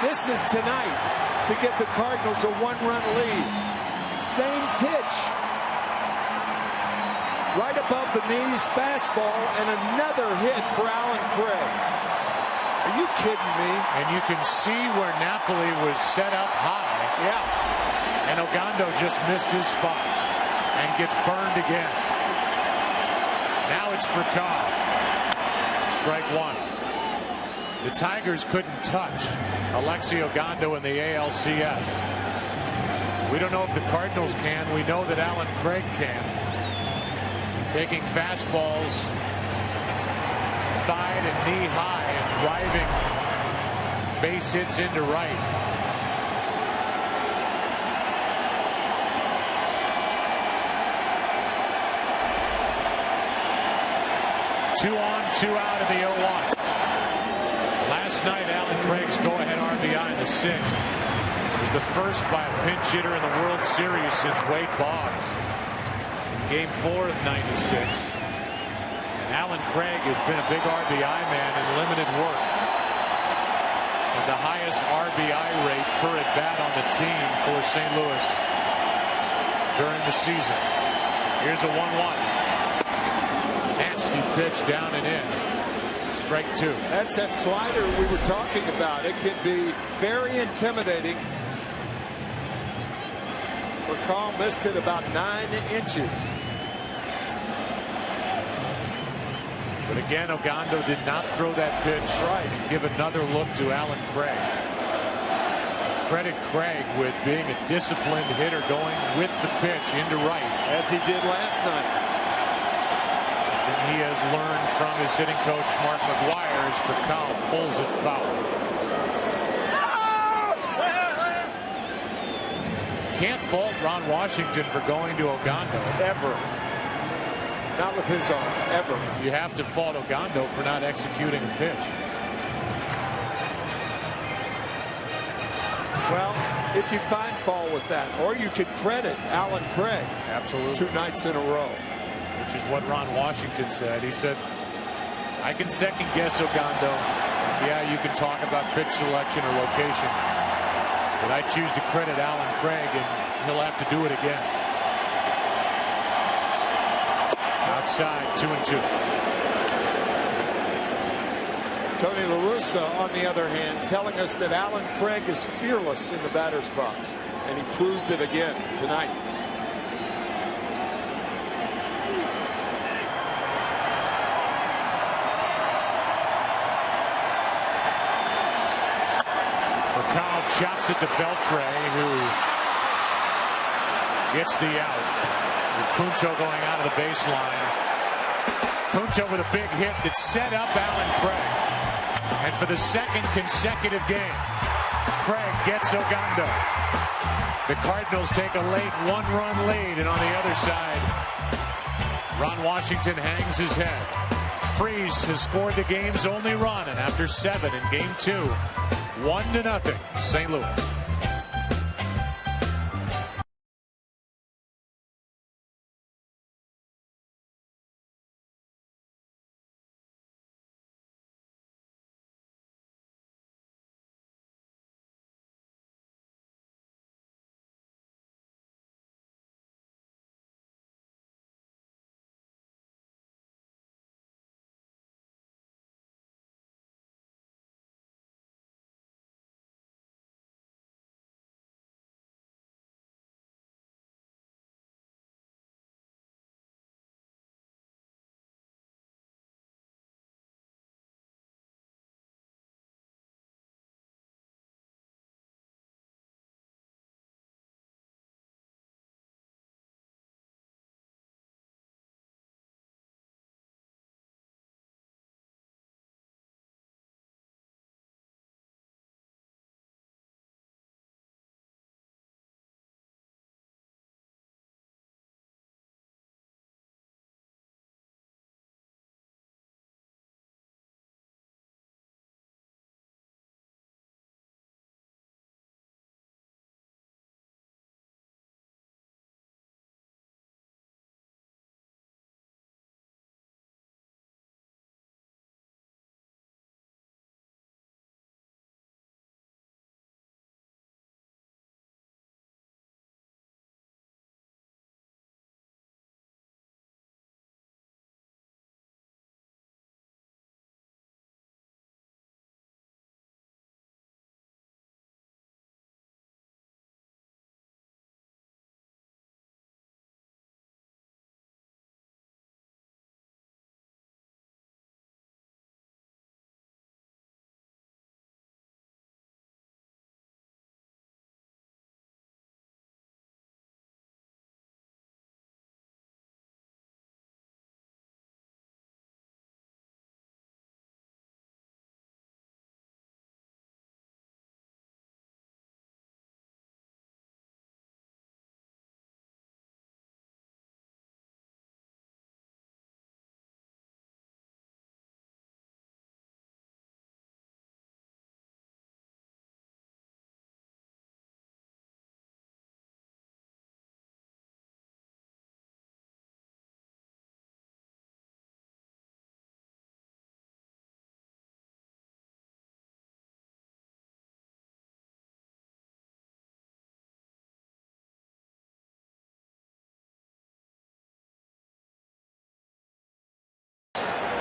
This is tonight to get the Cardinals a one-run lead. Same pitch. Right above the knees, fastball, and another hit for Alan Craig. Are you kidding me? And you can see where Napoli was set up high. Yeah. And Ogando just missed his spot and gets burned again. Now it's for Cobb. Strike one. The Tigers couldn't touch Alexi Ogando in the ALCS. We don't know if the Cardinals can. We know that Alan Craig can. Taking fastballs thigh and knee high and driving base hits into right. Two on, two out in the 0-1. Last night, Alan Craig's go-ahead RBI in the 6th was the first by a pinch hitter in the World Series since Wade Boggs in Game 4 of '96. And Alan Craig has been a big RBI man in limited work. And the highest RBI rate per at-bat on the team for St. Louis during the season. Here's a 1-1. Nasty pitch down and in. Strike two. That's that slider we were talking about. It can be very intimidating. Recall missed it about 9 inches. But again, Ogando did not throw that pitch right and give another look to Alan Craig. Credit Craig with being a disciplined hitter, going with the pitch into right. As he did last night. And he has learned from his hitting coach, Mark McGwire, as Furcal pulls it foul. Can't fault Ron Washington for going to Ogando. Ever. Not with his arm. Ever. You have to fault Ogando for not executing a pitch. Well, if you find fault with that, or you could credit Alan Craig. Absolutely. 2 nights in a row. Which is what Ron Washington said. He said, I can second guess Ogando. Yeah, you can talk about pitch selection or location. But I choose to credit Alan Craig, and he'll have to do it again. Outside, 2-2. Tony La Russa, on the other hand, telling us that Alan Craig is fearless in the batter's box. And he proved it again tonight. Chops it to Beltre, who gets the out. With Punto going out of the baseline. Punto with a big hit that set up Alan Craig. And for the second consecutive game, Craig gets Ogando. The Cardinals take a late 1-run lead, and on the other side, Ron Washington hangs his head. Freese has scored the game's only run, and after 7 in game 2, 1-0, St. Louis.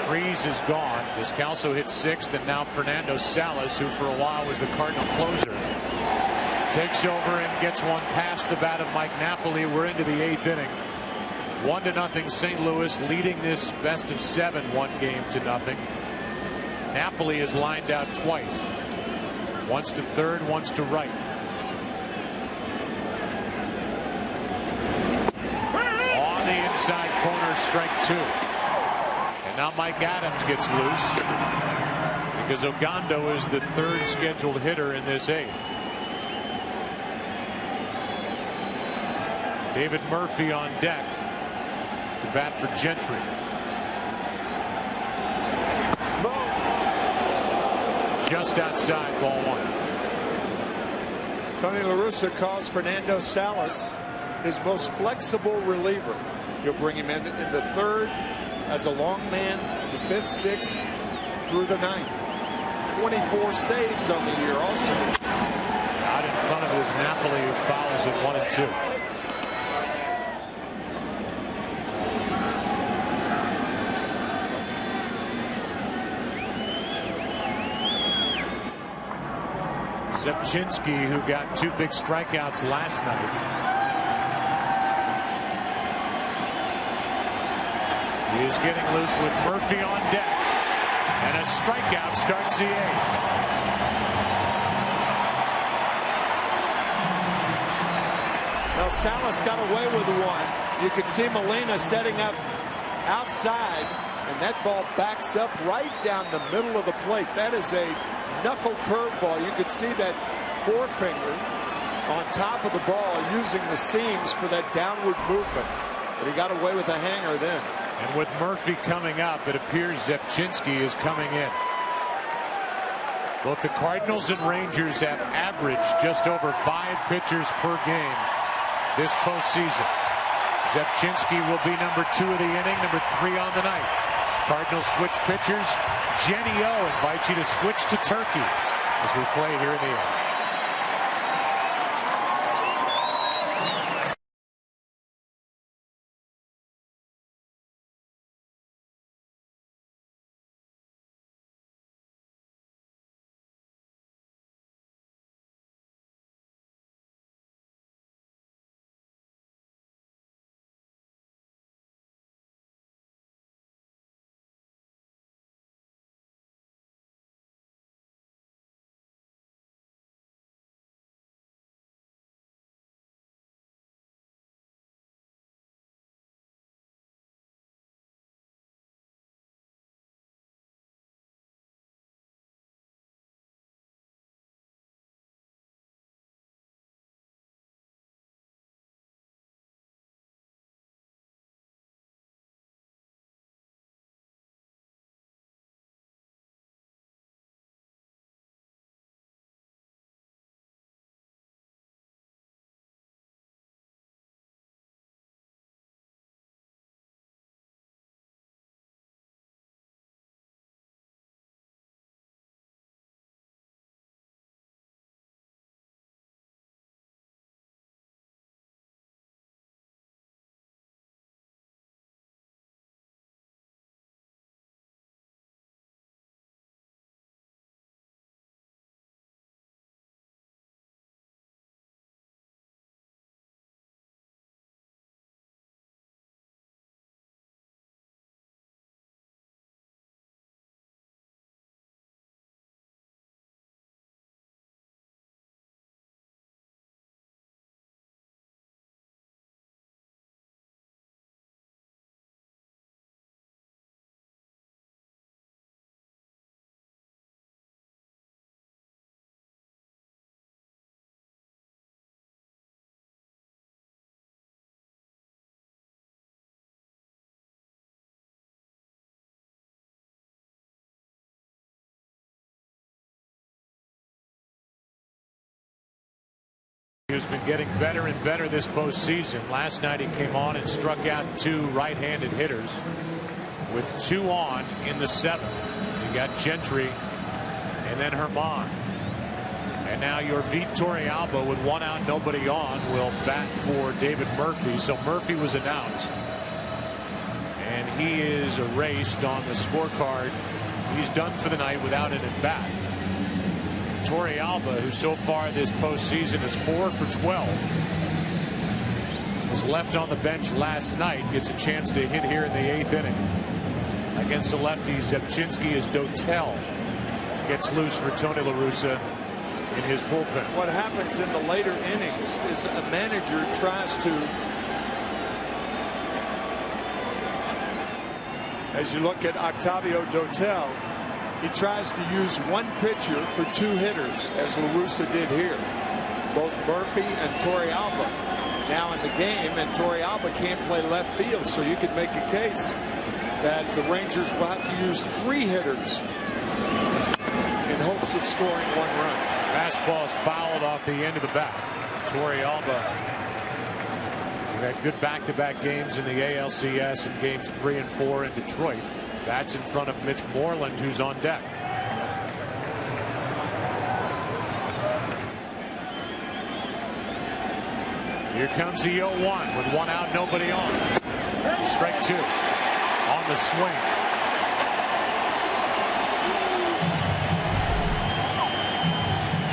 Freese is gone. Descalso hits 6th, and now Fernando Salas, who for a while was the Cardinal closer, takes over and gets one past the bat of Mike Napoli. We're into the 8th inning. 1-0 St. Louis, leading this best of 7 1-0. Napoli is lined out twice. Once to third, once to right. On the inside corner, strike 2. And now Mike Adams gets loose because Ogando is the 3rd scheduled hitter in this 8th. David Murphy on deck to bat for Gentry. Just outside, ball 1. Tony La Russa calls Fernando Salas his most flexible reliever. He'll bring him in the 3rd as a long man, in the 5th, 6th, through the 9th. 24 saves on the year also. Out in front of his Napoli, who fouls at 1 and 2. Zepchinski, who got 2 big strikeouts last night. He is getting loose with Murphy on deck. And a strikeout starts the 8th. Now Salas got away with one. You could see Molina setting up outside, and that ball backs up right down the middle of the plate. That is a knuckle curveball. You could see that forefinger on top of the ball using the seams for that downward movement. But he got away with a hanger then. And with Murphy coming up, it appears Zepchinski is coming in. Both the Cardinals and Rangers have averaged just over 5 pitchers per game this postseason. Zepchinski will be number 2 of the inning, number 3 on the night. Cardinals switch pitchers. Jenny O invites you to switch to Turkey as we play here in the 8th. Who's been getting better and better this postseason. Last night he came on and struck out 2 right-handed hitters with 2 on in the 7th. You got Gentry and then Herman. And now your Vitor Alba with 1 out, nobody on, will bat for David Murphy. So Murphy was announced, and he is erased on the scorecard. He's done for the night without an at-bat. Torrealba, who so far this postseason is 4 for 12, was left on the bench last night, gets a chance to hit here in the 8th inning. Against the lefties, Zepchinski as Dotel gets loose for Tony La Russa in his bullpen. What happens in the later innings is a manager tries to, as you look at Octavio Dotel, he tries to use 1 pitcher for 2 hitters, as La Russa did here. Both Murphy and Torrealba now in the game, and Torrealba can't play left field, so you could make a case that the Rangers will have to use 3 hitters in hopes of scoring 1 run. Fastball is fouled off the end of the bat. Torrealba, who had good back-to-back games in the ALCS in games 3 and 4 in Detroit. Bats in front of Mitch Moreland, who's on deck. Here comes the 0-1 with 1 out, nobody on. Strike 2 on the swing.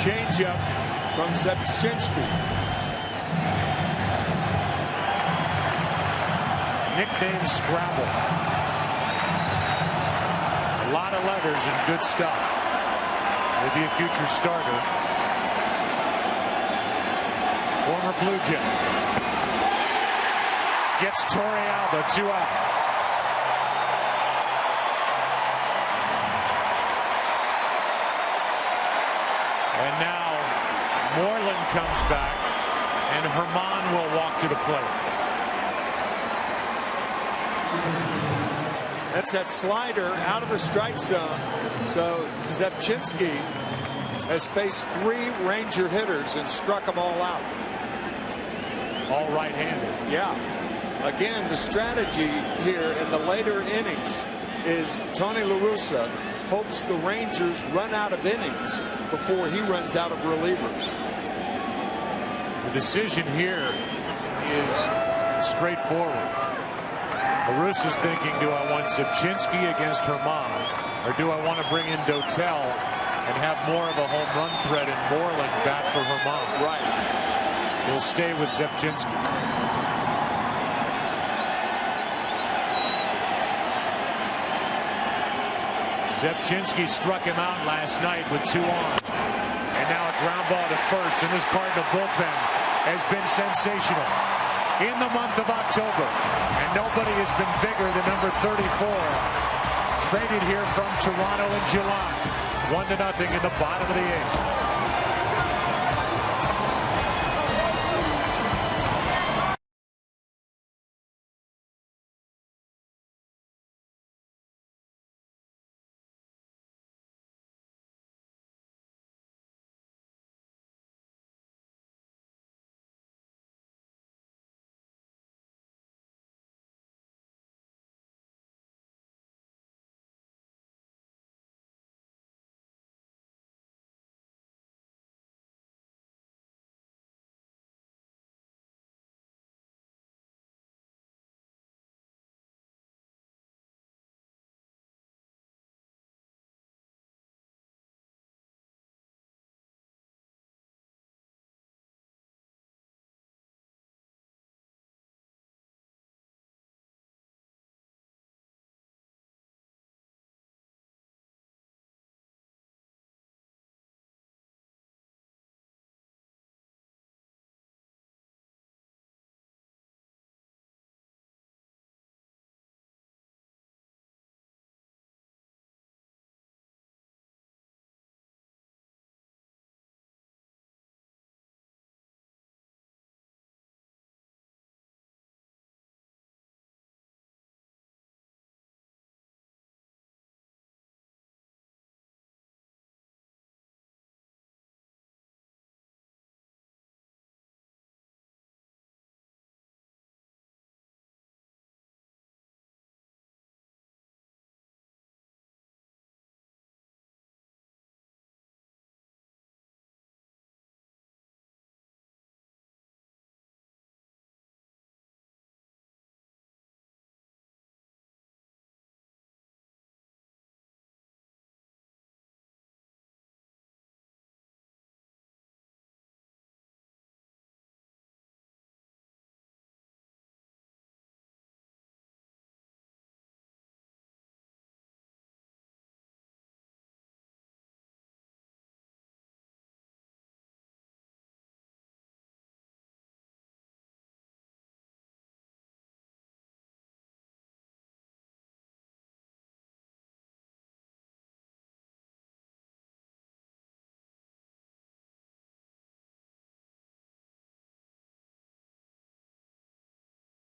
Changeup from Zepchinski. Nickname Scrabble. A lot of letters and good stuff. Maybe a future starter. Former Blue Jay. Gets Torrealba 2 out. And now Moreland comes back, and Herman will walk to the plate. That's that slider out of the strike zone. So Zebchinski has faced 3 Ranger hitters and struck them all out. All right-handed. Yeah. Again, the strategy here in the later innings is Tony La Russa hopes the Rangers run out of innings before he runs out of relievers. The decision here is straightforward. La Russa's thinking, do I want Zebchinski against Herman, or do I want to bring in Dotel and have more of a home run threat in Moreland back for Herman? Right. He'll stay with Zebchinski. Zebchinski struck him out last night with 2 on. And now a ground ball to first, and this Cardinal bullpen has been sensational in the month of October. And nobody has been bigger than number 34. Traded here from Toronto in July. 1-0 in the bottom of the 8th.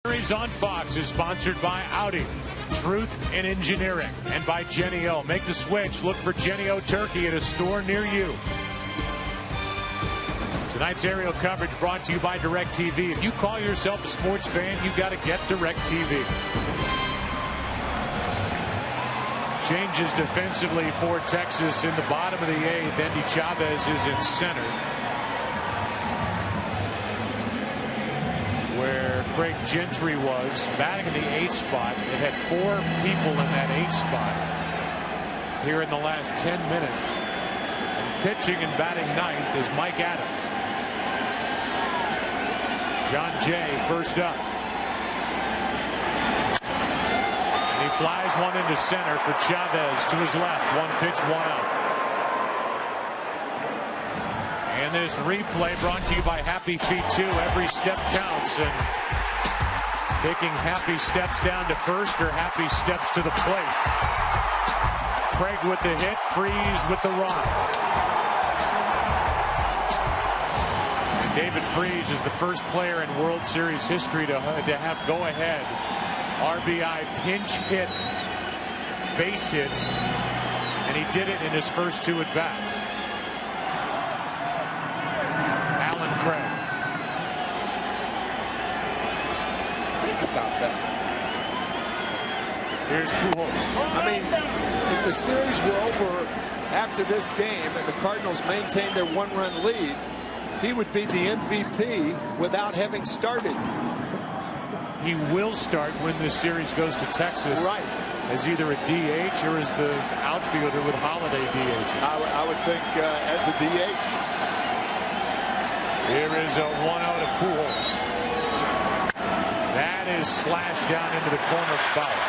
Series on Fox is sponsored by Audi, Truth in Engineering, and by Jenny O. Make the switch. Look for Jenny O Turkey at a store near you. Tonight's aerial coverage brought to you by DirecTV. If you call yourself a sports fan, you got to get DirecTV. Changes defensively for Texas in the bottom of the 8th. Endy Chavez is in center, where Craig Gentry was batting in the 8th spot. It had 4 people in that 8th spot here in the last 10 minutes. And pitching and batting 9th is Mike Adams. John Jay first up. And he flies one into center for Chavez to his left. 1 pitch, 1 out. And this replay brought to you by Happy Feet 2. Every step counts. And taking happy steps down to first or happy steps to the plate. Craig with the hit, Freese with the run. David Freese is the first player in World Series history to have go-ahead RBI pinch hit base hits, and he did it in his first 2 at-bats. Alan Craig. Think about that. Here's Pujols. I mean, if the series were over after this game and the Cardinals maintained their 1-run lead, he would be the MVP without having started. He will start when this series goes to Texas. Right. As either a DH or as the outfielder with Holiday DH. I would think as a DH. Here is a 1-0 to Pujols. That is slashed down into the corner foul.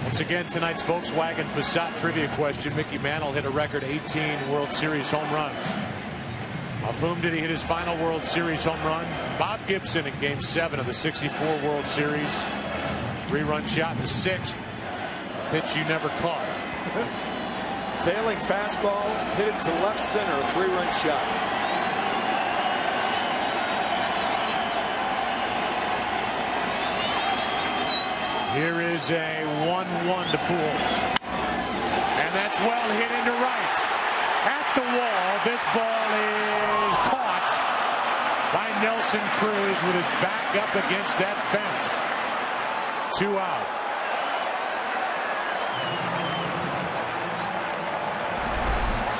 Once again, tonight's Volkswagen Passat trivia question. Mickey Mantle hit a record 18 World Series home runs. Off whom did he hit his final World Series home run? Bob Gibson in Game 7 of the '64 World Series. 3-run shot in the 6th. A pitch you never caught. Tailing fastball, hit it to left center, a 3-run shot. Here is a 1-1 to Pujols. And that's well hit into right. At the wall, this ball is caught by Nelson Cruz with his back up against that fence. 2 out.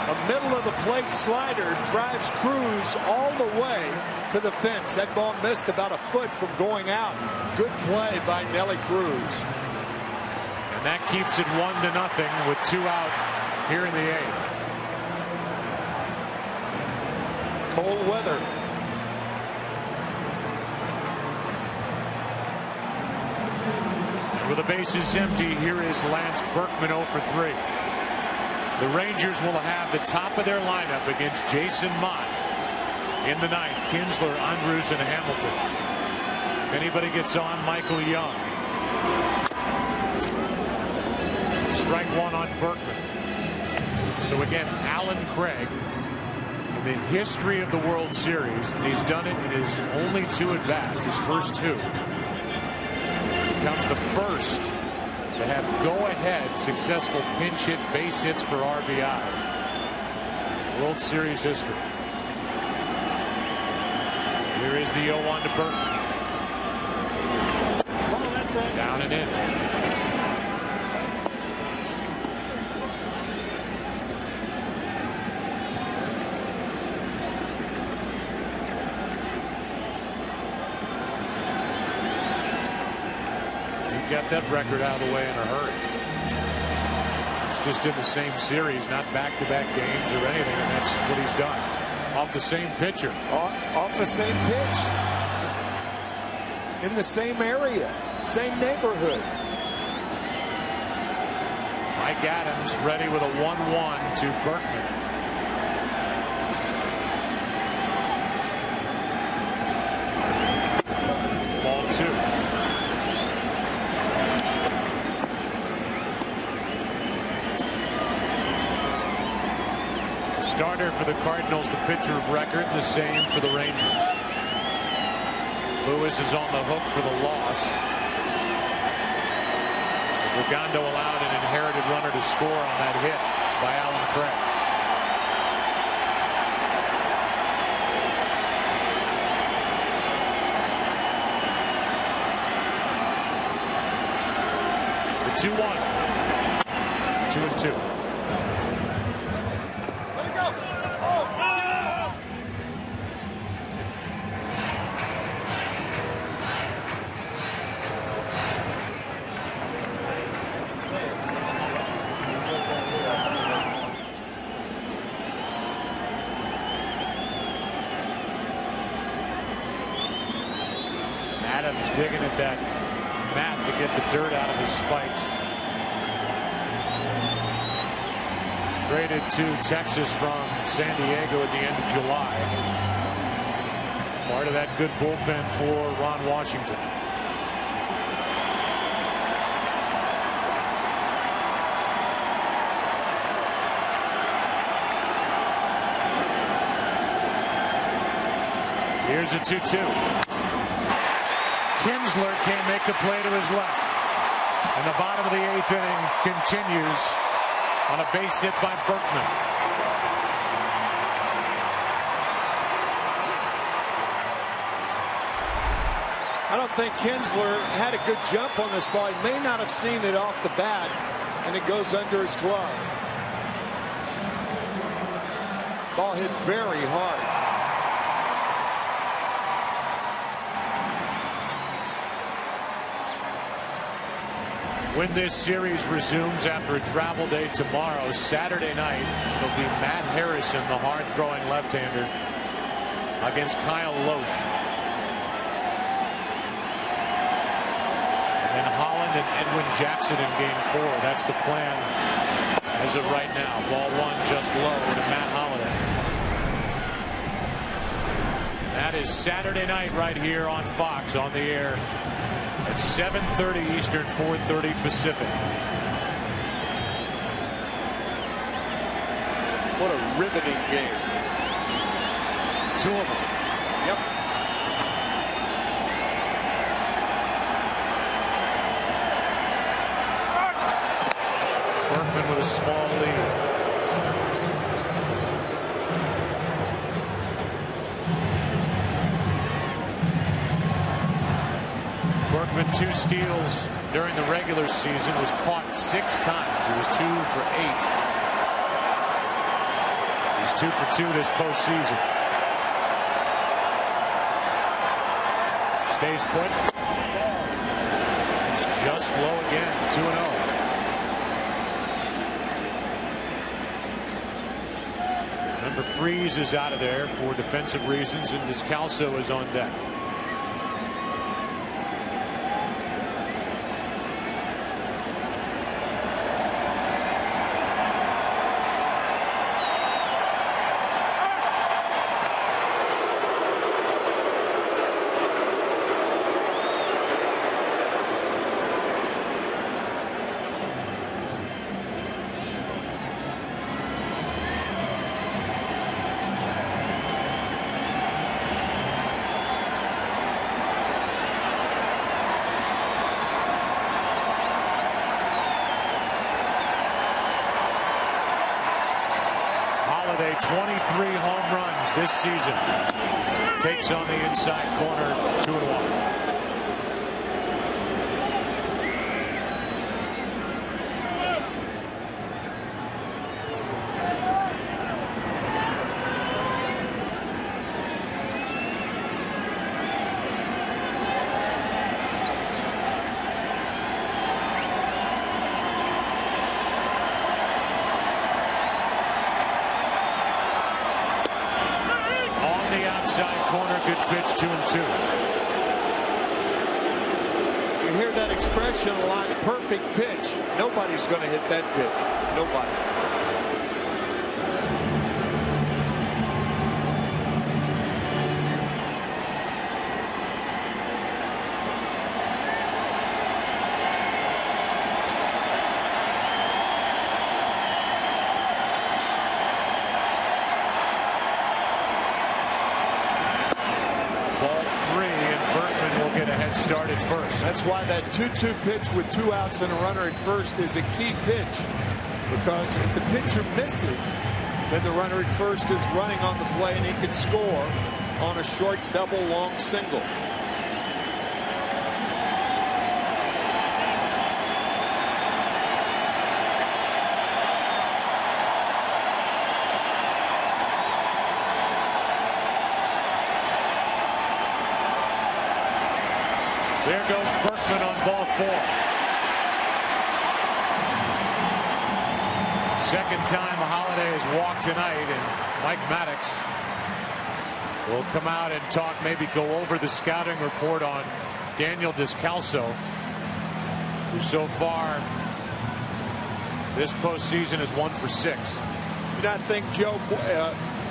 A middle of the plate slider drives Cruz all the way to the fence. That ball missed about a foot from going out. Good play by Nelly Cruz. And that keeps it 1-0 with 2 out here in the 8th. Cold weather. With the bases empty, here is Lance Berkman 0 for 3. The Rangers will have the top of their lineup against Jason Mott in the 9th. Kinsler, Andrus, and Hamilton. If anybody gets on, Michael Young. Strike 1 on Berkman. So again, Alan Craig, in the history of the World Series, and he's done it in his only 2 at-bats, his first 2. Becomes the first to have go-ahead successful pinch hit base hits for RBIs. World Series history. Here is the 0-1 to Berkman. Down and in. Got that record out of the way in a hurry. It's just in the same series, not back-to-back games or anything, and that's what he's done. Off the same pitcher. Off the same pitch. In the same area. Same neighborhood. Mike Adams ready with a 1-1 to Berkman. Ball 2. Starter for the Cardinals, the pitcher of record, the same for the Rangers. Lewis is on the hook for the loss. As Rigondo allowed an inherited runner to score on that hit by Alan Craig. The 2-1. 2-2. Adams digging at that mat to get the dirt out of his spikes. Traded to Texas from San Diego at the end of July. Part of that good bullpen for Ron Washington. Here's a 2-2. Kinsler can't make the play to his left. And the bottom of the 8th inning continues on a base hit by Berkman. I don't think Kinsler had a good jump on this ball. He may not have seen it off the bat, and it goes under his glove. Ball hit very hard. When this series resumes after a travel day tomorrow, Saturday night, it'll be Matt Harrison, the hard-throwing left-hander, against Kyle Loesch. And then Holland and Edwin Jackson in Game 4. That's the plan as of right now. Ball 1 just low to Matt Holliday. That is Saturday night right here on Fox, on the air at 7:30 Eastern, 4:30 Pacific. What a riveting game. 2 of them. Yep. Berkman with a small lead. Berkman 2 steals during the regular season, was caught 6 times. He was 2 for 8. He's 2 for 2 this postseason. Stays put. It's just low again. 2-0. Remember, Freese is out of there for defensive reasons, and Descalso is on deck. Holliday, 23 home runs this season. Takes on the inside corner, 2-1. Corner, good pitch, 2-2. You hear that expression a lot, perfect pitch. Nobody's going to hit that pitch. Nobody. Started first. That's why that 2-2 pitch with 2 outs and a runner at first is a key pitch, because if the pitcher misses, then the runner at first is running on the play and he can score on a short double, long single. There goes Berkman on ball 4. Second time Holliday has walked tonight, and Mike Maddox will come out and talk, maybe go over the scouting report on Daniel Descalso, who so far this postseason is 1 for 6. Do not think, Joe,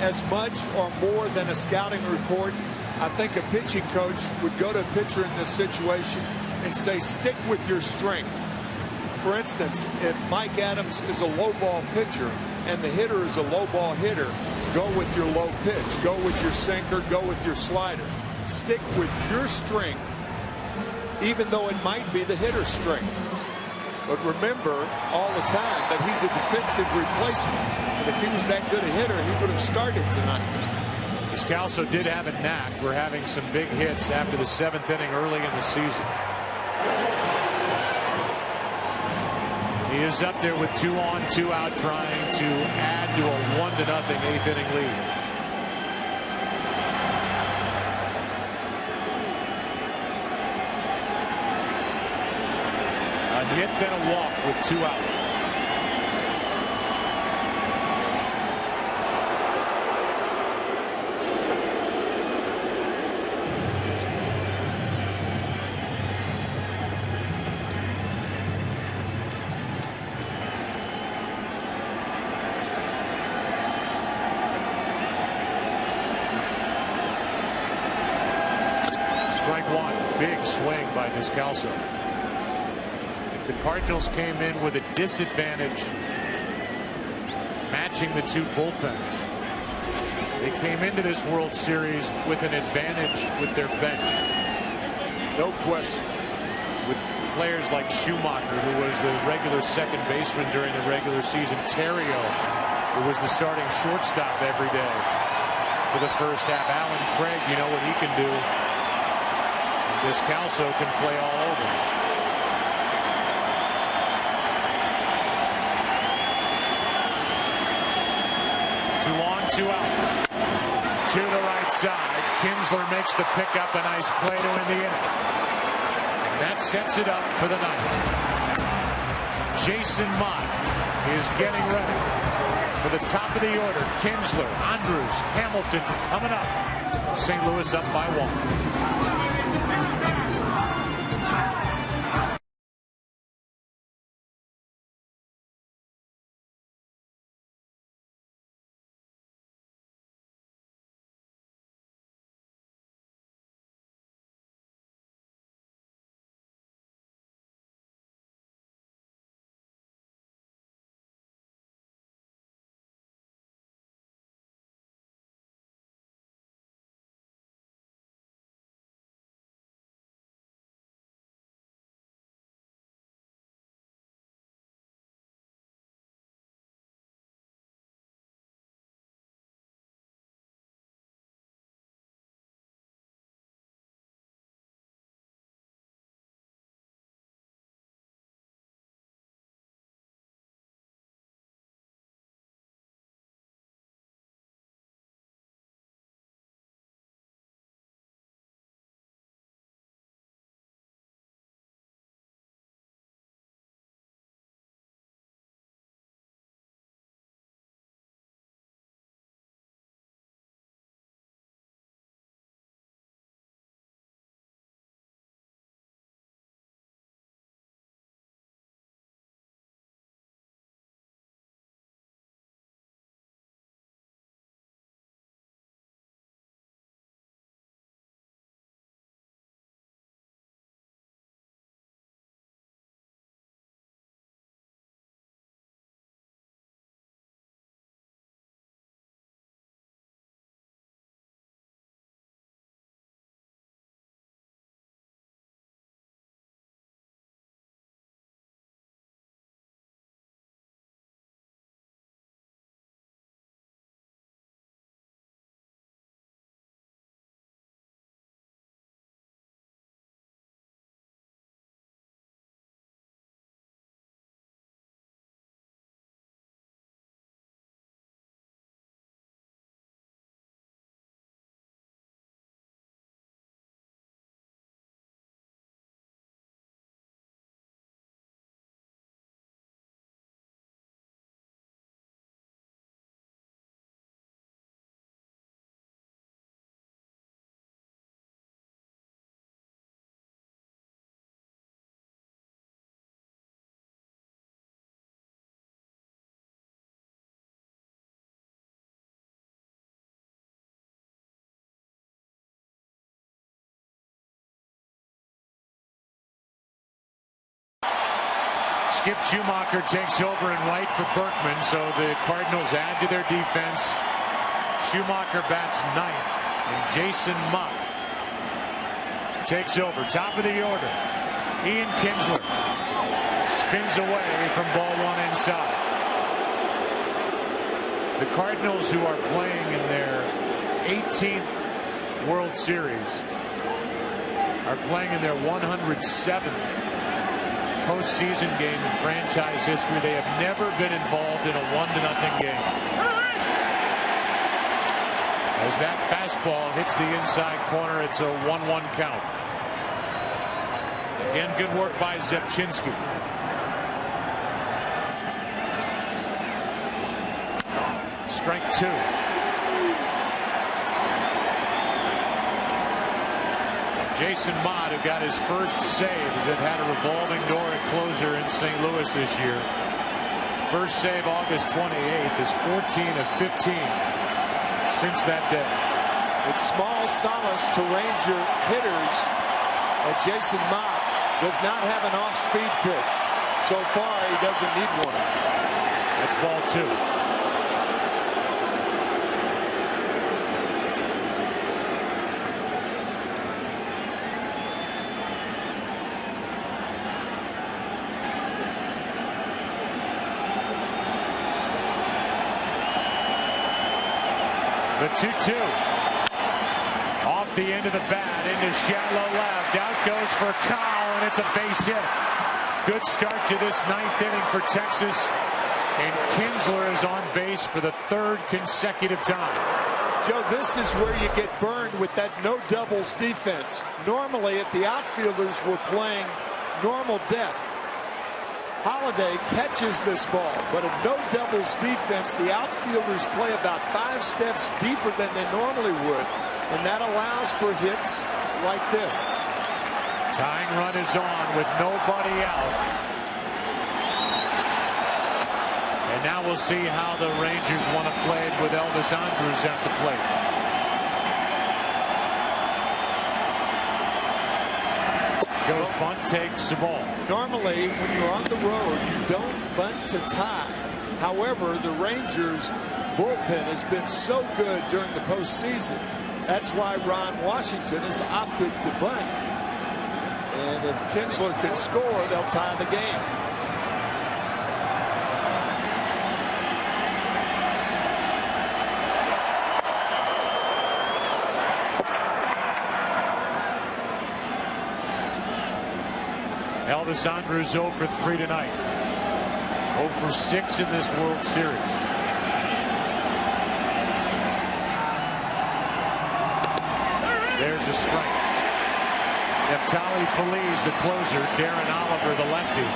as much or more than a scouting report. I think a pitching coach would go to a pitcher in this situation and say, stick with your strength. For instance, if Mike Adams is a low ball pitcher and the hitter is a low ball hitter, go with your low pitch, go with your sinker, go with your slider. Stick with your strength even though it might be the hitter's strength. But remember all the time that he's a defensive replacement. And if he was that good a hitter, he would have started tonight. Descalso did have a knack for having some big hits after the 7th inning early in the season. He is up there with 2 on, 2 out, trying to add to a 1-0 8th inning lead. A hit, then a walk with 2 out. Strike 1. Big swing by Descalso. The Cardinals came in with a disadvantage matching the 2 bullpens. They came into this World Series with an advantage with their bench. No question. With players like Schumacher, who was the regular second baseman during the regular season, Terrio, who was the starting shortstop every day for the first half. Alan Craig, you know what he can do. And Descalso can play all over. 2 on, 2 out. To the right side. Kinsler makes the pickup. A nice play to end the inning. And that sets it up for the ninth. Jason Mott is getting ready for the top of the order. Kinsler, Andrews, Hamilton coming up. St. Louis up by 1. Skip Schumacher takes over in right for Berkman, so the Cardinals add to their defense. Schumacher bats ninth, and Jason Mott takes over. Top of the order. Ian Kinsler spins away from ball one inside. The Cardinals, who are playing in their 18th World Series, are playing in their 107th postseason game in franchise history. They have never been involved in a 1-0 game. As that fastball hits the inside corner, it's a 1-1 count. Again, good work by Zepchinski. Strike two. Jason Mott, who got his first save, as it had a revolving door at closer in St. Louis this year. First save August 28th is 14 of 15 since that day. It's small solace to Ranger hitters that Jason Mott does not have an off-speed pitch. So far, he doesn't need one. That's ball two. The 2-2 off the end of the bat into shallow left. Out goes for Kyle, and it's a base hit. Good start to this ninth inning for Texas, and Kinsler is on base for the third consecutive time. Joe, this is where you get burned with that no doubles defense. Normally, if the outfielders were playing normal depth, Holiday catches this ball, but in no doubles defense, the outfielders play about 5 steps deeper than they normally would, and that allows for hits like this. Tying run is on with nobody out. And now we'll see how the Rangers want to play it with Elvis Andrus at the plate. Joe's bunt takes the ball. Normally, when you're on the road, you don't bunt to tie. However, the Rangers' bullpen has been so good during the postseason. That's why Ron Washington has opted to bunt. And if Kinsler can score, they'll tie the game. Elvis Andrus 0 for 3 tonight. 0 for 6 in this World Series. There's a strike. Neftali Feliz, the closer. Darren Oliver, the lefty,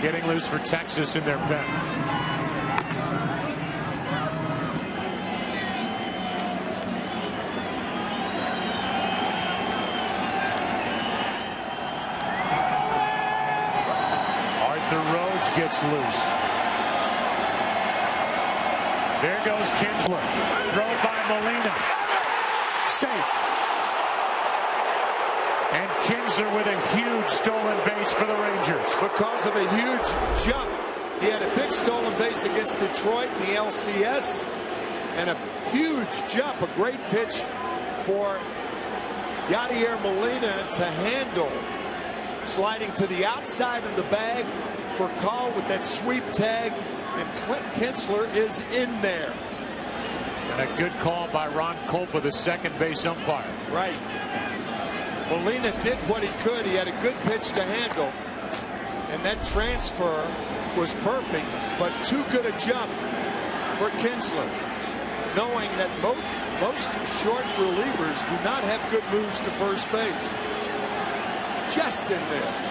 getting loose for Texas in their pen. Gets loose. There goes Kinsler. Thrown by Molina. Safe. And Kinsler with a huge stolen base for the Rangers. Because of a huge jump. He had a big stolen base against Detroit in the LCS. And a huge jump. A great pitch for Yadier Molina to handle. Sliding to the outside of the bag for call with that sweep tag, and Clint Kinsler is in there. And a good call by Ron Kolpa, the second base umpire. Right. Molina did what he could. He had a good pitch to handle, and that transfer was perfect, but too good a jump for Kinsler, knowing that most short relievers do not have good moves to first base. Just in there.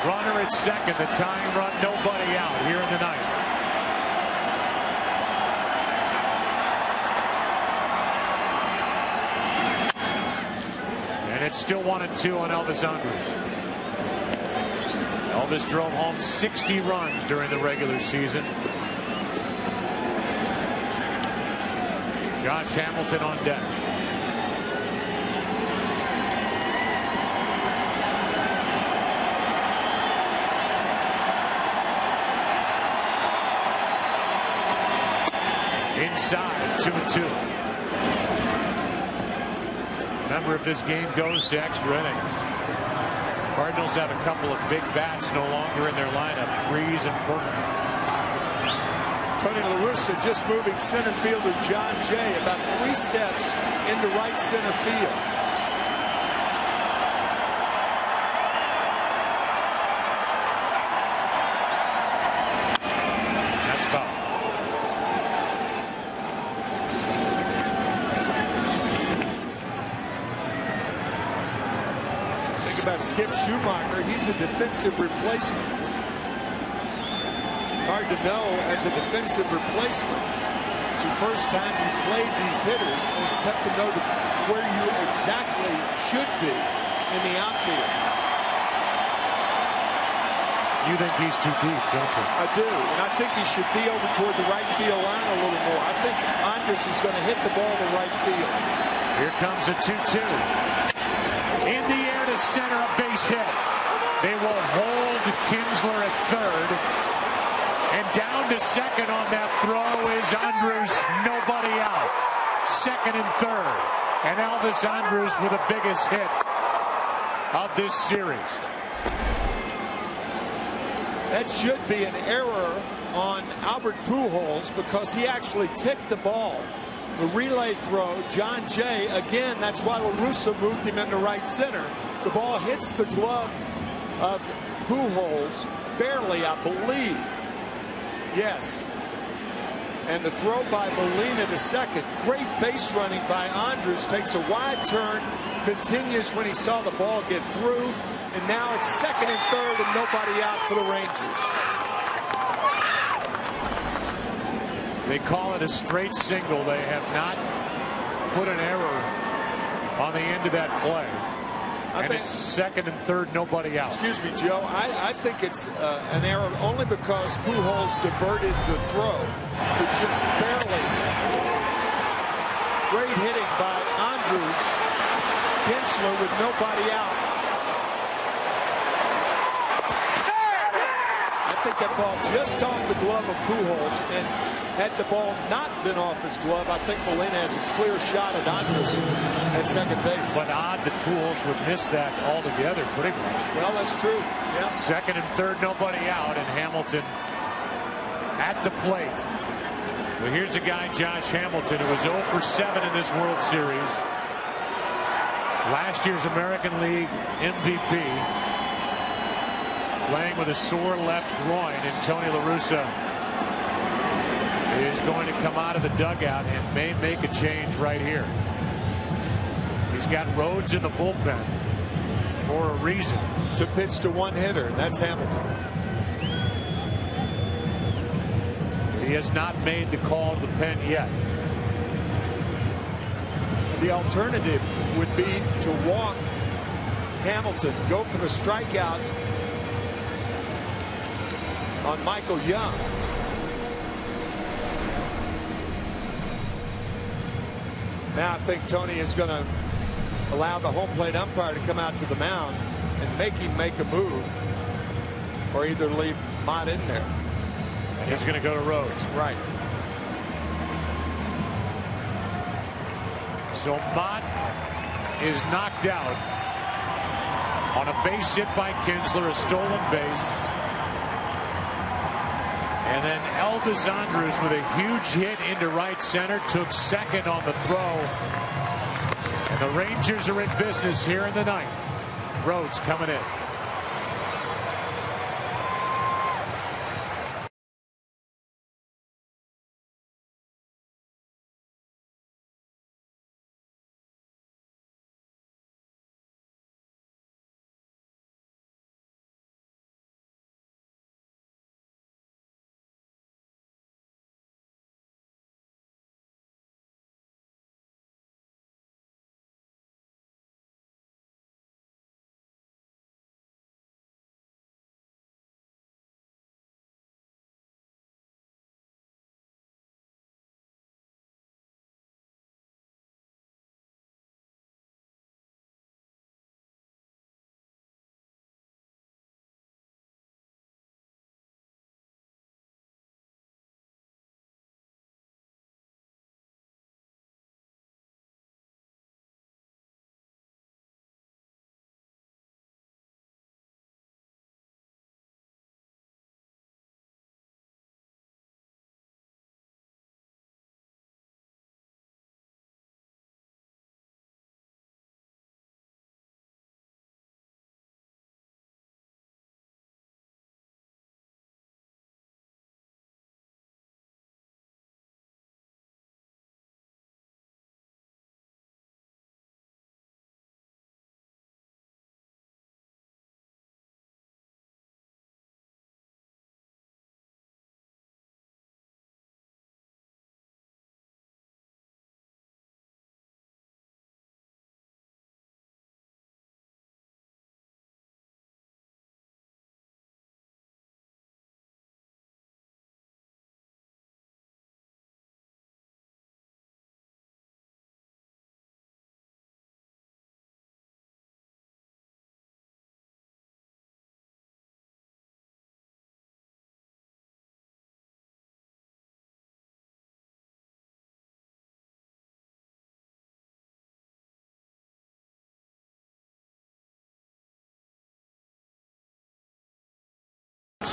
Runner at second, the tying run, nobody out here in the ninth. And it's still 1-2 on Elvis Andrus. Elvis drove home 60 runs during the regular season. Josh Hamilton on deck. Inside, 2-2. Remember, if this game goes to extra innings, Cardinals have a couple of big bats no longer in their lineup, Freese and Perkins. Tony La Russa just moving center fielder John Jay about 3 steps into right center field. That's foul. Think about Skip Schumacher. He's a defensive replacement. Hard to know as a defensive replacement. It's your first time you played these hitters, and it's tough to know where you exactly should be in the outfield. You think he's too deep, don't you? I do, and I think he should be over toward the right field line a little more. I think Andrus is going to hit the ball to right field. Here comes a 2-2. In the air to center, a base hit. They will hold Kinsler at third. And down to second on that throw is Andrus, nobody out. Second and third. And Elvis Andrus with the biggest hit of this series. That should be an error on Albert Pujols because he actually tipped the ball. The relay throw, John Jay, again, that's why La Russa moved him into right center. The ball hits the glove of Pujols, barely, I believe. Yes. And the throw by Molina to second. Great base running by Andrus. Takes a wide turn. Continues when he saw the ball get through. And now it's second and third and nobody out for the Rangers. They call it a straight single. They have not put an error on the end of that play. And it's second and third, nobody out. Excuse me, Joe. I think it's an error only because Pujols diverted the throw. It just barely. Great hitting by Andrus. Kinsler with nobody out. I think that ball just off the glove of Pujols, and had the ball not been off his glove, I think Molina has a clear shot at Andrus at second base. But odd that Pujols would miss that altogether, pretty much. Well, that's true. Yeah. Second and third, nobody out, and Hamilton at the plate. Well, here's a guy, Josh Hamilton, who was 0 for 7 in this World Series. Last year's American League MVP. Playing with a sore left groin, and Tony La Russa is going to come out of the dugout and may make a change right here. He's got Rhodes in the bullpen for a reason. To pitch to one hitter, and that's Hamilton. He has not made the call to the pen yet. The alternative would be to walk Hamilton, go for the strikeout on Michael Young. Now I think Tony is going to allow the home plate umpire to come out to the mound and make him make a move, or either leave Mott in there. And he's going to go to Rhodes. Right. So Mott is knocked out on a base hit by Kinsler, a stolen base. And then Elvis Andrus with a huge hit into right center, took second on the throw. And the Rangers are in business here in the ninth. Rhodes coming in.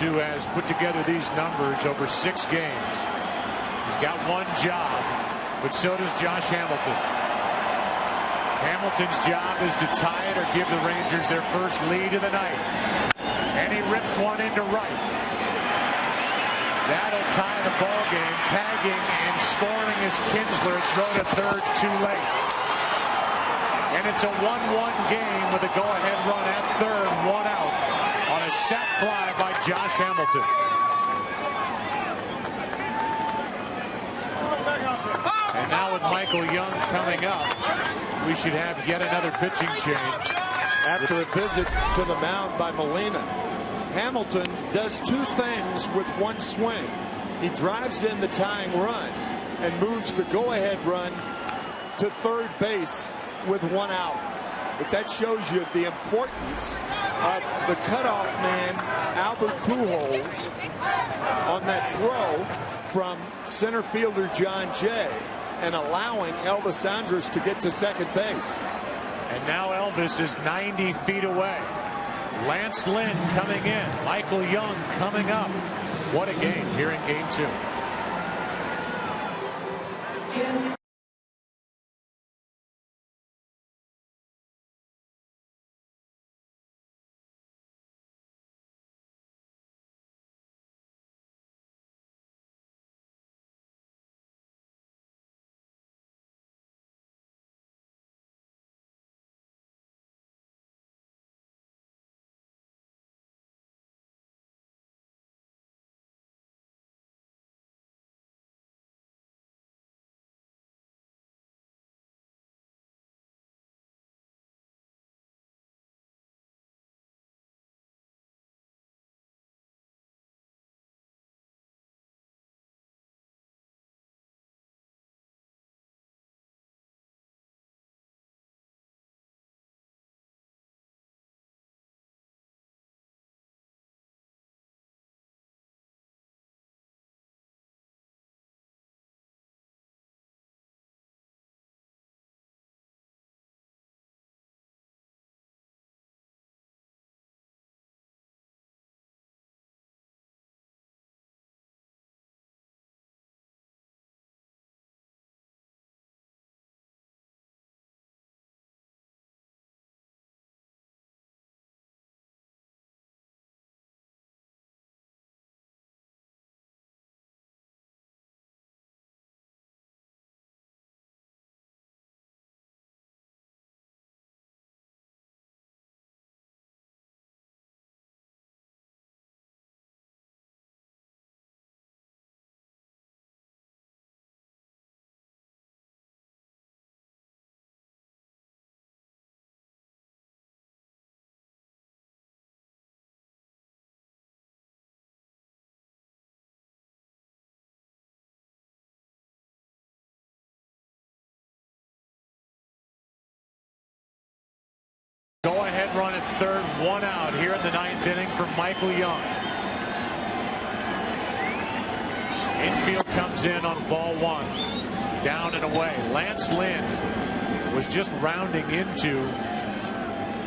who has put together these numbers over 6 games. He's got one job, but so does Josh Hamilton. Hamilton's job is to tie it or give the Rangers their first lead of the night. And he rips one into right. That'll tie the ball game. Tagging and scoring as Kinsler throw to third too late. And it's a 1-1 game with a go-ahead run at third, 1 out on a sac fly by Josh Hamilton. And now with Michael Young coming up, we should have yet another pitching change. After a visit to the mound by Molina, Hamilton does 2 things with one swing. He drives in the tying run and moves the go-ahead run to third base with 1 out. But that shows you the importance of the cutoff man, Albert Pujols, on that throw from center fielder John Jay and allowing Elvis Andrus to get to second base. And now Elvis is 90 feet away. Lance Lynn coming in. Michael Young coming up. What a game here in game 2. Go-ahead run at third, 1 out here in the 9th inning from Michael Young. Infield comes in on ball 1. Down and away. Lance Lynn was just rounding into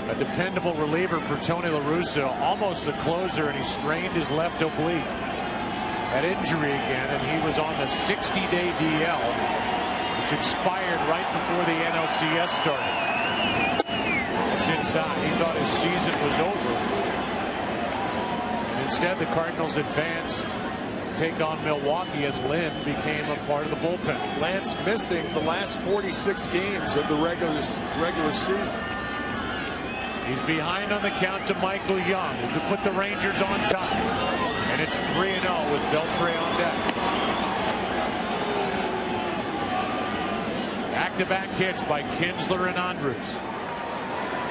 a dependable reliever for Tony La Russa, almost a closer, and he strained his left oblique. That injury again, and he was on the 60-day DL, which expired right before the NLCS started. Inside. He thought his season was over. And instead, the Cardinals advanced to take on Milwaukee, and Lynn became a part of the bullpen. Lance missing the last 46 games of the regular season. He's behind on the count to Michael Young, who could put the Rangers on top. And it's 3-0 with Beltre on deck. Back-to-back hits by Kinsler and Andrus.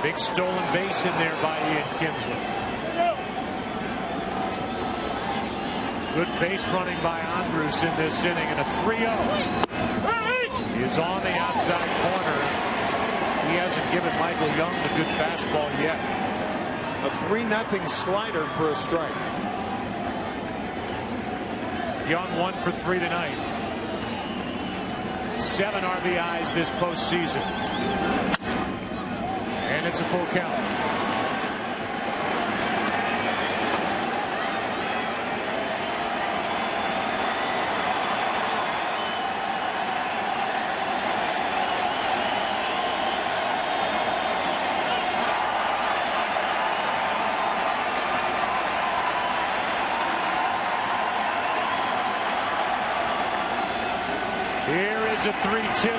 Big stolen base in there by Ian Kinsler. Good base running by Andrus in this inning, and a 3-0. He is on the outside corner. He hasn't given Michael Young the good fastball yet. A 3-0 slider for a strike. Young 1 for 3 tonight. 7 RBIs this postseason. And it's a full count. a 3-2.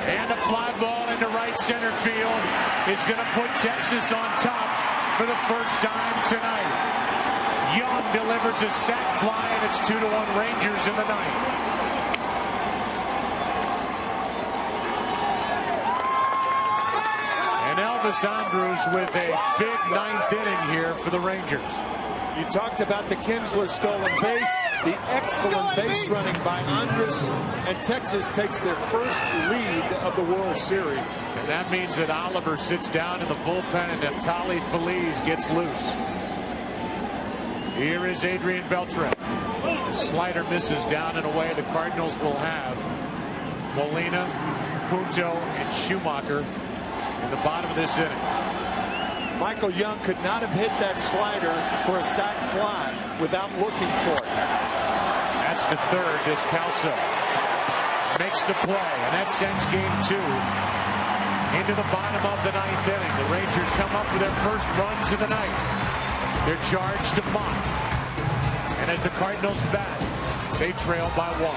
And a fly ball into right center field is going to put Texas on top for the first time tonight. Young delivers a sac fly, and it's 2-1 Rangers in the ninth. And Elvis Andrus with a big ninth inning here for the Rangers. You talked about the Kinsler stolen base, the excellent base running by Andrus, and Texas takes their first lead of the World Series. And that means that Oliver sits down in the bullpen and Neftali Feliz gets loose. Here is Adrian Beltre. The slider misses down and away. The Cardinals will have Molina, Punto, and Schumacher in the bottom of this inning. Michael Young could not have hit that slider for a sac fly without looking for it. That's to third. Descalso makes the play, and that sends game 2 into the bottom of the ninth inning. The Rangers come up with their first runs of the night. They're charged to Mott, and as the Cardinals bat, they trail by 1.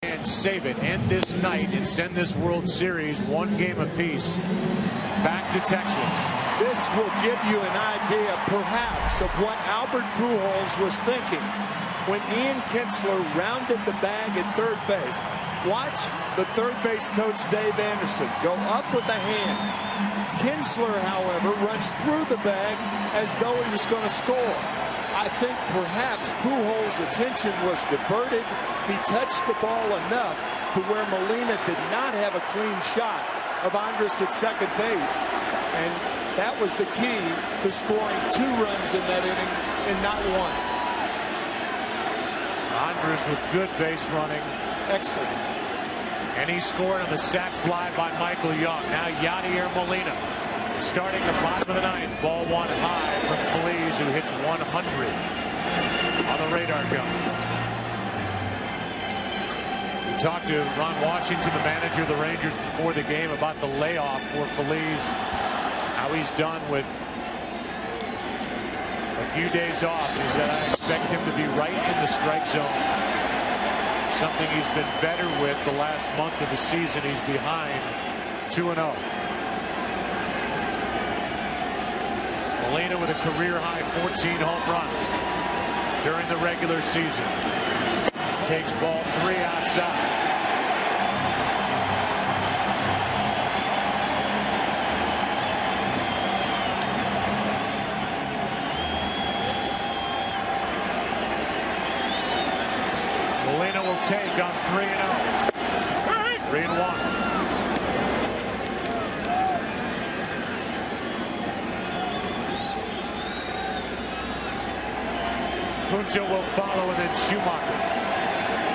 And save it, end this night, and send this World Series 1 game apiece back to Texas. This will give you an idea, perhaps, of what Albert Pujols was thinking when Ian Kinsler rounded the bag at third base. Watch the third base coach, Dave Anderson, go up with the hands. Kinsler, however, runs through the bag as though he was going to score. I think perhaps Pujols' attention was diverted. He touched the ball enough to where Molina did not have a clean shot of Andrus at second base. And that was the key to scoring 2 runs in that inning and not 1. Andrus with good base running. Excellent. And he scored on the sac fly by Michael Young. Now Yadier Molina starting the bottom of the ninth. Ball 1 high from Feliz, who hits 100 on the radar gun. We talked to Ron Washington, the manager of the Rangers, before the game about the layoff for Feliz. How he's done with a few days off. He said, I expect him to be right in the strike zone. Something he's been better with the last month of the season. He's behind 2-0. Molina with a career high 14 home runs during the regular season. takes ball 3 outside. Molina will take on 3-0. 3-1. Punto will follow, and then Schumacher.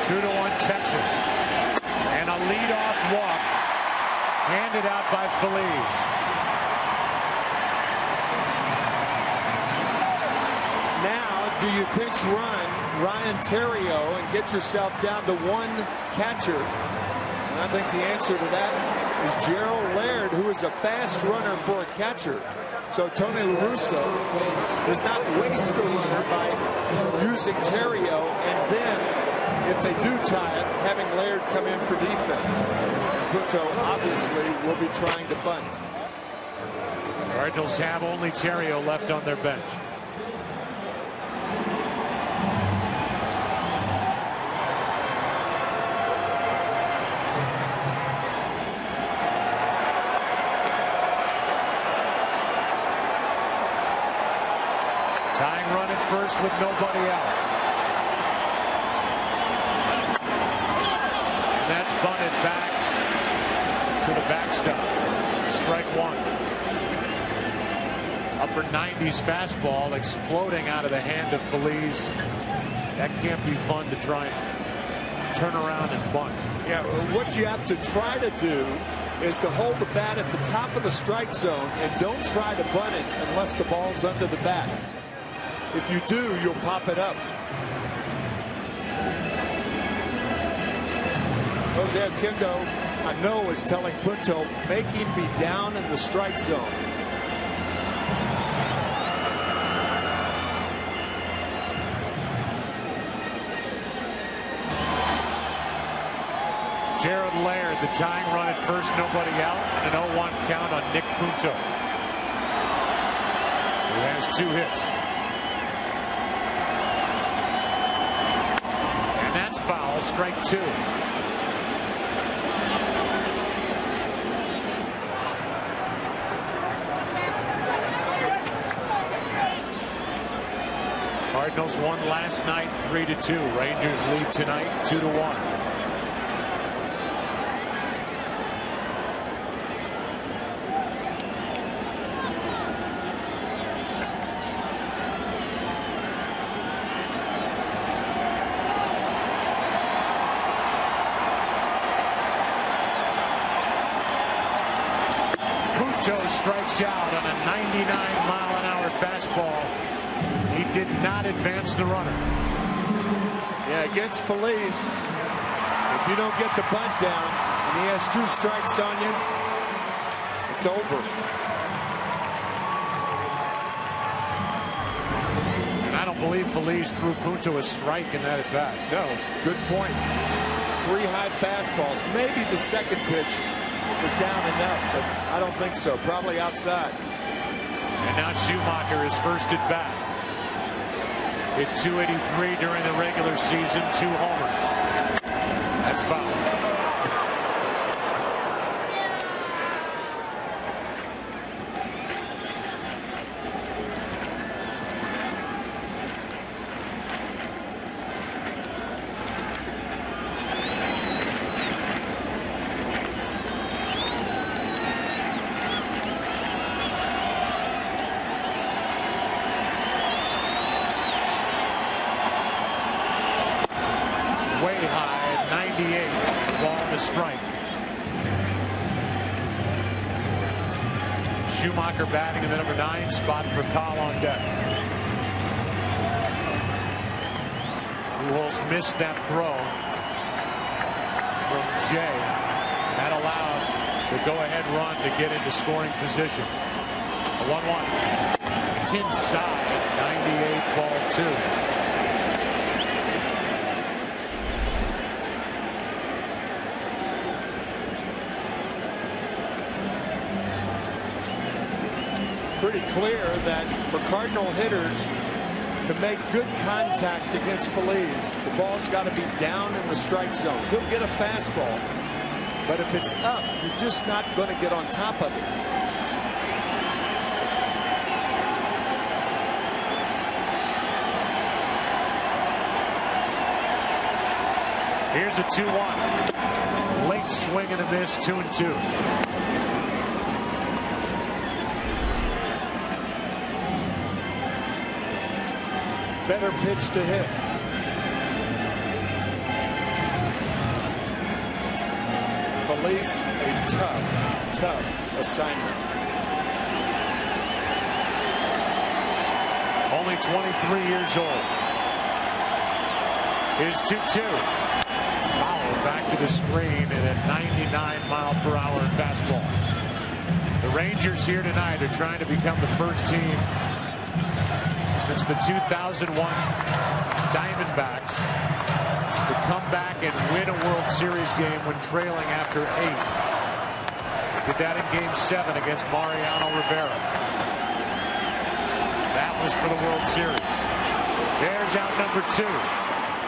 2-1 Texas. And a leadoff walk handed out by Feliz. Now, do you pinch run Ryan Theriot and get yourself down to 1 catcher? And I think the answer to that is Gerald Laird, who is a fast runner for a catcher. So Tony La Russa does not waste a runner by using Theriot, and then if they do tie it, having Laird come in for defense. And Punto obviously will be trying to bunt. Cardinals have only Theriot left on their bench. Tying run at first with nobody out. And that's bunted back to the backstop. Strike 1. Upper 90s fastball exploding out of the hand of Feliz. That can't be fun to try and turn around and bunt. Yeah, what you have to try to do is to hold the bat at the top of the strike zone and don't try to bunt it unless the ball's under the bat. If you do, you'll pop it up. Jose Oquendo, I know, is telling Punto, make him be down in the strike zone. Gerald Laird, the tying run at first, nobody out, and an 0-1 count on Nick Punto, who has 2 hits. Foul, strike 2. Cardinals won last night 3-2. Rangers lead tonight 2-1. Strikes out on a 99-mile-an-hour fastball. He did not advance the runner. Yeah, against Feliz, if you don't get the bunt down and he has 2 strikes on you, it's over. And I don't believe Feliz threw Punto a strike in that at bat. No, good point. 3 high fastballs. Maybe the second pitch was down enough, but I don't think so. Probably outside. And now Schumacher is first at bat. Hit .283 during the regular season, 2 homers. That's foul. Way high at 98. Ball to strike. Schumacher batting in the number 9 spot for Kyle on deck. Pujols missed that throw from Jay. That allowed the go-ahead run to get into scoring position. A 1-1. Inside, 98, ball 2. Pretty clear that for Cardinal hitters, to make good contact against Feliz. The ball's got to be down in the strike zone. He'll get a fastball, but if it's up, you're just not going to get on top of it. Here's a 2-1. Late swing and a miss, 2-2. Better pitch to hit. Feliz, a tough assignment. Only 23 years old. Here's 2-2. Foul back to the screen at a 99-mile-per-hour fastball. The Rangers here tonight are trying to become the first team since the 2001 Diamondbacks to come back and win a World Series game when trailing after 8. They did that in Game 7 against Mariano Rivera. That was for the World Series. There's out number 2.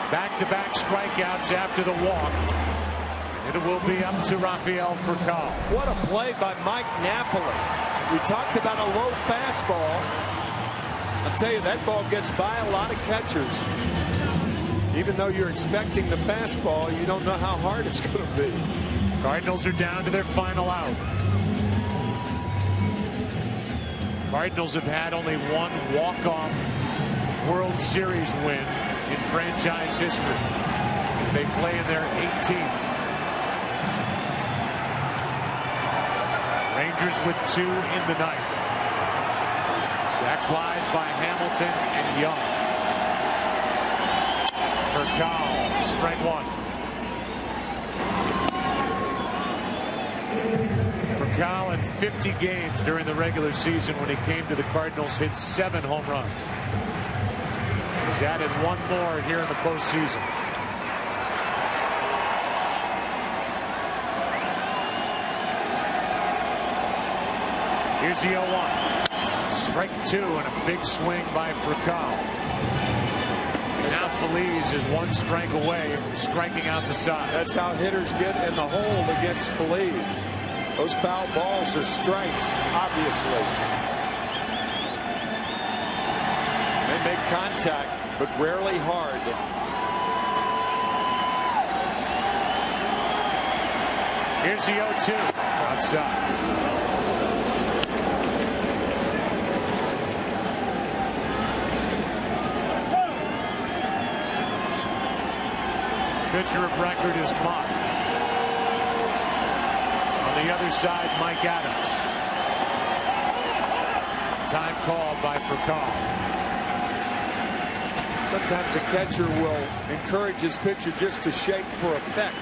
Back-to-back strikeouts after the walk. It will be up to Rafael Furcal. What a play by Mike Napoli. We talked about a low fastball. I'll tell you, that ball gets by a lot of catchers. Even though you're expecting the fastball, you don't know how hard it's going to be. Cardinals are down to their final out. Cardinals have had only one walk-off World Series win in franchise history as they play in their 18th. Rangers with 2 in the ninth. Sac flies by Hamilton and Young. Furcal, strike 1. Furcal in 50 games during the regular season when he came to the Cardinals hit 7 home runs. He's added 1 more here in the postseason. Here's the 0-1. Strike 2 and a big swing by Furcal. Now Feliz is 1 strike away from striking out the side. That's how hitters get in the hole against Feliz. Those foul balls are strikes, obviously. They make contact, but rarely hard. Here's the 0-2 outside. Pitcher of record is Mott. On the other side, Mike Adams. Time called by Furcal. Sometimes a catcher will encourage his pitcher just to shake for effect.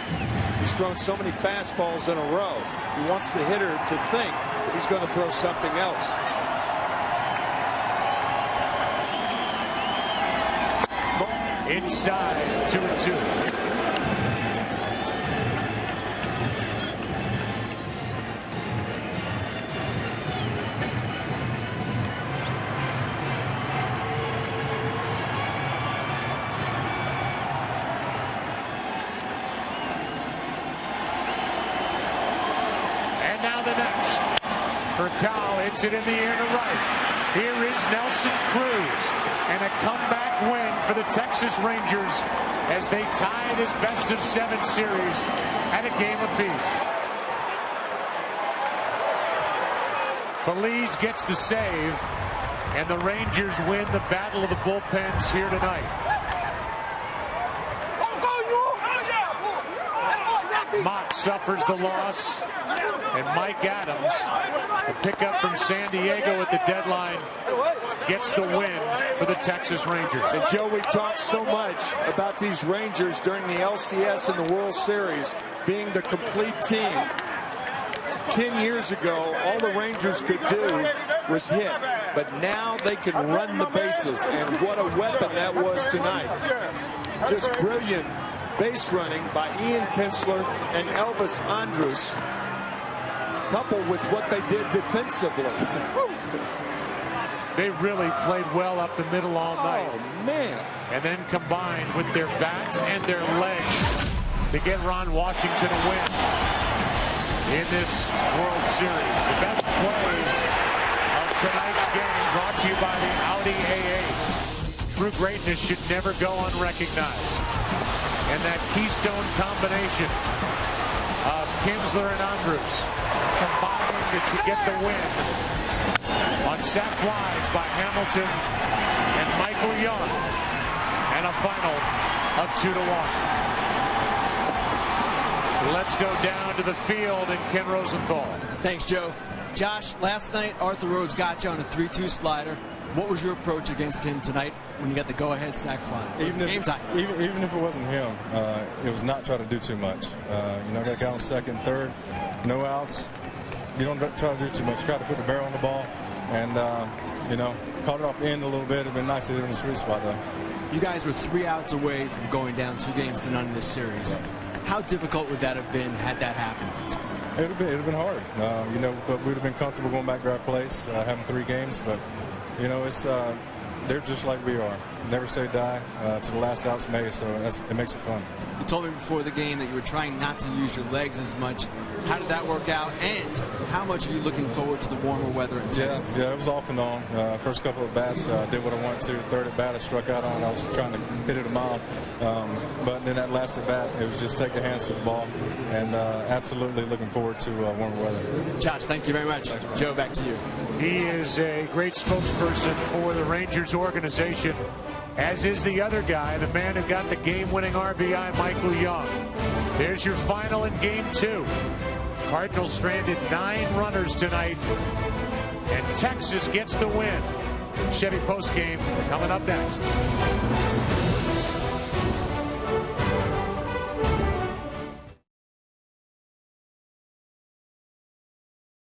He's thrown so many fastballs in a row. He wants the hitter to think he's going to throw something else. Inside, 2-2. Furcal hits it in the air to right. Here is Nelson Cruz, and a comeback win for the Texas Rangers as they tie this best-of-7 series at a game apiece. Feliz gets the save, and the Rangers win the battle of the bullpens here tonight. Mott suffers the loss, and Mike Adams, a pickup from San Diego at the deadline, gets the win for the Texas Rangers. And Joe, we talked so much about these Rangers during the LCS and the World Series being the complete team. 10 years ago, all the Rangers could do was hit, but now they can run the bases, and what a weapon that was tonight. Just brilliant base running by Ian Kinsler and Elvis Andrus, coupled with what they did defensively. They really played well up the middle all night. Oh, man. And then combined with their bats and their legs to get Ron Washington a win in this World Series. The best plays of tonight's game brought to you by the Audi A8. True greatness should never go unrecognized. And that keystone combination of Kinsler and Andrus combined to get the win on sac flies by Hamilton and Michael Young, and a final of 2-1. Let's go down to the field and Ken Rosenthal. Thanks, Joe. Josh, last night Arthur Rhodes got you on a 3-2 slider. What was your approach against him tonight when you got the go-ahead sac fly? Game time. Even if it wasn't him, it was not try to do too much. Got a guy on second, third, no outs. You don't try to do too much. Try to put the barrel on the ball, and caught it off the end a little bit. It'd been nice to hit it in the sweet spot though. You guys were 3 outs away from going down 2 games to none in this series. How difficult would that have been had that happened? It'd have been hard. But we'd have been comfortable going back to our place, having 3 games. But it's they're just like we are. Never say die to the last out's made, so it makes it fun. You told me before the game that you were trying not to use your legs as much. How did that work out? And how much are you looking forward to the warmer weather in Texas? Yeah, it was off and on. First couple of bats, did what I wanted to. Third at bat, I struck out on. I was trying to hit it a mile. But then that last at bat, it was just take the hands to the ball. And absolutely looking forward to warmer weather. Josh, thank you very much. Joe, back to you. He is a great spokesperson for the Rangers organization, as is the other guy, the man who got the game-winning RBI, Michael Young. There's your final in Game 2. Cardinals stranded 9 runners tonight, and Texas gets the win. Chevy postgame coming up next.